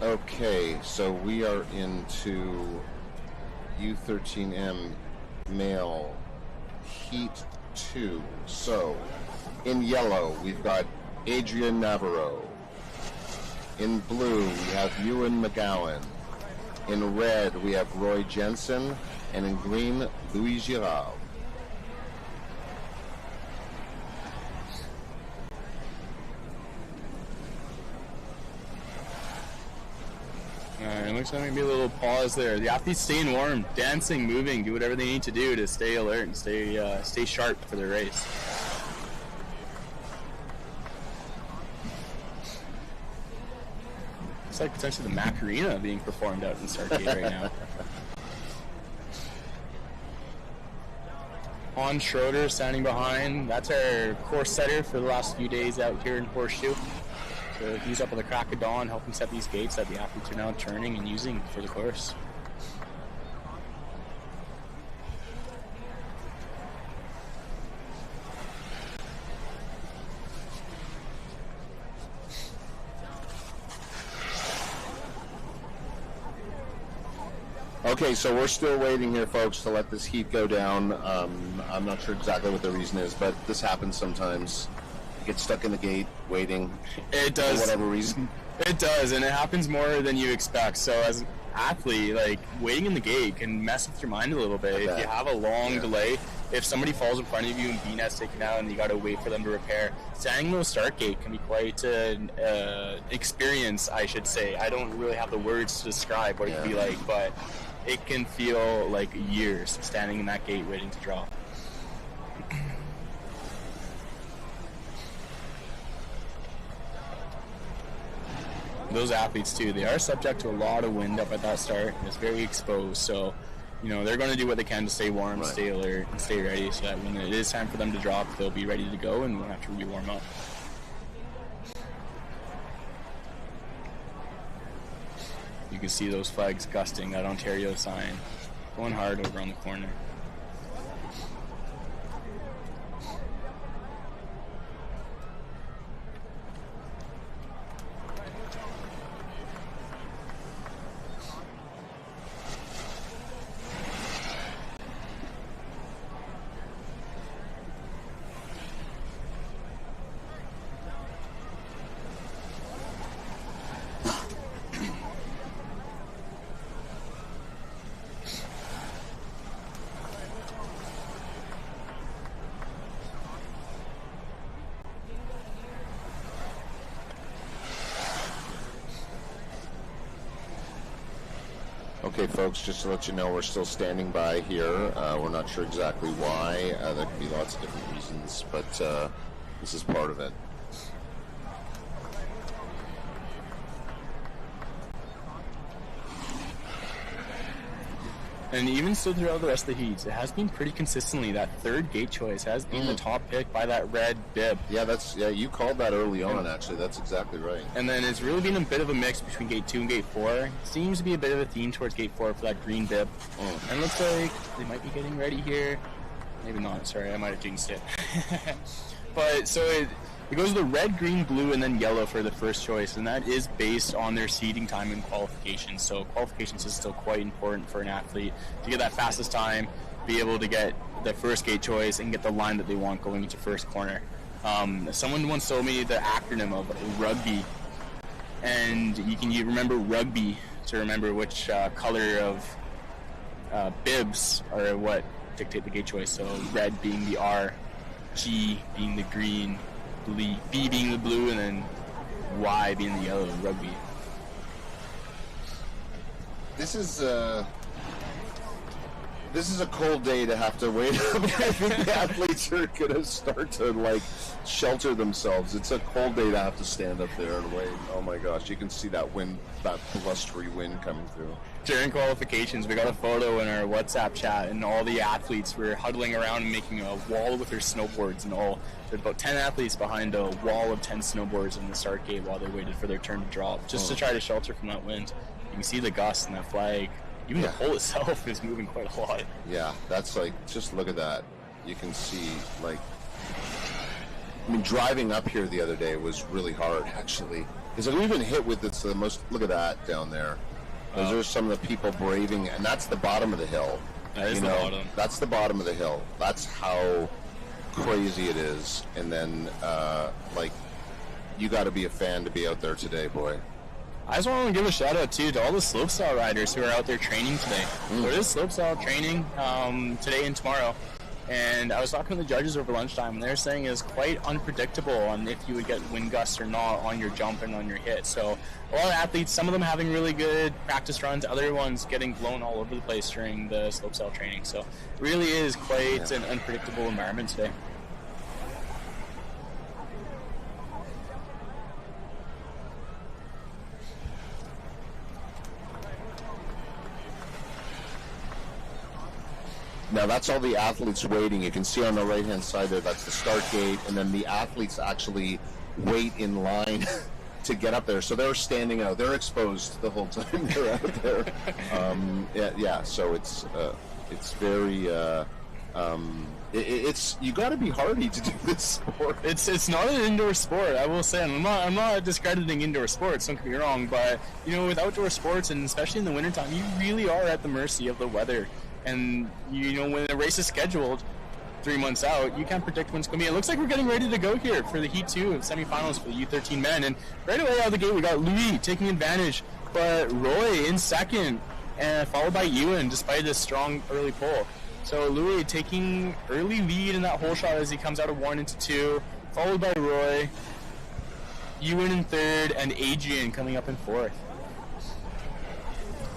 Okay, so we are into U13M male heat 2. So in yellow we've got Adrian Navarro. In blue we have Ewan McGowan. In red we have Roy Jensen, and in green Louis Girard. Alright, looks like maybe a little pause there. The athletes staying warm, dancing, moving, do whatever they need to do to stay alert and stay sharp for their race. Looks like potentially the Macarena being performed out in Stargate right now. Han Schroeder standing behind. That's our course setter for the last few days out here in Horseshoe. So he's up at the crack of dawn helping set these gates that the athletes are now turning and using for the course. Okay, so we're still waiting here, folks, to let this heat go down. I'm not sure exactly what the reason is, but this happens sometimes. Get stuck in the gate waiting. It does. For whatever reason. It does, and it happens more than you expect. So as an athlete, like, waiting in the gate can mess with your mind a little bit. If you have a long delay, if somebody falls in front of you and B-net's taken out and you got to wait for them to repair, standing in the start gate can be quite an experience, I should say. I don't really have the words to describe what it can be like, but it can feel like years standing in that gate waiting to drop. Those athletes too, they are subject to a lot of wind up at that start, and it's very exposed, so you know they're going to do what they can to stay warm, right, stay alert, and stay ready, so that when it is time for them to drop, they'll be ready to go and won't have to re-warm up. You can see those flags gusting, that Ontario sign, going hard over on the corner. Okay, folks, just to let you know, we're still standing by here. We're not sure exactly why. There could be lots of different reasons, but this is part of it. And even still throughout the rest of the heats, it has been pretty consistently that third gate choice has been the top pick by that red bib. Yeah, you called that early on, actually. That's exactly right. And then it's really been a bit of a mix between gate 2 and gate 4. Seems to be a bit of a theme towards gate 4 for that green bib. And it looks like they might be getting ready here. Maybe not, sorry, I might have jinxed it. But so it goes to the red, green, blue, and then yellow for the first choice, and that is based on their seeding time in qualifications. So qualifications is still quite important for an athlete to get that fastest time, be able to get the first gate choice, and get the line that they want going into first corner. Someone once told me the acronym of rugby, and you remember rugby to remember which color of bibs are what dictate the gate choice. So red being the R, G being the green, B being the blue, and then Y being the yellow, rugby. This is a cold day to have to wait up. I think the athletes are going to start to shelter themselves. It's a cold day to have to stand up there and wait. Oh my gosh, you can see that wind, that blustery wind coming through. During qualifications, we got a photo in our WhatsApp chat, and all the athletes were huddling around and making a wall with their snowboards and all. There's about 10 athletes behind a wall of 10 snowboards in the start gate while they waited for their turn to drop, just to try to shelter from that wind. You can see the gusts and that flag. Even the pole itself is moving quite a lot. Yeah, that's just look at that. You can see, driving up here the other day was really hard, actually. Because we've been hit with the most, look at that down there. Those are some of the people braving, and that's the bottom of the hill. That is the bottom. That's the bottom of the hill. That's how crazy it is. And then, you got to be a fan to be out there today, boy. I just want to give a shout out too to all the slopestyle riders who are out there training today. There is slopestyle training today and tomorrow, and I was talking to the judges over lunchtime, and they're saying it's quite unpredictable on if you would get wind gusts or not on your jump and on your hit. So a lot of athletes, some of them having really good practice runs, other ones getting blown all over the place during the slopestyle training. So it really is quite an unpredictable environment today. Now that's all the athletes waiting. You can see on the right-hand side there, that's the start gate, and then the athletes actually wait in line to get up there. So they're standing out. They're exposed the whole time they're out there. So it's very it's you got to be hardy to do this sport. It's not an indoor sport, I will say. I'm not discrediting indoor sports, don't get me wrong, but with outdoor sports, and especially in the wintertime, you really are at the mercy of the weather. And, when a race is scheduled 3 months out, you can't predict when it's going to be. It looks like we're getting ready to go here for the Heat 2 of semifinals for the U13 men. And right away out of the gate, we got Louis taking advantage, but Roy in second, and followed by Ewan, despite a strong early pull. So Louis taking early lead in that hole shot as he comes out of 1 into 2, followed by Roy, Ewan in third, and Adrian coming up in fourth.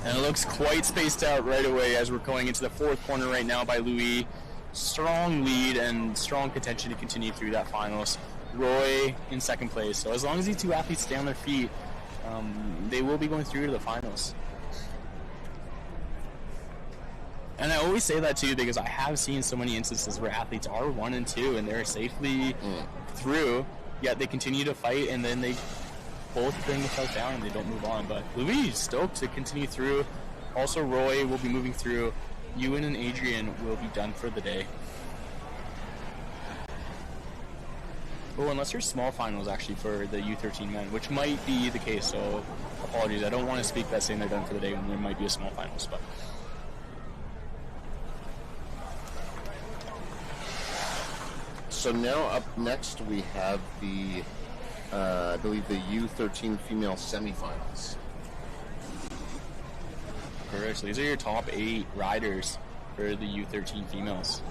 And it looks quite spaced out right away as we're going into the fourth corner right now by Louis. Strong lead and strong contention to continue through that finals. Roy in second place. So as long as these two athletes stay on their feet, they will be going through to the finals. And I always say that too because I have seen so many instances where athletes are 1 and 2 and they're safely through, yet they continue to fight and then they both bring themselves down and they don't move on. But Louis is stoked to continue through. Also Roy will be moving through. Ewan and Adrian will be done for the day. Oh, unless there's small finals actually for the U13 men, which might be the case, so apologies. I don't want to speak that saying they're done for the day when there might be a small finals, but so now up next we have the I believe the U13 female semifinals. correct. So these are your top 8 riders for the U13 females.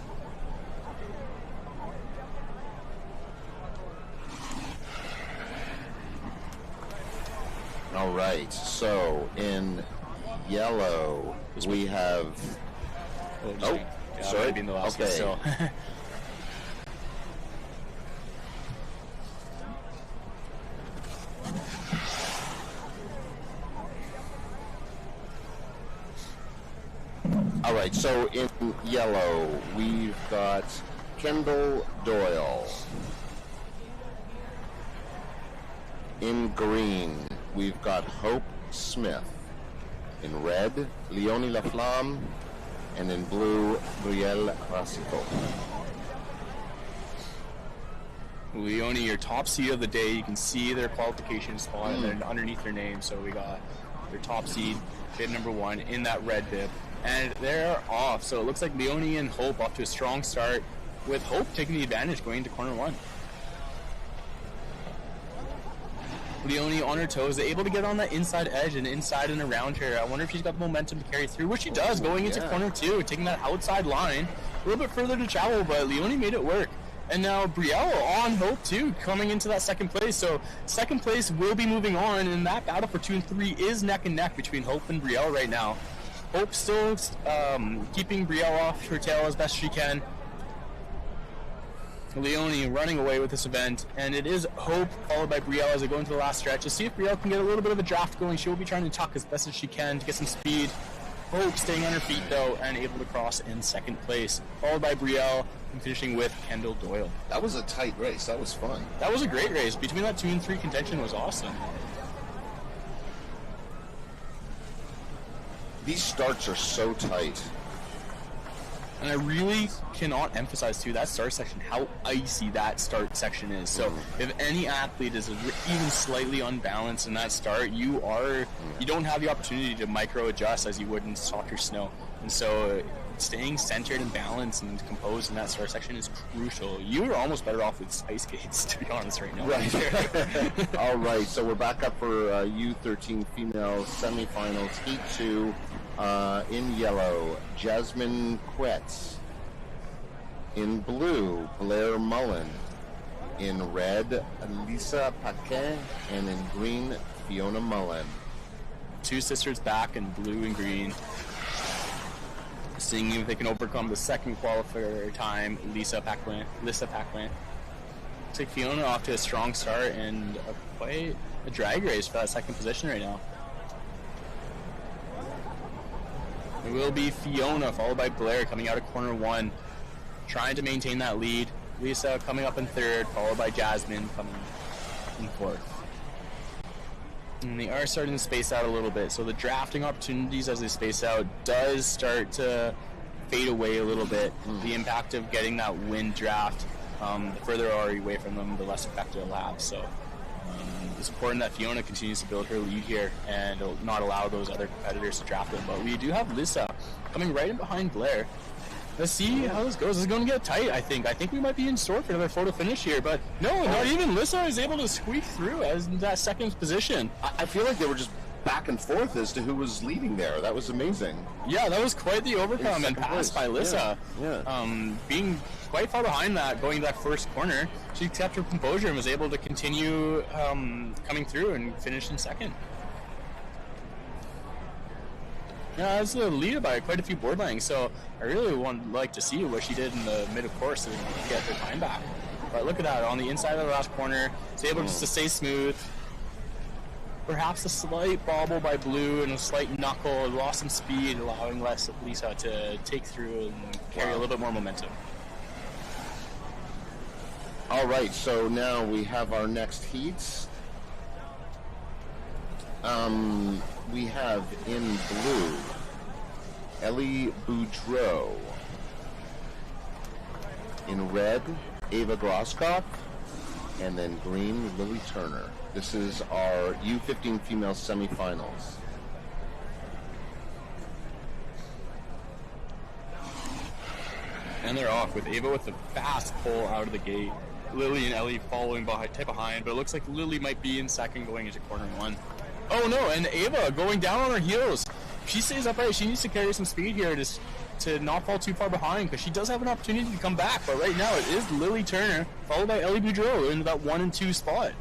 All right, so in yellow we have. Sorry. Being the last one, Okay. so. All right, so in yellow we've got Kendall Doyle. In green we've got Hope Smith. In red, Leonie Laflamme. And in blue, Brielle Rasico. Leonie, your top seed of the day. You can see their qualification spot and underneath their name. So we got their top seed, bib number 1, in that red bib. And they're off. So it looks like Leonie and Hope off to a strong start, with Hope taking the advantage going into corner 1. Leonie on her toes, able to get on that inside edge and inside and around her. I wonder if she's got the momentum to carry through, which she does going into corner 2, taking that outside line. A little bit further to travel, but Leonie made it work. And now Brielle on Hope too, coming into that second place. So second place will be moving on, and that battle for 2 and 3 is neck and neck between Hope and Brielle right now. Hope still keeping Brielle off her tail as best she can. Leonie running away with this event, and it is Hope followed by Brielle as they go into the last stretch. To see if Brielle can get a little bit of a draft going. She will be trying to tuck as best as she can to get some speed. Hope staying on her feet though and able to cross in second place, followed by Brielle and finishing with Kendall Doyle. That was a tight race. That was fun. That was a great race. Between that 2 and 3 contention was awesome. These starts are so tight. And I really cannot emphasize too that start section, how icy that start section is. So if any athlete is even slightly unbalanced in that start, you don't have the opportunity to micro adjust as you would in soccer snow. And so staying centered and balanced and composed in that start section is crucial. You are almost better off with ice skates, to be honest, right now. Right. All right, so we're back up for U13 female semifinals, heat 2. In yellow, Jasmine Quetz. In blue, Blair Mullen. In red, Lisa Paquet. And in green, Fiona Mullen. 2 sisters back in blue and green. Seeing if they can overcome the second qualifier time, Lisa Paquin. Looks like Fiona off to a strong start and quite a drag race for that second position right now. It will be Fiona, followed by Blair coming out of corner 1, trying to maintain that lead. Lisa coming up in 3rd, followed by Jasmine coming in 4th. And they are starting to space out a little bit, so the drafting opportunities as they space out does start to fade away a little bit. The impact of getting that wind draft, the further are you away from them, the less effective it'll have. So it's important that Fiona continues to build her lead here and not allow those other competitors to draft them. But we do have Lisa coming right in behind Blair. Let's see how this goes. This is going to get tight, I think. I think we might be in store for another photo finish here, but no, not even Lisa is able to squeak through as in that second position. I feel like they were just back and forth as to who was leading there. That was amazing. Yeah, that was quite the overcome and pass by Lisa. Yeah. Being quite far behind that, going to that first corner, she kept her composure and was able to continue coming through and finish in second. Yeah, it's a lead by quite a few board lengths, so I really would like to see what she did in the mid of course to get her time back. But look at that, on the inside of the last corner, it's able just to stay smooth. Perhaps a slight bobble by Blue and a slight knuckle, lost some speed, allowing Lisa to take through and carry a little bit more momentum. All right, so now we have our next heats. We have in blue, Ellie Boudreau. In red, Ava Groskopf. And then green, Lily Turner. This is our U15 female semifinals. And they're off with Ava with the fast pull out of the gate. Lily and Ellie following behind, but it looks like Lily might be in second going into corner one. Oh no, and Ava going down on her heels. If she stays upright, she needs to carry some speed here to not fall too far behind, because she does have an opportunity to come back, but right now it is Lily Turner followed by Ellie Boudreau in that 1 and 2 spot.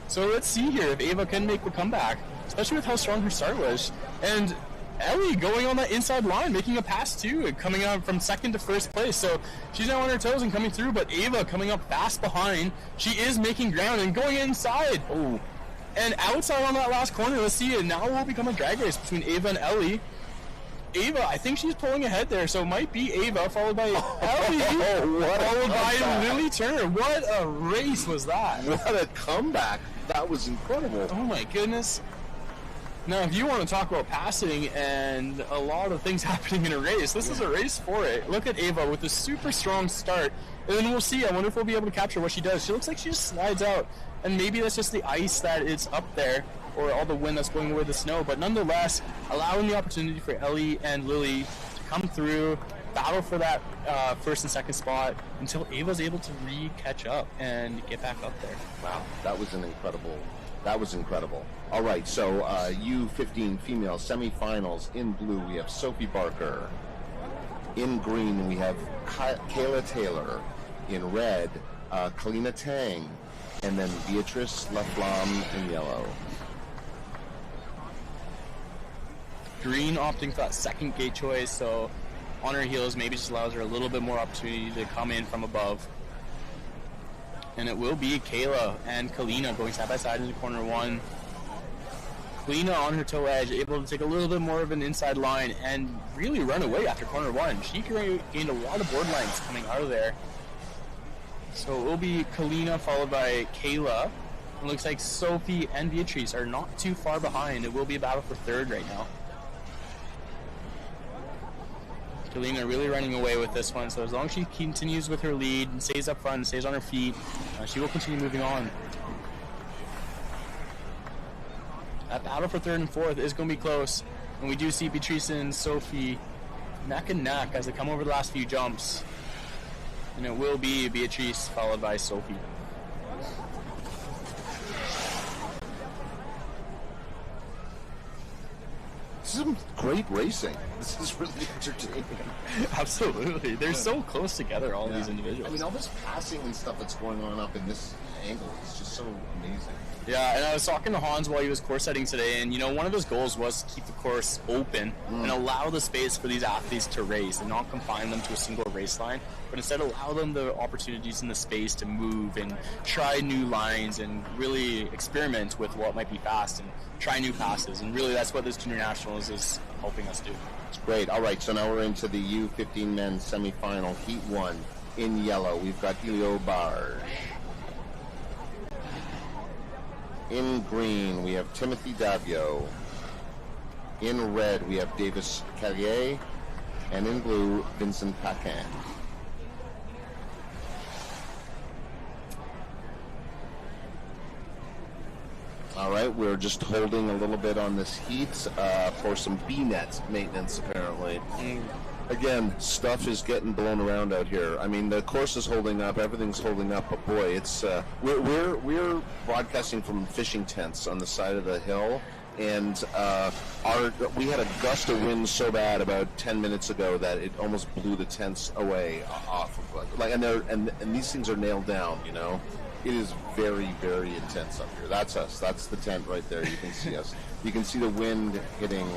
So let's see here if Ava can make the comeback, especially with how strong her start was. And Ellie going on that inside line, making a pass too, and coming out from second to first place. So she's now on her toes and coming through, but Ava coming up fast behind. She is making ground and going inside. Oh, and outside on that last corner, let's see it. Now it will become a drag race between Ava and Ellie. Ava, I think she's pulling ahead there, so it might be Ava followed by Ellie, followed by Lily Turner. What a race was that? What a comeback. That was incredible. Oh my goodness. Now, if you want to talk about passing and a lot of things happening in a race, this is a race for it. Look at Ava with a super strong start, and then we'll see. I wonder if we'll be able to capture what she does. She looks like she just slides out, and maybe that's just the ice that is up there, or all the wind that's going away the snow, but nonetheless, allowing the opportunity for Ellie and Lily to come through, battle for that first and second spot until Ava's able to catch up and get back up there. Wow, that was incredible. All right, so U15 female semifinals. In blue, we have Sophie Barker. In green, we have Kayla Taylor. In red, Kalina Tang. And then Beatrice Laflamme in yellow. Green opting for that second gate choice, so on her heels maybe just allows her a little bit more opportunity to come in from above. And it will be Kayla and Kalina going side by side into corner one. Kalina on her toe edge, able to take a little bit more of an inside line and really run away after corner one. She gained a lot of board lengths coming out of there. So it will be Kalina followed by Kayla. It looks like Sophie and Beatrice are not too far behind. It will be a battle for third right now. Kalina really running away with this one, so as long as she continues with her lead and stays up front and stays on her feet, she will continue moving on. That battle for third and fourth is going to be close, and we do see Beatrice and Sophie neck and neck as they come over the last few jumps. And it will be Beatrice followed by Sophie. This is some great racing. This is really entertaining. Absolutely. They're so close together, all these individuals. I mean, all this passing and stuff that's going on up in this angle is just so amazing. Yeah, and I was talking to Hans while he was course setting today, and one of his goals was to keep the course open and allow the space for these athletes to race and not confine them to a single race line, but instead allow them the opportunities in the space to move and try new lines and really experiment with what might be fast and try new passes. And really that's what this Junior Nationals is helping us do. It's great. All right, so now we're into the U15 men's semifinal, Heat 1. In yellow, we've got Elio Barge. In green, we have Timothy Davio. In red, we have Davis Carrier. And in blue, Vincent Paquin. All right, we're just holding a little bit on this heat for some B-net maintenance, apparently. Again, stuff is getting blown around out here. I mean, the course is holding up, everything's holding up, but boy, it's we're broadcasting from fishing tents on the side of the hill, and we had a gust of wind so bad about 10 minutes ago that it almost blew the tents away off of, and these things are nailed down, It is very, very intense up here. That's us. That's the tent right there. You can see us. You can see the wind hitting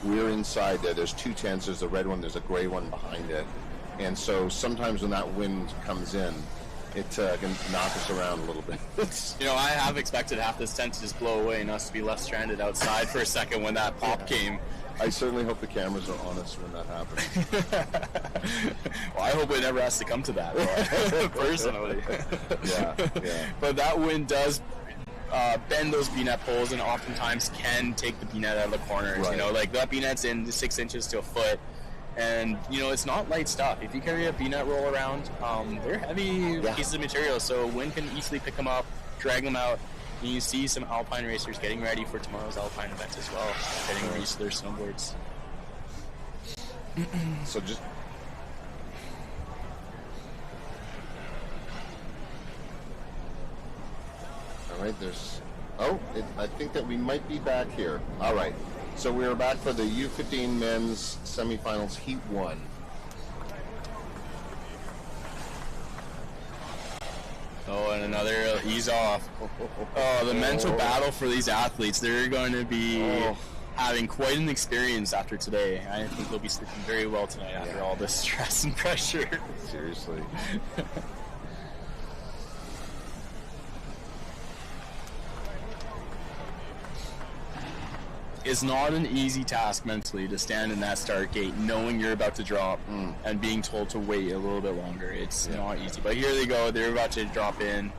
we're inside there. There's two tents. There's a red one. There's a gray one behind it. And so sometimes when that wind comes in, it can knock us around a little bit. You know, I have expected half this tent to just blow away and us to be left stranded outside for a second when that pop came. I certainly hope the cameras are on us when that happens. Well, I hope it never has to come to that, personally. Yeah. But that wind does bend those B-net poles and oftentimes can take the B-net out of the corners. Right. You know, like that B-net's in 6 inches to a foot. And, you know, it's not light stuff. If you carry a B-net roll around, they're heavy pieces of material, so wind can easily pick them up, drag them out. And you see some alpine racers getting ready for tomorrow's alpine event as well, getting used to their snowboards. So just... All right, there's... Oh, I think that we might be back here. All right. So we are back for the U15 men's semifinals, Heat 1. Oh, and another ease off. Oh, the mental battle for these athletes. They're going to be having quite an experience after today. I think they'll be sleeping very well tonight after all this stress and pressure. Seriously. It's not an easy task mentally to stand in that start gate knowing you're about to drop and being told to wait a little bit longer. It's not easy. But here they go. They're about to drop in.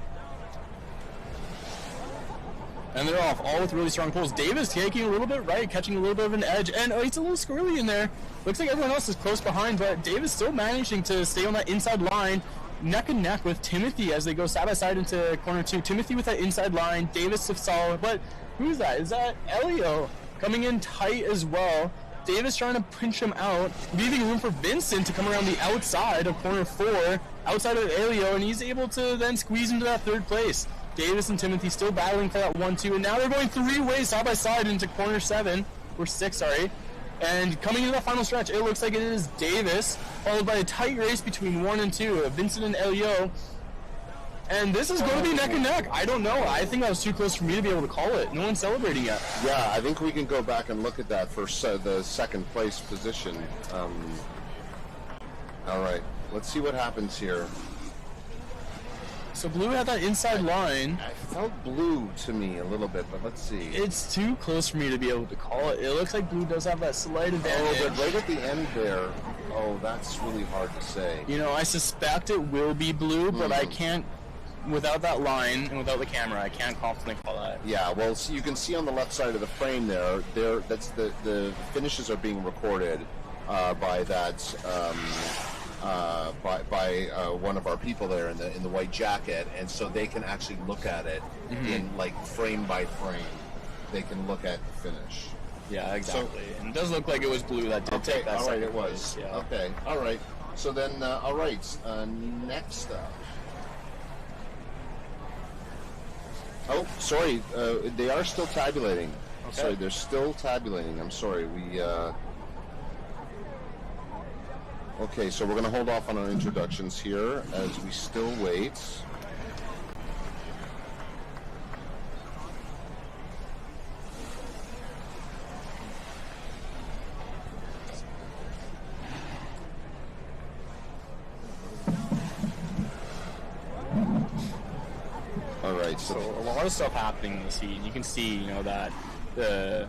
And they're off, all with really strong pulls. Davis taking a little bit right, catching a little bit of an edge. And it's a little squirrely in there. Looks like everyone else is close behind, but Davis still managing to stay on that inside line. Neck and neck with Timothy as they go side by side into corner 2. Timothy with that inside line. Davis is solid. But who's that? Is that Elio? Coming in tight as well. Davis trying to pinch him out, leaving room for Vincent to come around the outside of corner 4, outside of Elio, and he's able to then squeeze into that 3rd place. Davis and Timothy still battling for that 1-2, and now they're going 3 ways side by side into corner 7, or 6, sorry. And coming into that final stretch, it looks like it is Davis, followed by a tight race between 1 and 2, Vincent and Elio. And this is going to be neck and neck. I don't know. I think that was too close for me to be able to call it. No one's celebrating yet. Yeah, I think we can go back and look at that for the 2nd place position. All right, let's see what happens here. So Blue had that inside line. I felt blue to me a little bit, but let's see. It's too close for me to be able to call it. It looks like Blue does have that slight advantage. Oh, but right at the end there, that's really hard to say. You know, I suspect it will be Blue, but I can't. Without that line and without the camera, I can't confidently call that. Yeah, well, so you can see on the left side of the frame that's the finishes are being recorded by that by one of our people there in the white jacket, and so they can actually look at it in like frame by frame. They can look at the finish. Yeah, exactly. So, and it does look like it was Blue that did take that. All right, it was. Yeah. Okay, all right. So then, all right. Next up. Oh, sorry. They are still tabulating. Okay. Sorry, they're still tabulating. I'm sorry. Okay, so we're going to hold off on our introductions here as we still wait. All right, so a lot of stuff happening in this heat. You can see, you know, that the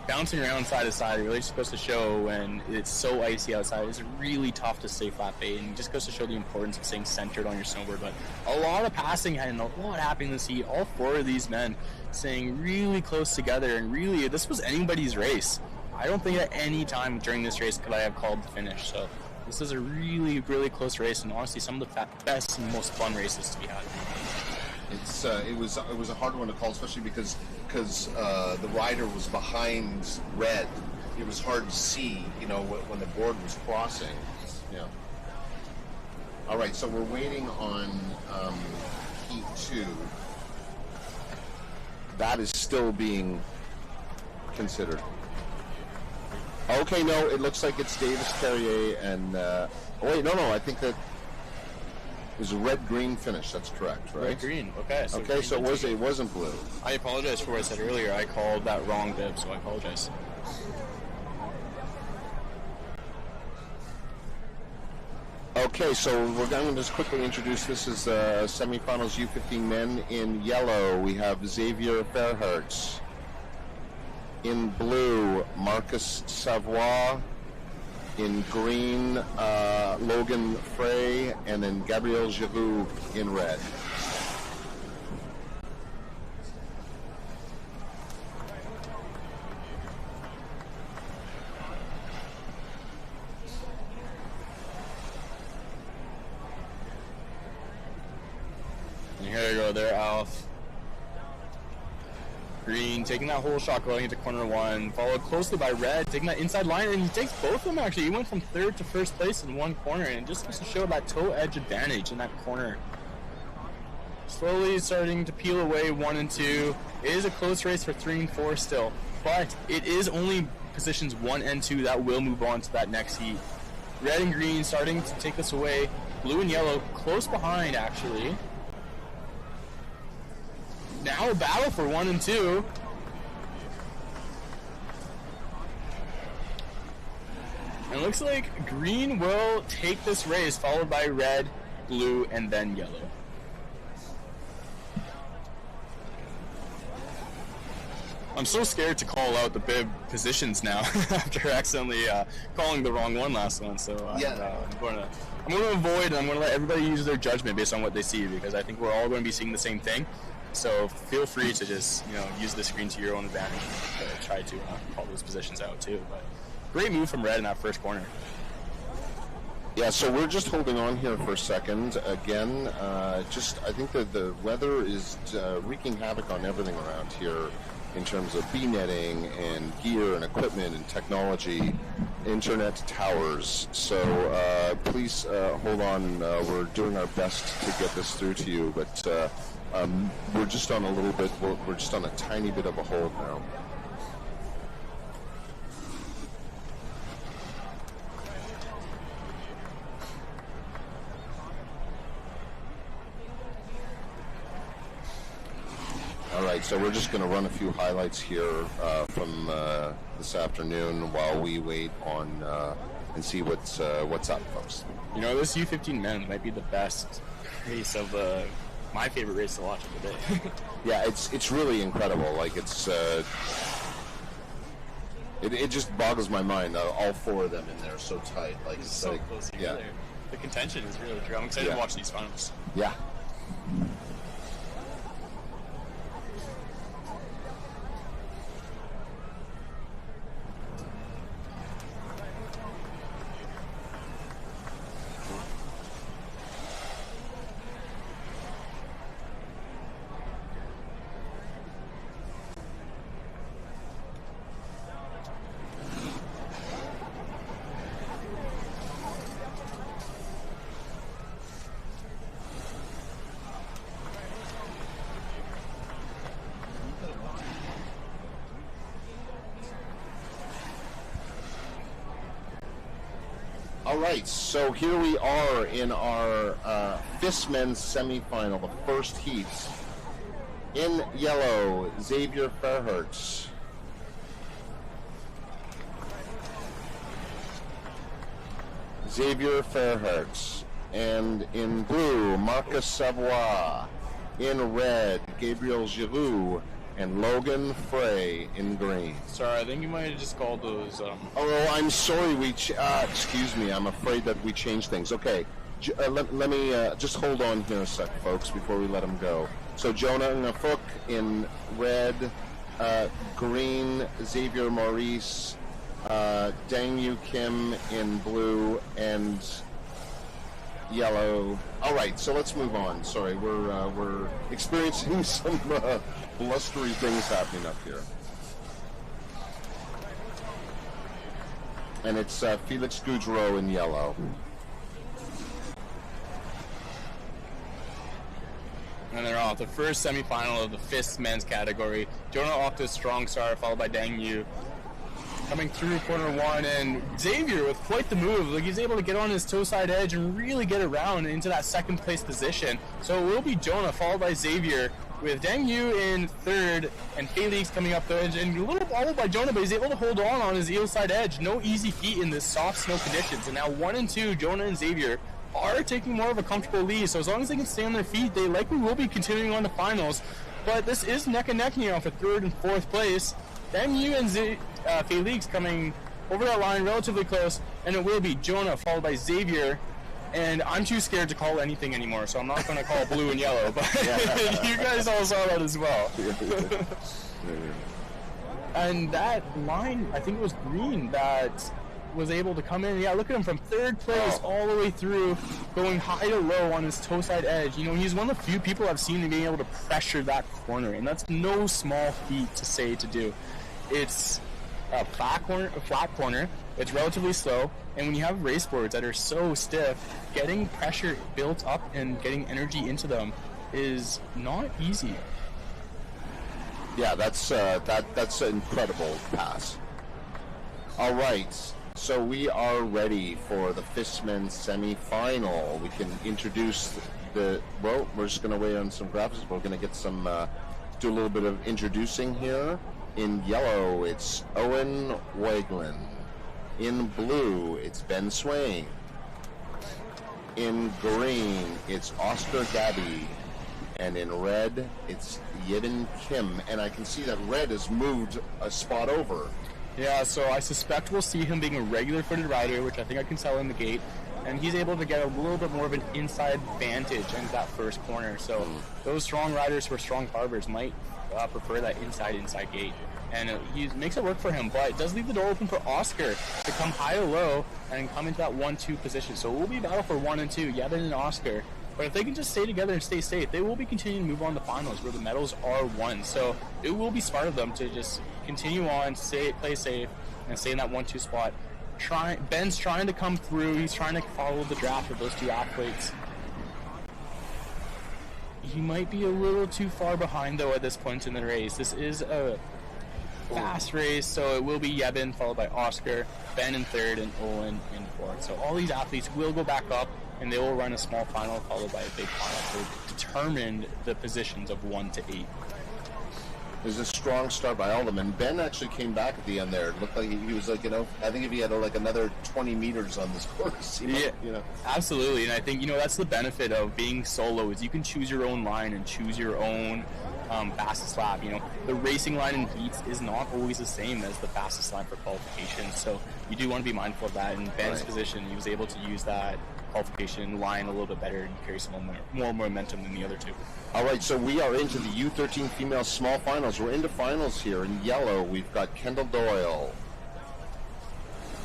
bouncing around side to side really just goes to show when it's so icy outside, it's really tough to stay flat bait, and it just goes to show the importance of staying centered on your snowboard. But a lot of passing and a lot happening in this heat. All 4 of these men staying really close together, and really, this was anybody's race. I don't think at any time during this race could I have called the finish. So this is a really, really close race, and honestly, some of the best and most fun races to be had. It was a hard one to call, especially because the rider was behind red. It was hard to see, you know, when the board was crossing. Yeah. All right, so we're waiting on heat 2. That is still being considered. Okay, no, it looks like it's Davis Carrier and wait, no, I think that. It was a red-green finish. That's correct, right? Red-green. Okay. So it wasn't blue. I apologize for what I said earlier. I called that wrong bib, so I apologize. Okay, so we're going to just quickly introduce this as semifinals U15 men. In yellow, we have Xavier Fairhertz. In blue, Marcus Savoie. In green, Logan Frey, and then Gabriel Giroux in red. And here they go, they're Alf. Green taking that whole shot going into corner one, followed closely by Red, taking that inside line, and he takes both of them actually. He went from third to first place in one corner, and just to show that toe edge advantage in that corner. Slowly starting to peel away 1 and 2. It is a close race for 3 and 4 still, but it is only positions 1 and 2 that will move on to that next heat. Red and green starting to take this away. Blue and yellow close behind actually. Now a battle for 1 and 2. And it looks like green will take this race, followed by red, blue, and then yellow. I'm so scared to call out the bib positions now after accidentally calling the wrong one last one. So yeah. I'm going to avoid, and I'm going to let everybody use their judgment based on what they see, because I think we're all going to be seeing the same thing. So feel free to just, use the screen to your own advantage to try to call those positions out too. But great move from Red in that first corner. Yeah, so we're just holding on here for a second. Again, I think that the weather is wreaking havoc on everything around here in terms of bee netting and gear and equipment and technology, internet towers. So please hold on. We're doing our best to get this through to you, but we're just on we're just on a tiny bit of a hold now. All right, so we're just going to run a few highlights here from this afternoon while we wait on and see what's up, folks. This U15 men might be the best race of my favorite race to watch of the day. Yeah, it's really incredible. Like it just boggles my mind. All 4 of them in there so tight. Like it's so close together. Yeah. The contention is really true. I'm excited to watch these finals. Yeah. All right, so here we are in our FIS men's semifinal, the first heat. In yellow, Xavier Fairhertz. And in blue, Marcus Savoie. In red, Gabriel Giroux. And Logan Frey in green. Sorry, I think you might have just called those. Oh, I'm sorry. Excuse me. I'm afraid that we changed things. Okay, let me just hold on here a sec, folks, before we let him go. So Jonah Ngafuk in red, green, Xavier Maurice, Dang Yu Kim in blue, and yellow. All right, so let's move on. Sorry, we're experiencing some blustery things happening up here. And it's Felix Goudreau in yellow. And they're off. The first semifinal of the FIS men's category. Jonah off to a strong start, followed by Dang Yu. Coming through corner one, and Xavier with quite the move. Like, he's able to get on his toe side edge and really get around into that second place position. So it will be Jonah, followed by Xavier, with Deng Yu in third and Felix coming up the edge, and a little bobbled by Jonah, but he's able to hold on his eel side edge. No easy feat in the soft snow conditions. And now 1 and 2, Jonah and Xavier are taking more of a comfortable lead. So as long as they can stay on their feet, they likely will be continuing on to finals. But this is neck and neck now for third and fourth place. Deng Yu and Felix coming over that line relatively close, and it will be Jonah followed by Xavier. And I'm too scared to call anything anymore, so I'm not going to call blue and yellow, but you guys all saw that as well. And that line, I think it was green that was able to come in. Yeah, look at him from third place all the way through, going high to low on his toe side edge. You know, he's one of the few people I've seen being able to pressure that corner, and that's no small feat to do. It's a flat corner. It's relatively slow, and when you have race boards that are so stiff, getting pressure built up and getting energy into them is not easy. Yeah, that's an incredible pass. All right, so we are ready for the FIS men's semi-final. We can introduce we're just going to wait on some graphics. We're going to get some, do a little bit of introducing here. In yellow, it's Owen Weiglin. In blue, it's Ben Swain. In green, it's Oscar Gabby. And in red, it's Yedin Kim. And I can see that red has moved a spot over. Yeah, so I suspect we'll see him being a regular-footed rider, which I think I can tell in the gate. And he's able to get a little bit more of an inside vantage into that first corner. So those strong riders who are strong barbers might prefer that inside gate. And he makes it work for him, but it does leave the door open for Oscar to come high or low and come into that 1-2 position. So it will be a battle for 1 and 2, Yevon and Oscar. But if they can just stay together and stay safe, they will be continuing to move on to finals where the medals are won. So it will be smart of them to just continue on, play safe, and stay in that 1-2 spot. Ben's trying to come through. He's trying to follow the draft of those two athletes. He might be a little too far behind, though, at this point in the race. This is a fast race, so it will be Yevon followed by Oscar, Ben in third, and Owen in fourth. So all these athletes will go back up, and they will run a small final followed by a big final to determine the positions of 1 to 8. There's a strong start by all of them, and Ben actually came back at the end there. It looked like he was like, I think if he had like another 20 meters on this course, he might, absolutely. And I think, that's the benefit of being solo is you can choose your own line and choose your own fastest lap. The racing line in heats is not always the same as the fastest line for qualification, so you do want to be mindful of that. In Ben's position, he was able to use that qualification line a little bit better and carry some more momentum than the other two. All right, so we are into the U13 female small finals. We're into finals here. In yellow, we've got Kendall Doyle.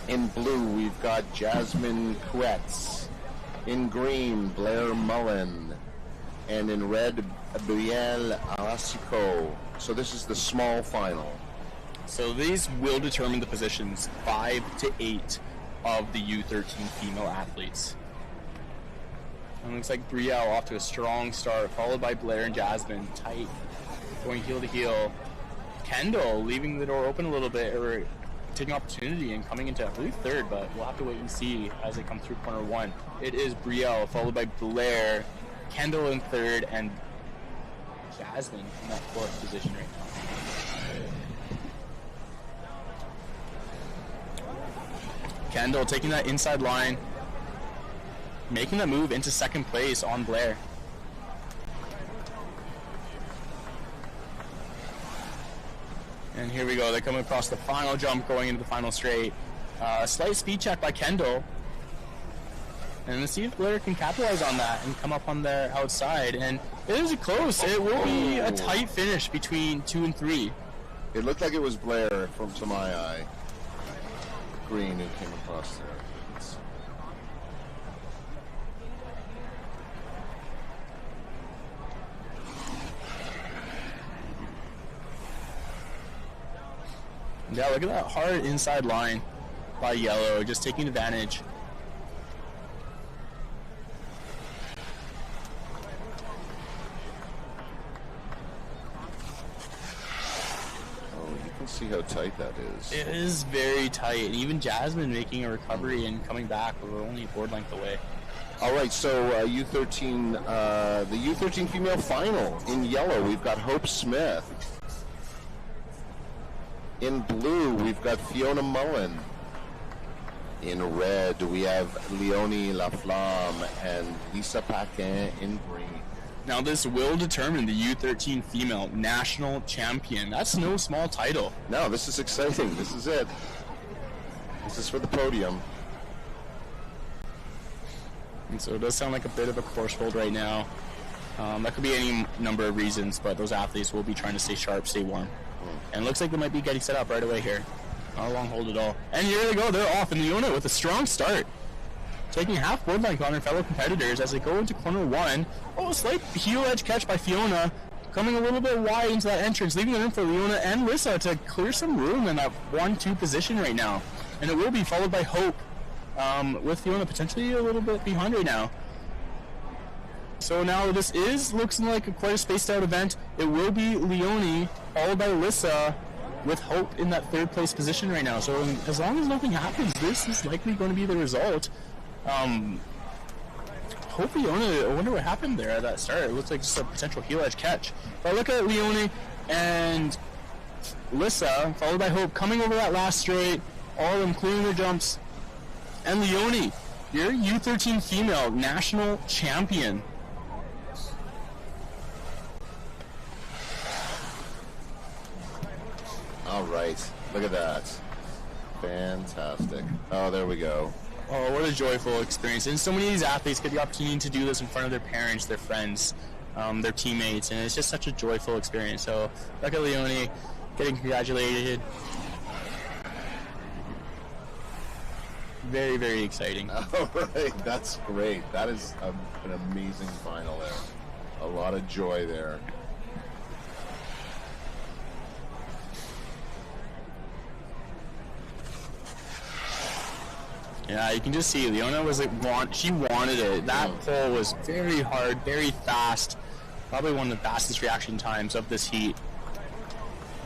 In blue, we've got Jasmine Kuetz. In green, Blair Mullen. And in red, Brielle Arasico. So this is the small final. So these will determine the positions 5 to 8 of the U13 female athletes. And it looks like Brielle off to a strong start, followed by Blair and Jasmine, tight, going heel to heel. Kendall leaving the door open a little bit, or taking opportunity and coming into, I believe, third, but we'll have to wait and see as they come through corner 1. It is Brielle, followed by Blair, Kendall in third, and Jasmine in that fourth position right now. Kendall taking that inside line, making that move into second place on Blair. And here we go, they're coming across the final jump, going into the final straight. A slight speed check by Kendall. And let's see if Blair can capitalize on that and come up on their outside. And it is close. It will be a tight finish between 2 and 3. It looked like it was Blair to my eye. Green who came across there. Yeah, look at that hard inside line by Yellow, just taking advantage. See how tight that is. It is very tight. Even Jasmine making a recovery and coming back, but we're only a board length away. All right, so U13, the U13 female final. In yellow, we've got Hope Smith. In blue, we've got Fiona Mullen. In red, we have Leonie Laflamme and Lisa Paquin in green. Now this will determine the U13 female national champion. That's no small title. No, this is exciting. This is it. This is for the podium. And so it does sound like a bit of a course hold right now. That could be any number of reasons, but those athletes will be trying to stay sharp, stay warm. And it looks like they might be getting set up right away here. Not a long hold at all. And here they go, they're off in Leona with a strong start. Taking half board length on their fellow competitors as they go into corner one. Oh, a slight heel edge catch by Fiona. Coming a little bit wide into that entrance, leaving it in for Leona and Lissa to clear some room in that 1-2 position right now. And it will be followed by Hope, with Fiona potentially a little bit behind right now. So now this looks like quite a spaced out event. It will be Leonie, followed by Lissa, with Hope in that third place position right now. So as long as nothing happens, this is likely going to be the result. Hope Leonie, I wonder what happened there at that start. It looks like just a potential heel edge catch. But look at Leonie and Lissa, followed by Hope, coming over that last straight, all of them clearing their jumps. And Leonie, your U13 female national champion. All right, look at that. Fantastic. Oh, there we go. Oh, what a joyful experience. And so many of these athletes get the opportunity to do this in front of their parents, their friends, their teammates, and it's just such a joyful experience. So look at Leonie getting congratulated. Very, very exciting. All right, that's great. That is an amazing final there. A lot of joy there. Yeah, you can just see Leona was like, she wanted it. That pole was very hard, very fast. Probably one of the fastest reaction times of this heat.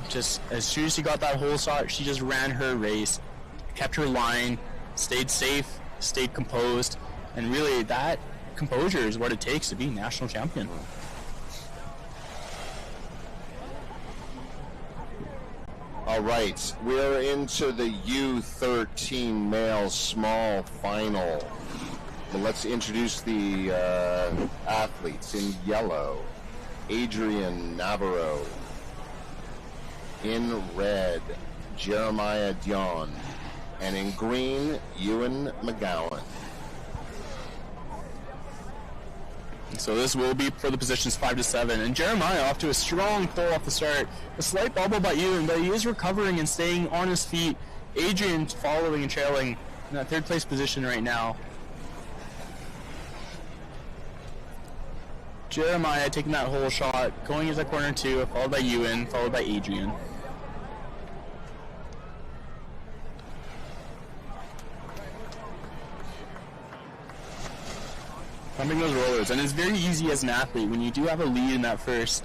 Just as soon as she got that hole shot, she just ran her race, kept her line, stayed safe, stayed composed, and really that composure is what it takes to be national champion. All right, we're into the U13 male small final. Well, let's introduce the athletes. In yellow, Adrian Navarro. In red, Jeremiah Dion. And in green, Ewan McGowan. So this will be for the positions 5 to 7. And Jeremiah off to a strong pull off the start. A slight bubble by Ewan, but he is recovering and staying on his feet. Adrian following and trailing in that third place position right now. Jeremiah taking that hole shot, going into corner 2, followed by Ewan, followed by Adrian. Pumping those rollers, and it's very easy as an athlete when you do have a lead in that first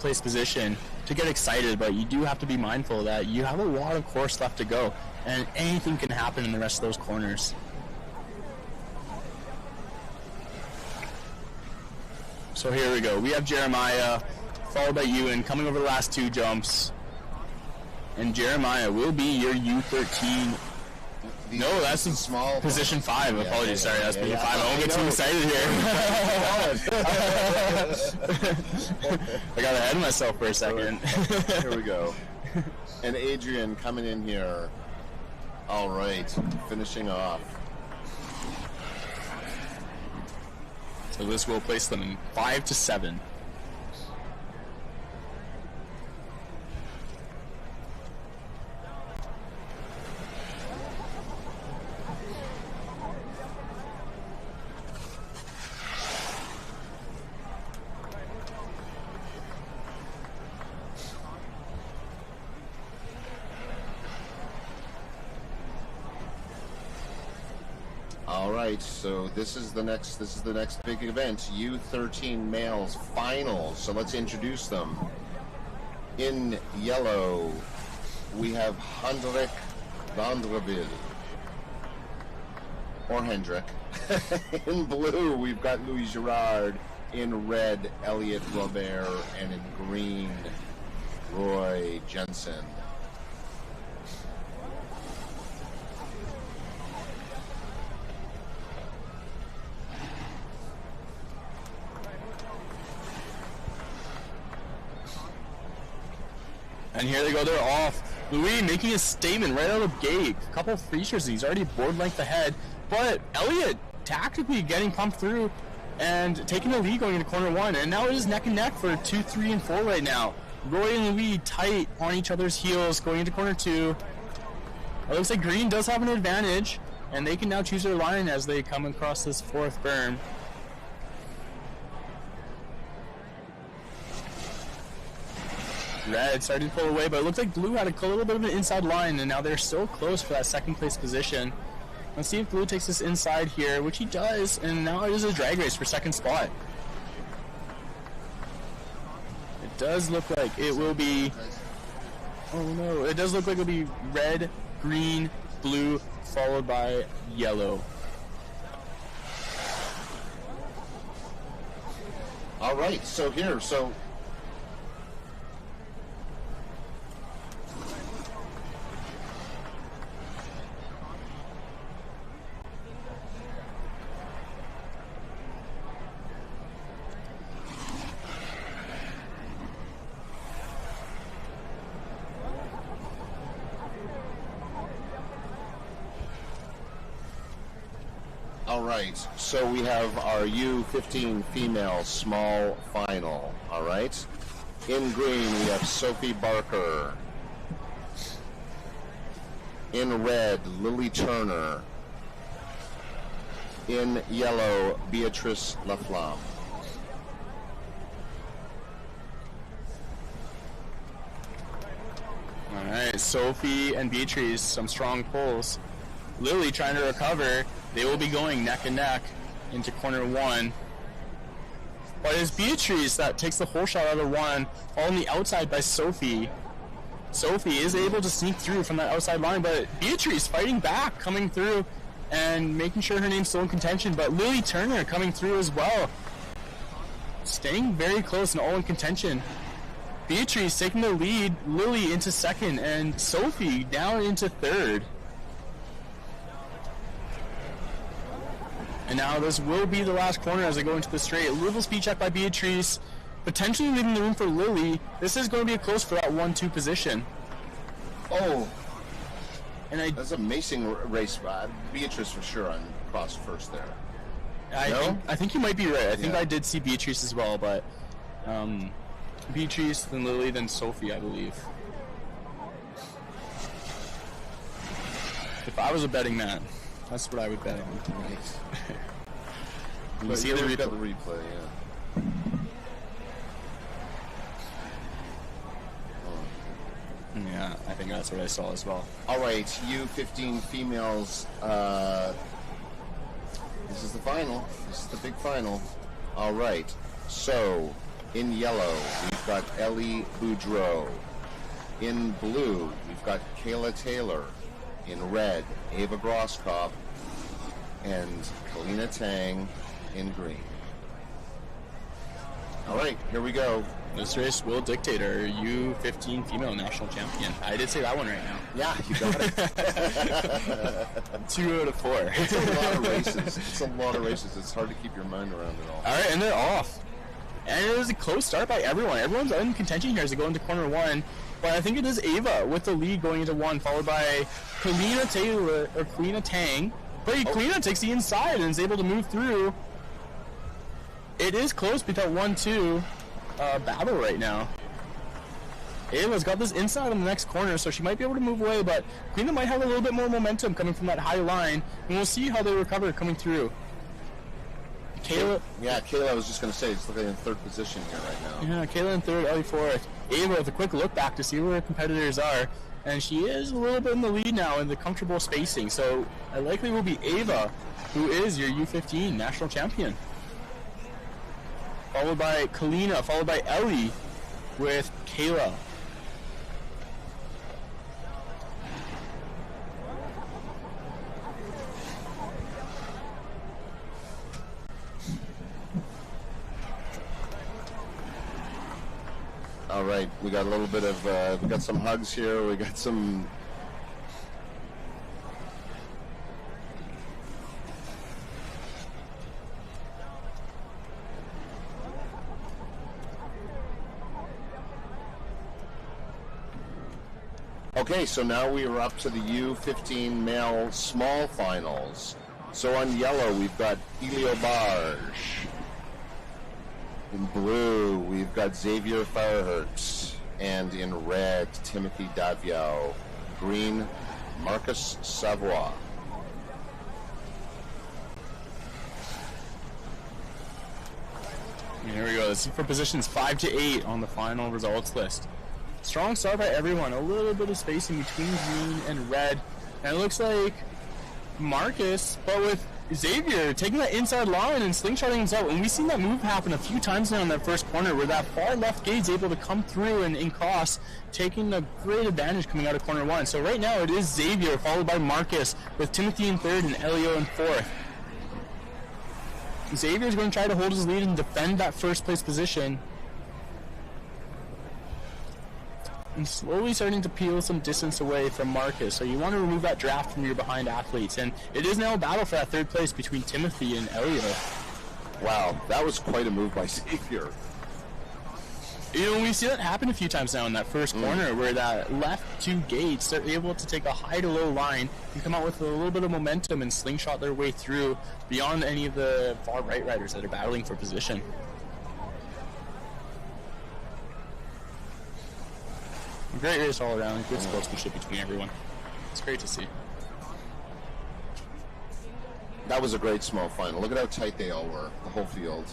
place position to get excited, but you do have to be mindful that you have a lot of course left to go, and anything can happen in the rest of those corners. So here we go. We have Jeremiah, followed by Ewan, coming over the last 2 jumps, and Jeremiah will be your U13. No, that's in small position 5. Yeah, Apologies, sorry, that's position 5. I won't get too excited here. I got ahead of myself for a second. Here we go. And Adrian coming in here. All right, finishing off. So this will place them in 5 to 7. All right, so this is the next big event, U13 males finals. So let's introduce them. In yellow, we have Hendrik Vanderville. or Hendrick. In blue, we've got Louis Girard. In red, Elliot Robert. And in green, Roy Jensen. And here they go, they're off. Louis making a statement right out of the gate. A couple of features, he's already board length ahead. But Elliot tactically getting pumped through and taking the lead going into corner one. And now it is neck and neck for 2, 3, and 4 right now. Roy and Louis tight on each other's heels going into corner two. It looks like green does have an advantage, and they can now choose their line as they come across this fourth berm. Red started to pull away, but it looks like blue had a little bit of an inside line, and now they're still close for that second place position. Let's see if blue takes this inside here, which he does, and now it is a drag race for second spot. It does look like it will be, oh no, it does look like it will be red, green, blue, followed by yellow. All right, so here, So we have our U15 female small final, all right? In green, we have Sophie Barker. In red, Lily Turner. In yellow, Beatrice Laflamme. All right, Sophie and Beatrice, some strong pulls. Lily trying to recover. They will be going neck and neck into corner one. But it's Beatrice that takes the whole shot out of one, all on the outside by Sophie. Sophie is able to sneak through from that outside line, but Beatrice fighting back, coming through and making sure her name's still in contention. But Lily Turner coming through as well, staying very close and all in contention. Beatrice taking the lead, Lily into second, and Sophie down into third. And now this will be the last corner as they go into the straight. A little speed check by Beatrice, potentially leaving the room for Lily. This is going to be a close for that 1-2 position. Oh, and that's an amazing race. Beatrice for sure on cross first there. I think you might be right. I think I did see Beatrice as well, but Beatrice, then Lily, then Sophie, I believe. If I was a betting man, that's what I would bet on. Nice. You see the replay. Yeah. Yeah, I think that's what I saw as well. All right, U15 females. This is the final. This is the big final. All right. So, in yellow, we've got Ellie Boudreau. In blue, we've got Kayla Taylor. In red, Ava Grosskopf. And Kalina Tang in green. All right, here we go. This race will dictate our U15 female national champion. I did say that one right now. Yeah, you got it. 2 out of 4. It's a lot of races. It's a lot of races. It's hard to keep your mind around it all. All right, and they're off. And it was a close start by everyone. Everyone's in contention here as they go into corner one. But I think it is Ava with the lead going into one, followed by Kalina Taylor, or Kalina Tang. But Kalina takes the inside and is able to move through. It is close between 1-2 battle right now. Ava's got this inside on the next corner, so she might be able to move away, but Kalina might have a little bit more momentum coming from that high line, and we'll see how they recover coming through. Kayla. Yeah, Kayla, I was just going to say, it's looking in third position here right now. Yeah, Kayla in third, Ellie fourth. Ava with a quick look back to see where her competitors are, and she is a little bit in the lead now in the comfortable spacing, so it likely will be Ava, who is your U15 national champion. Followed by Kalina, followed by Ellie with Kayla. All right, we got a little bit of, we got some hugs here. We got some. Okay, so now we are up to the U15 male small finals. So on yellow, we've got Elio Barge. In blue, we've got Xavier Farhert. And in red, Timothy Daviau. Green, Marcus Savoie. Here we go. This is for positions 5 to 8 on the final results list. Strong start by everyone. A little bit of spacing between green and red. And it looks like Marcus, but with Xavier taking that inside line and slingshotting himself. And we've seen that move happen a few times now in that first corner where that far left gate's able to come through and cross, taking a great advantage coming out of corner 1. So right now it is Xavier followed by Marcus with Timothy in 3rd and Elio in 4th. Xavier's going to try to hold his lead and defend that first place position. And slowly starting to peel some distance away from Marcus. So you want to remove that draft from your behind athletes. And it is now a battle for that 3rd place between Timothy and Elio. Wow, that was quite a move by Xavier. You know, we see that happen a few times now in that first corner where that left 2 gates, they're able to take a high to low line and come out with a little bit of momentum and slingshot their way through beyond any of the far right riders that are battling for position. Great race all around, good sportsmanship between everyone. It's great to see. That was a great small final. Look at how tight they all were, the whole field.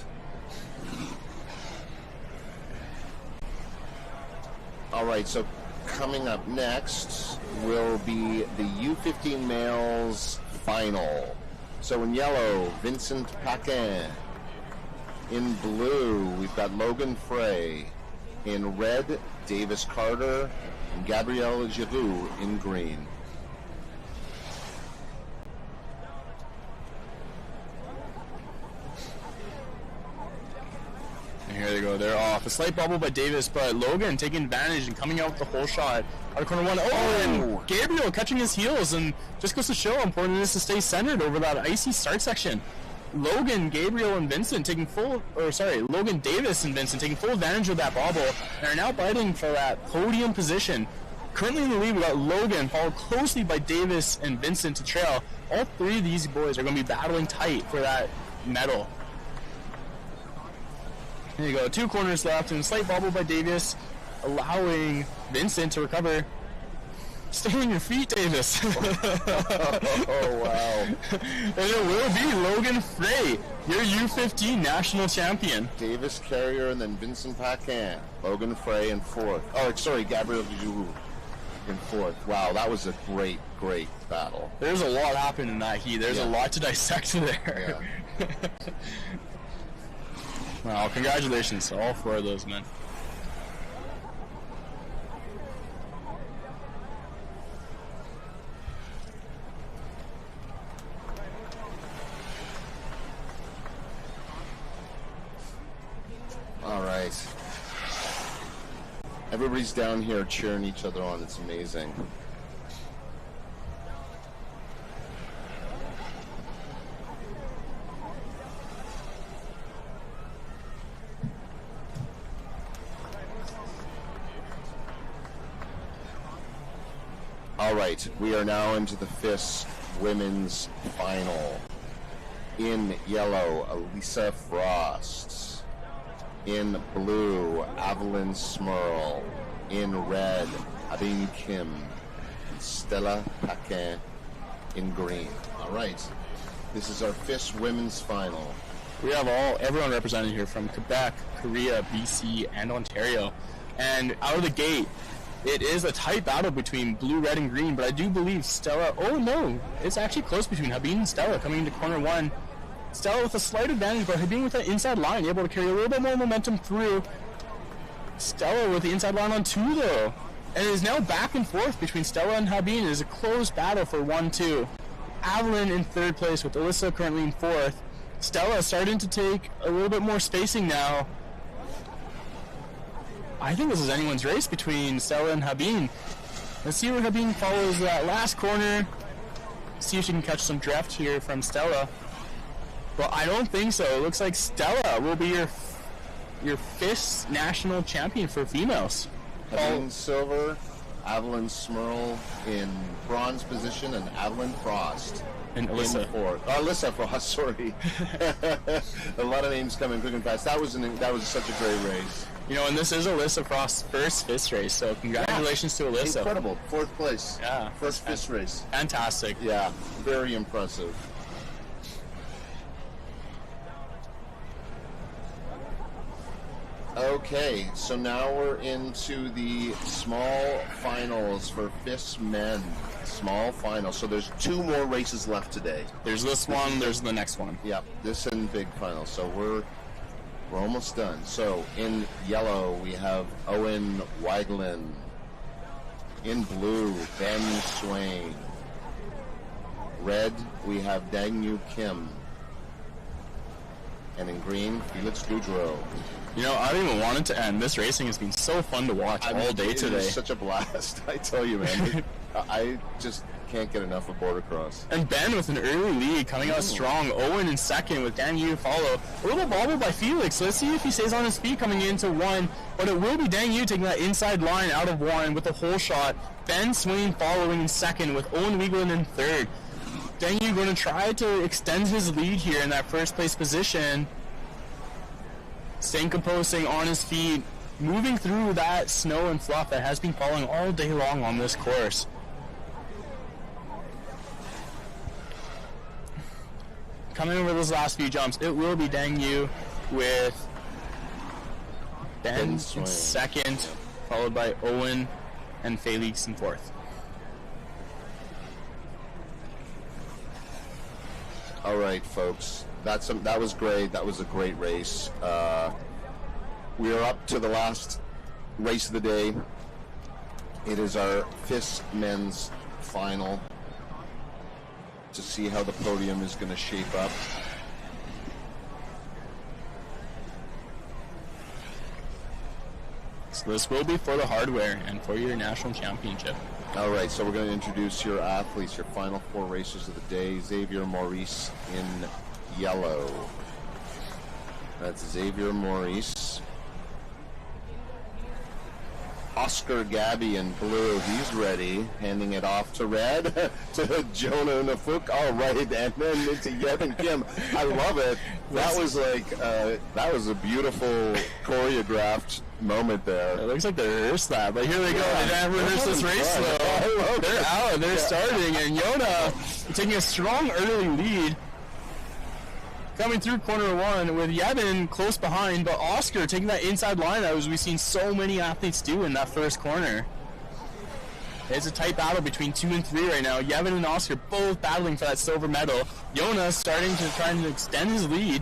All right, so coming up next will be the U15 males final. So in yellow, Vincent Paquin. In blue, we've got Logan Frey. In red, Davis Carter and Gabrielle Giroux in green. And here they go, they're off. A slight bubble by Davis, but Logan taking advantage and coming out with the whole shot out of corner 1. And Gabriel catching his heels, and just goes to show how important it is to stay centered over that icy start section. Logan, Gabriel, and Vincent taking Logan, Davis, and Vincent taking full advantage of that bobble and are now fighting for that podium position. Currently in the lead, we got Logan, followed closely by Davis and Vincent to trail. All 3 of these boys are going to be battling tight for that medal. There you go, 2 corners left, and a slight bobble by Davis, allowing Vincent to recover. Stay on your feet, Davis. Oh, wow. And it will be Logan Frey, your U15 national champion. Davis Carrier and then Vincent Paquin. Logan Frey in 4th. Oh, sorry, Gabriel Giroux in 4th. Wow, that was a great, great battle. There's a lot happened in that heat. There's a lot to dissect there. Yeah. Well, congratulations to all 4 of those men. All right. Everybody's down here cheering each other on. It's amazing. All right, we are now into the FIS women's final. In yellow, Elisa Frost. In blue, Evelyn Smurl. In red, Abin Kim. And Stella Paquin in green. All right, this is our FIS women's final. We have everyone represented here from Quebec, Korea, BC, and Ontario. And out of the gate, it is a tight battle between blue, red, and green, but I do believe Stella... Oh, no. It's actually close between Habib and Stella coming into corner 1. Stella with a slight advantage, but Habib with that inside line, able to carry a little bit more momentum through. Stella with the inside line on 2, though. And it is now back and forth between Stella and Habib. It is a close battle for 1-2. Evelyn in 3rd place with Alyssa currently in 4th. Stella starting to take a little bit more spacing now. I think this is anyone's race between Stella and Habeen. Let's see where Habeen follows that last corner. See if she can catch some drift here from Stella. Well, I don't think so. It looks like Stella will be your FIS national champion for females. Habeen silver, Evelyn Smurl in bronze position, and Evelyn Frost and Alyssa. in fourth. Oh, Alyssa Frost, sorry. A lot of names coming quick and fast. That was such a great race. You know, and this is Alyssa Frost's first FIS race, so congratulations to Alyssa. Incredible. Fourth place. Yeah. First FIS race. Fantastic. Yeah, very impressive. Okay, so now we're into the small finals for FIS men. Small finals. So there's 2 more races left today. There's this one, there's the next one. Yep, this and big final. So we're almost done. So in yellow we have Owen Weiglin. In blue, Ben Swain. Red we have Dangyu Kim. And in green, Felix Goudreau. You know, I don't even want it to end. This racing has been so fun to watch all day today. It's such a blast. I tell you, man. I just can't get enough of border cross. And Ben with an early lead, coming out strong. Owen in second with Dangyu to follow. A little bobble by Felix. Let's see if he stays on his feet coming into 1. But it will be Dangyu taking that inside line out of 1 with a hole shot. Ben Swain following in second with Owen Weiglin in third. Dangyu going to try to extend his lead here in that first place position. Staying composed, staying on his feet, moving through that snow and fluff that has been falling all day long on this course. Coming over those last few jumps, it will be Dangyu with Ben in second, followed by Owen and Felix in fourth. All right, folks. That was great. That was a great race. We are up to the last race of the day. It is our FIS men's final to see how the podium is going to shape up. So this will be for the hardware and for your national championship. All right, so we're going to introduce your athletes, your final 4 racers of the day. Xavier Maurice in yellow. That's Xavier Maurice. Oscar Gabby in blue. He's ready. Handing it off to red to Jonah Nafuk. All right, and then into Yevon Kim. I love it. That was like that was a beautiful choreographed moment there. It looks like they rehearsed that, but here they go. They didn't rehearse this race though. They're out. They're starting, and Yona taking a strong early lead. Coming through corner 1 with Yevon close behind, but Oscar taking that inside line as we've seen so many athletes do in that first corner. It's a tight battle between 2 and 3 right now. Yevon and Oscar both battling for that silver medal. Yona starting to try and extend his lead.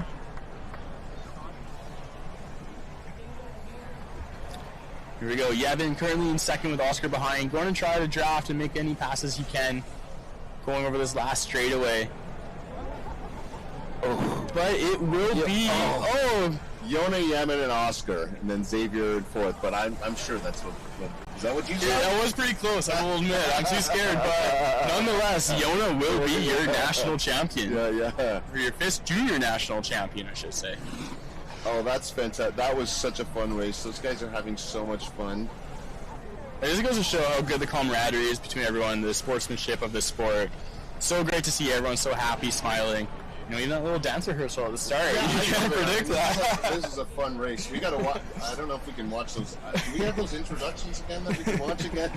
Here we go. Yevon currently in second with Oscar behind. Going to try to draft and make any passes he can. Going over this last straightaway. Oh, but it will be Yona, Yevon, and Oscar, and then Xavier in fourth. But I'm sure that's what is that what you said? Yeah, that was pretty close. I will admit, I'm too scared, but nonetheless, Yona will be your national champion. Yeah. Or your FIS Jr National champion, I should say. Oh, that's fantastic. That was such a fun race. Those guys are having so much fun. It just goes to show how good the camaraderie is between everyone, the sportsmanship of this sport. So great to see everyone so happy, smiling. You know, even that little dance rehearsal at the start. Yeah, you can't predict that. This is a fun race. We gotta watch. I don't know if we can watch those. Do we have those introductions again that we can watch again?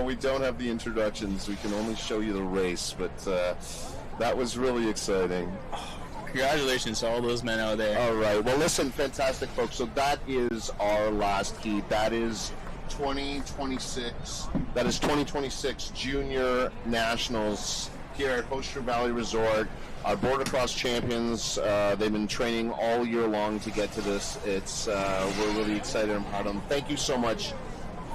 We don't have the introductions. We can only show you the race. But that was really exciting. Congratulations to all those men out there. All right. Well, listen, fantastic, folks. So that is our last heat. That is 2026. That is 2026 Junior Nationals here at Horseshoe Valley Resort. Our border cross champions, they've been training all year long to get to this. We're really excited and proud of them. Thank you so much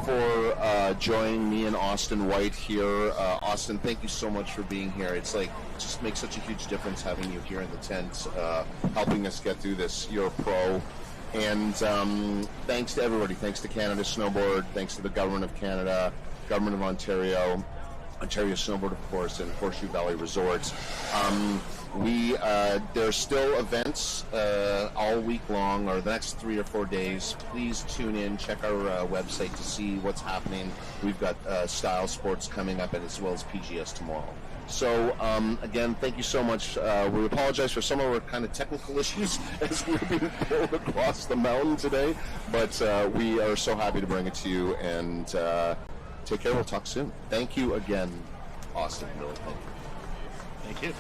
for joining me and Austin White here. Austin, thank you so much for being here. It's like, it just makes such a huge difference having you here in the tent, helping us get through this. You're a pro. And thanks to everybody. Thanks to Canada Snowboard. Thanks to the Government of Canada, Government of Ontario, Ontario Snowboard, of course, and Horseshoe Valley Resort. There's still events all week long, or the next 3 or 4 days. Please tune in, check our website to see what's happening. We've got Style Sports coming up, and as well as PGS tomorrow. So, again, thank you so much. We apologize for some of our kind of technical issues as we're being pulled across the mountain today, but we are so happy to bring it to you, and take care. We'll talk soon. Thank you again, Austin. Really, thank you. Thank you.